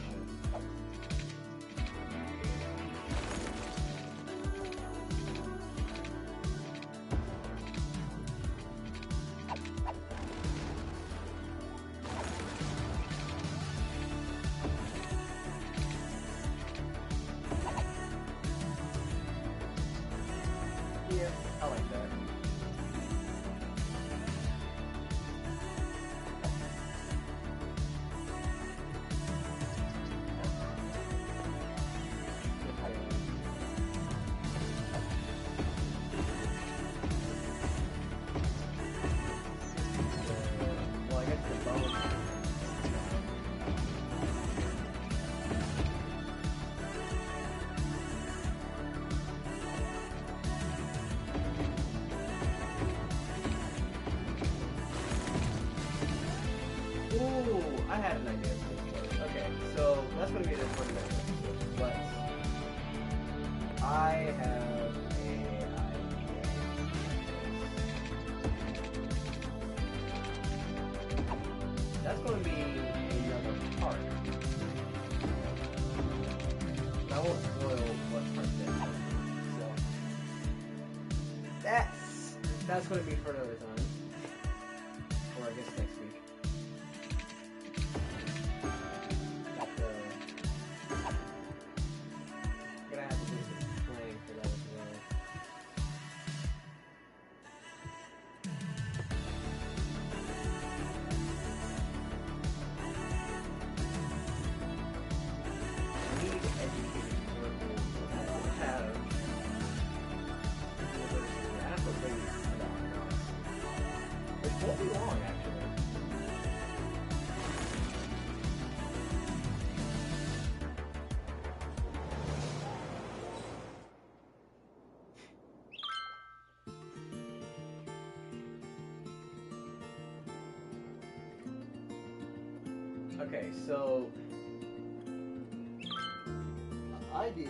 Yeah, I like that. Well, I guess the bone. Ooh, I had an idea for this. Okay, so that's gonna be the 20 minutes. But I have an idea. That's gonna be another part. I won't spoil what part that is. So that's gonna be for another time. Or I guess next week. Gonna have to do some planning for that as well. Need educated workers that have university. I have to wait about months. Which won't be long, actually. Okay, so idea.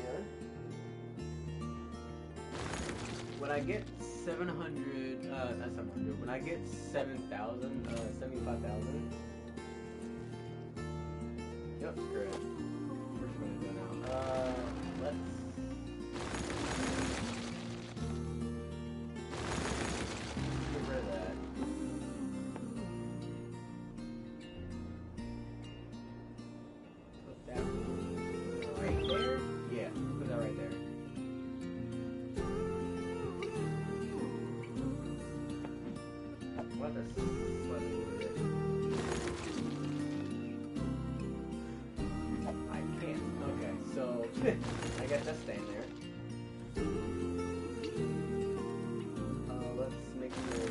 When I get 700, not 700. When I get 7,000, 75,000. Yep, screw it. We're just gonna go now. Let's. Get rid of that. Put that right there? Yeah, put that right there. What the slightly move it. I can't. Okay, so I guess that's staying there. Let's make sure.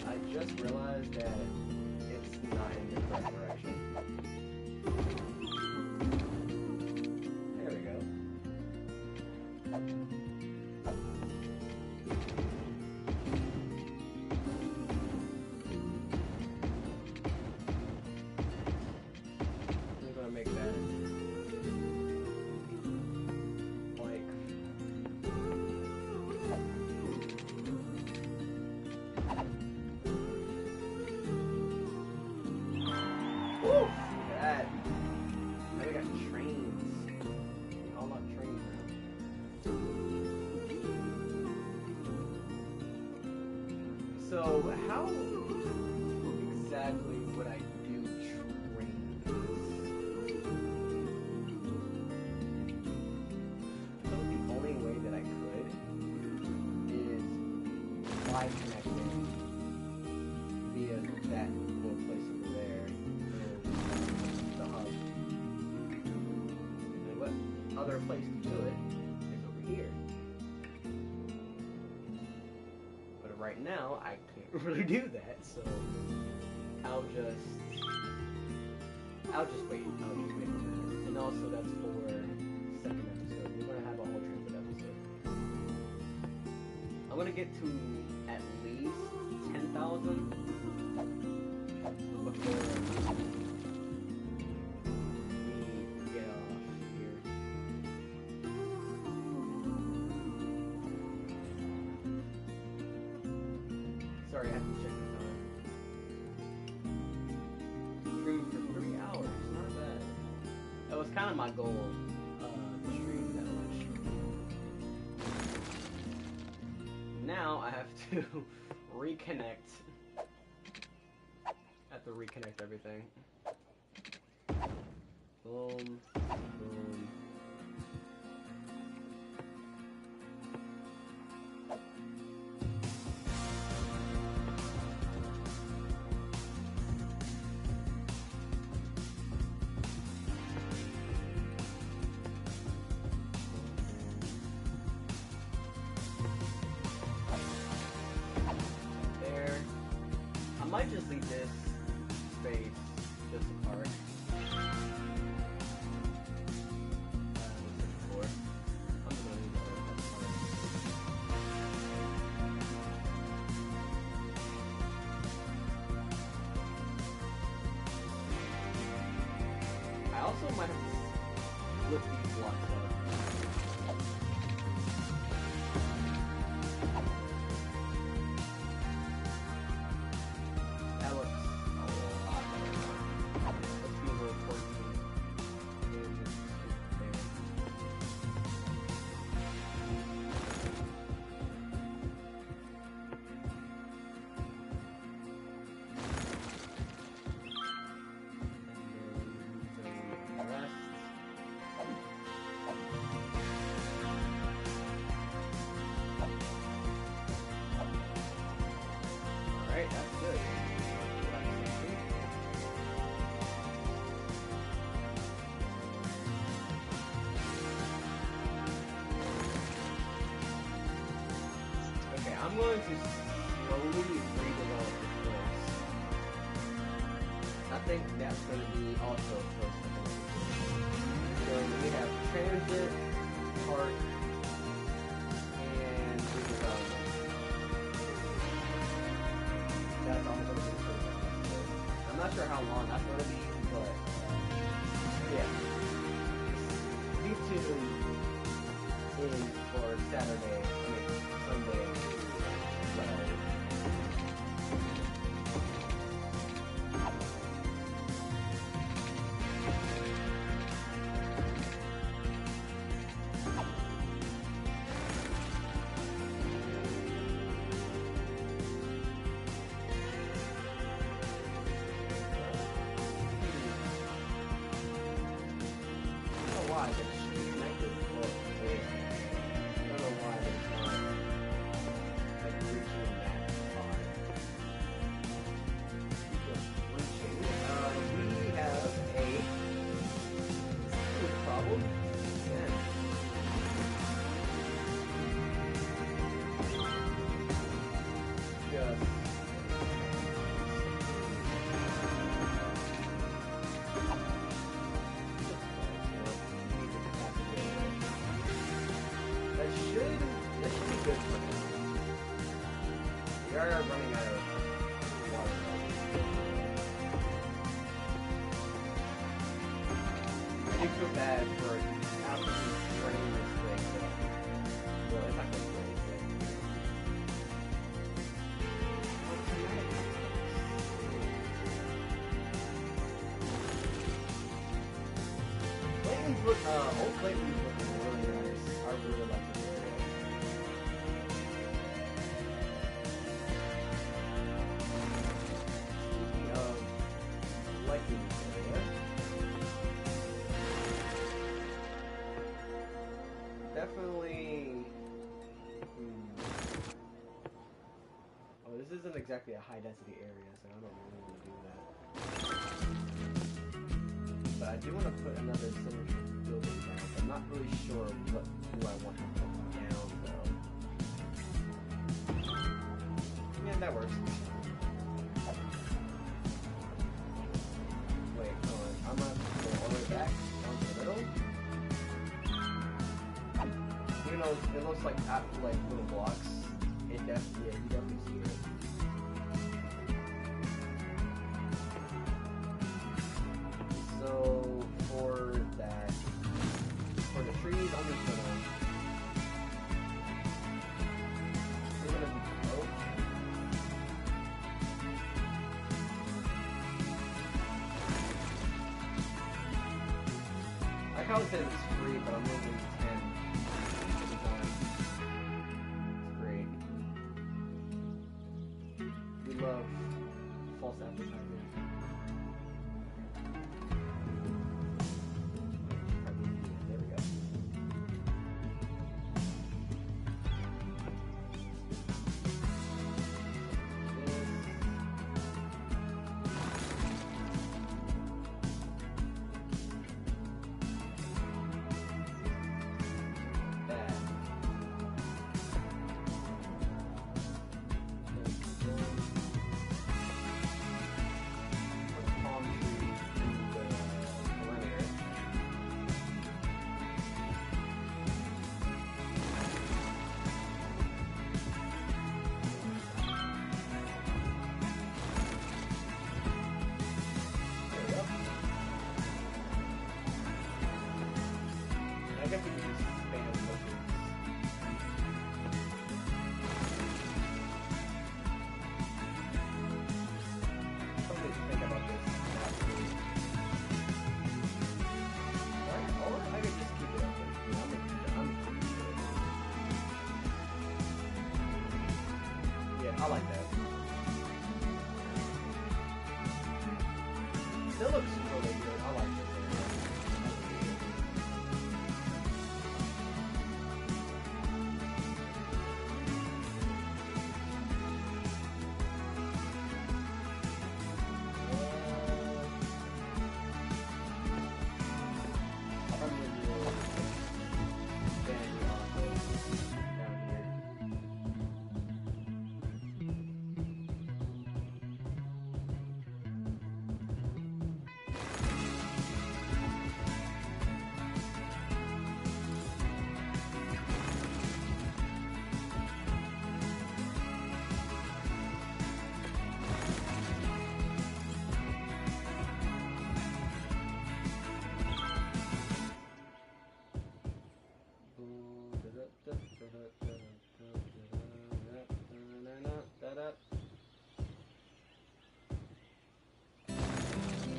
I just realized that it's not in the correct direction. There we go. I'm gonna make that like woo! That. Now we got trains. All about trains now. So how exactly would I do trains? So the only way that I could is by connecting other place to do it is over here. But right now, I can't really do that, so I'll just wait. I'll just wait on that. And also, that's for second episode. We're gonna have a whole transit episode. I'm gonna get to at least 10,000 before we get off here. Sorry, I have to check the time. Stream for 3 hours, not bad. That was kind of my goal, to stream that much. Now I have to reconnect. I have to reconnect everything. Boom, boom. There. I might just leave this space just apart. I'm just gonna leave it apart. I also might have to flip these blocks up. That looks a lot better. Let's be more quirky. Alright, that's good. Okay, I'm going to slowly redevelop the course. I think that's going to be also close to home. So we have transit, park, and redevelopment. That's all going to be for the episode. I'm not sure how long that's going to be, but yeah. Be tuned in for Saturday, Sunday, well. Why? It's connected to I don't know why it's not like reaching that far. Reaching. We have a problem. Yeah. Just That should be good for now. We are running out of water. I do feel bad for absolutely spraying this thing. Well, it's not going to spray anything. Clayton's look, old Clayton's looking really nice. I really like this area. Speaking of liking this area, definitely. Oh, this isn't exactly a high density area, so I don't really want to do that. But I do want to put another synergy building down. I'm not really sure who I want to put down though. Yeah, that works. Wait, hold on. I'm gonna go all the way back down to the middle. You know, it looks like little blocks. You definitely see it. So for the trees, I'm just gonna do both. I probably said it's free, but I'm moving 10 every time. It's great. We love false advertising. There we go. I guess we can just spam bushes. Something to think about this. Or I could just keep it open. I'm pretty sure. Yeah, I like that. Still looks really good. I like this area.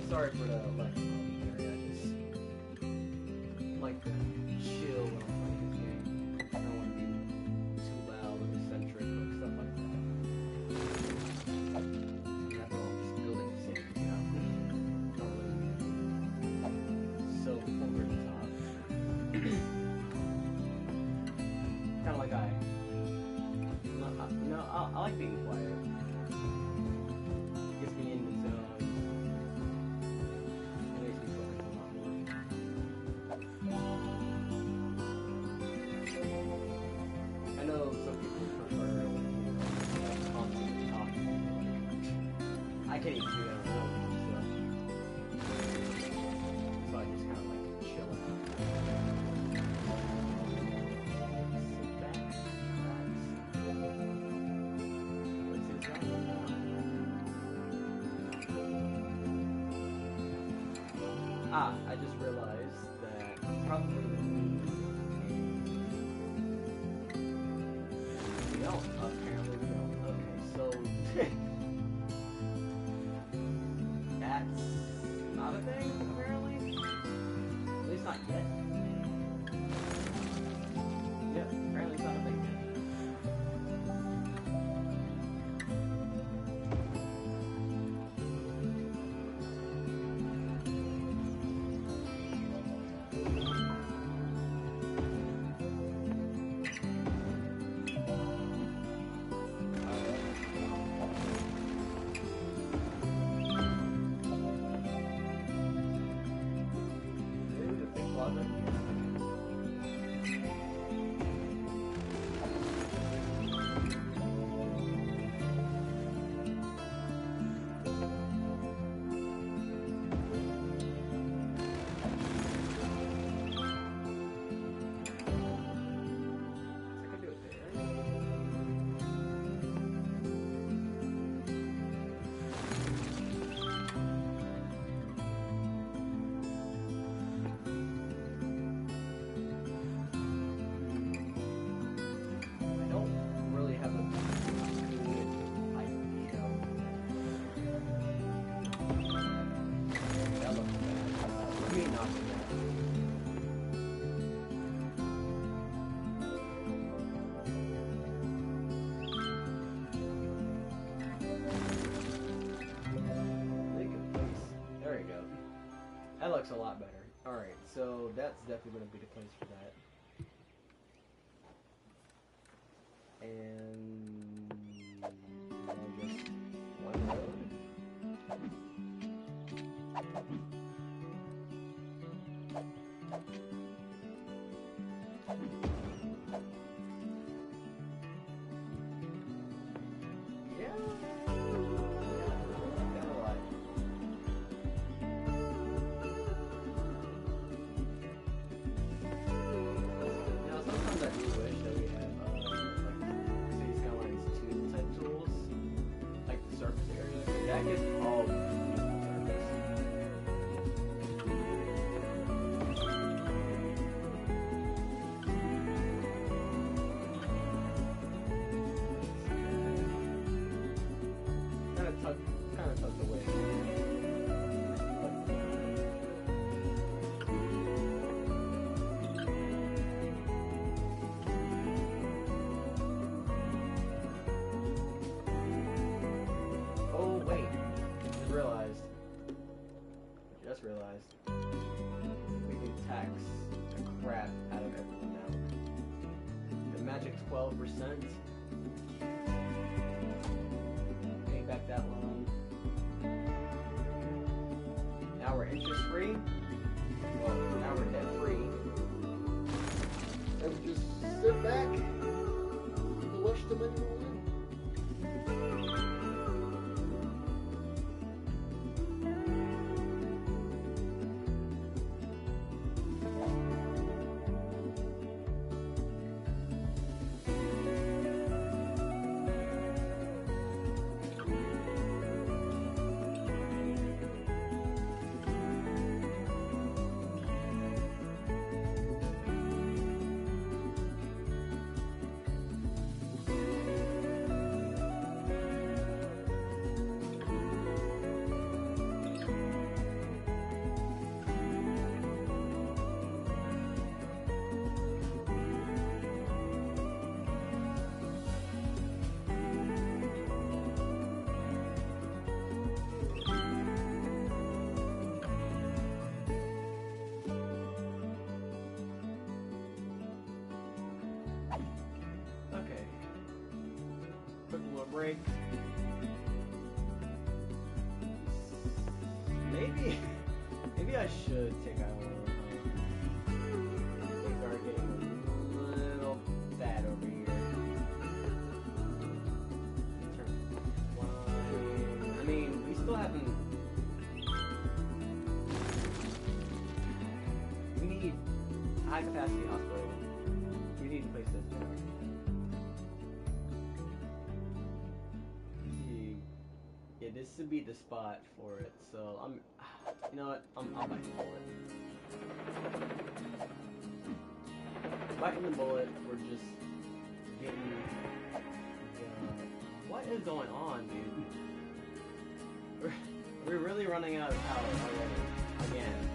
Sorry for the area. I just like to chill when I'm playing this game. I don't want to be too loud and eccentric or stuff like that. After all, I'm just building the same, you know? Not really so over the top. Kind of like I like being quiet. It gets me in the zone. It makes me focus a lot more. I know some people prefer constantly talking. I can't even do that alone, so I just kind of like chill out. Sit back, relax. What's his name now? I just realized that probably we don't. Apparently we don't. Okay, so that's not a thing, apparently. At least not yet. Yeah, apparently it's not a thing yet. Dude, a big closet. works a lot better. Alright, so that's definitely going to be the place for that. And just one road. Yeah. Now sometimes I do wish that we had like City Skylines 2 type tools, like the surface area. That gets all the surface. Kind of tucked away. Oh wait, just realized we can tax the crap out of everyone now. The magic 12%. Paying back that loan. Now we're interest free. Well, now we're debt free. And we just sit back and watch the money roll in. Break. Maybe I should take out things are getting a little bad over here. I mean, we still haven't. We need high capacity hospital. We need to place this down. Yeah, this would be the spot for it, so you know what, I'll bite the bullet. Biting the bullet, we're just getting what is going on, dude? We're really running out of power already, again.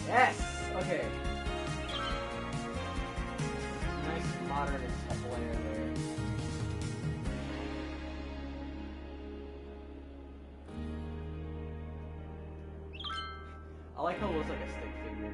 Yes! Okay. Nice modern layer there. I like how it looks like a stick figure.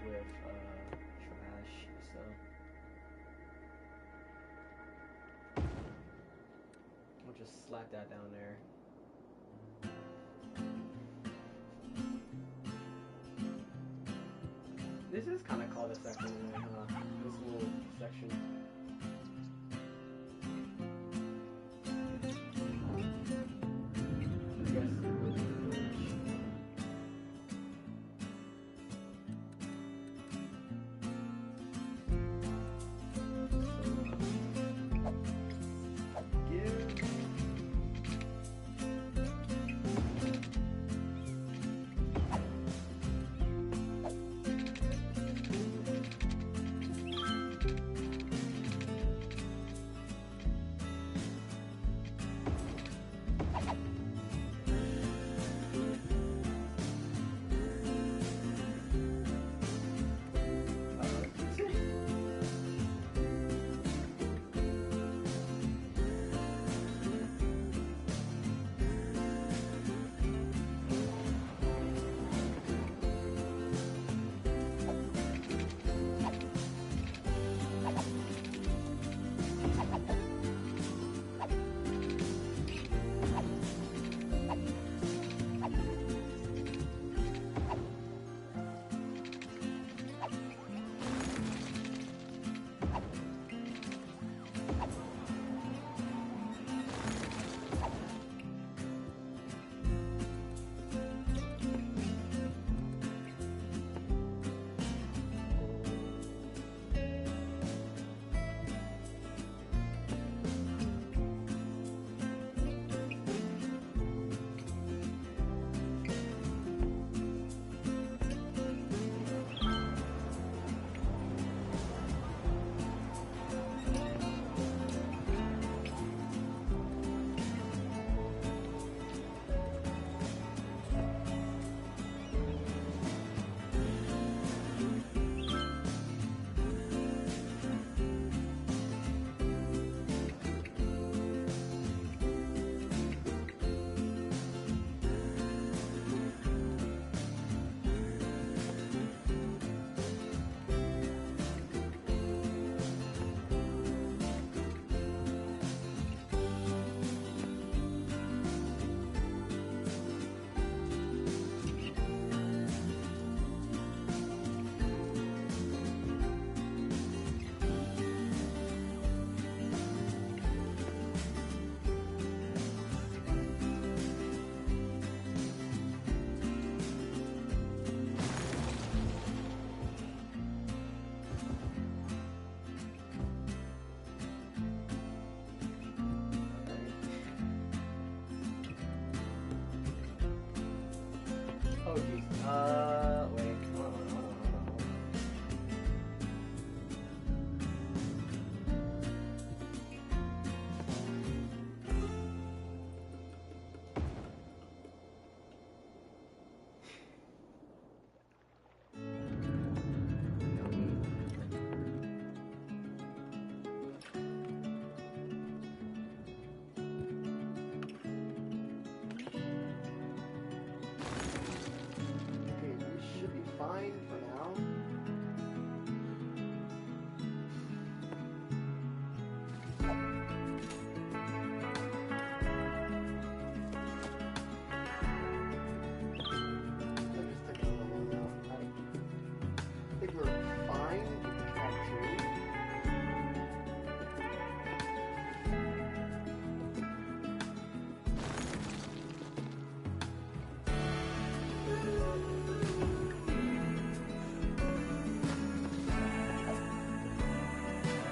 with trash, so I'll just slap that down there. This is kind of called a section, this little section. Oh jeez. Wait. Hold on. Okay, we should be fine for now. I'm just taking a little now. I think we're fine with cat 2.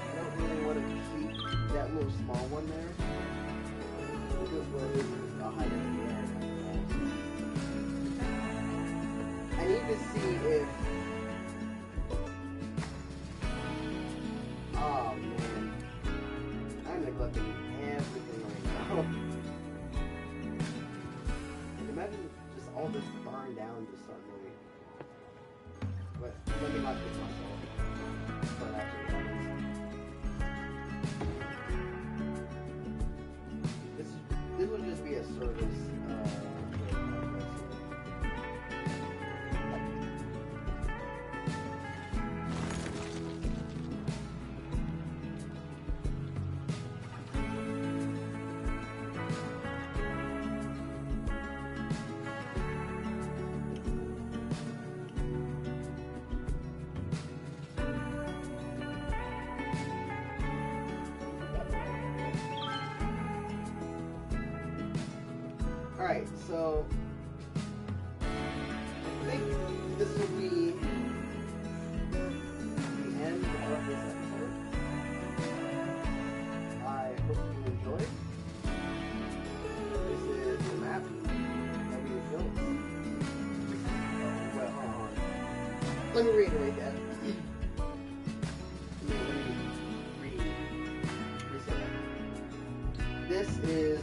I don't really want to keep that little small one there. Because I'll hide it in there. I need to see if... Oh man. I'm neglecting everything right now. Imagine just all this burned down and just start moving. But let me not fix myself. So that actually happens. This would just be a service. Alright, so I think this will be the end of this episode. I hope you enjoyed. This is the map that we built. Well, hold on. Let me reiterate that. This is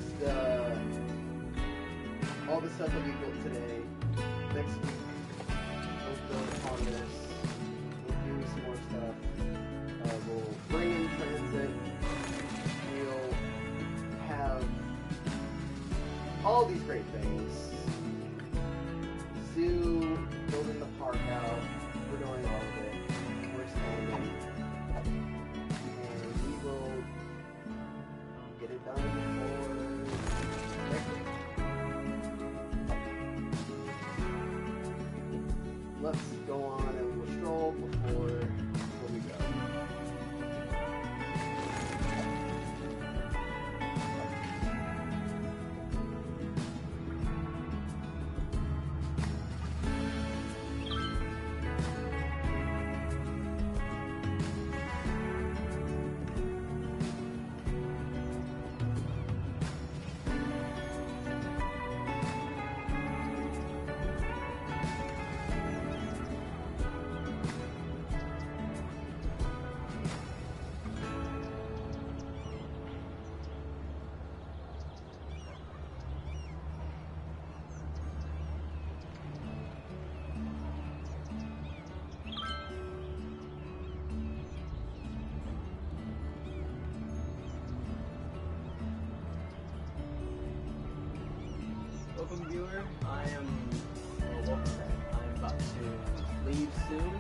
all the stuff that we built today. Next week, we'll build upon this. We'll do some more stuff. We'll bring in transit. We'll have all these great things. Zoo, building the park out. We're doing all of it. We're expanding. And we will get it done for next week. Let's go on and we'll stroll before we go. Welcome viewer, welcome back. I am about to leave soon.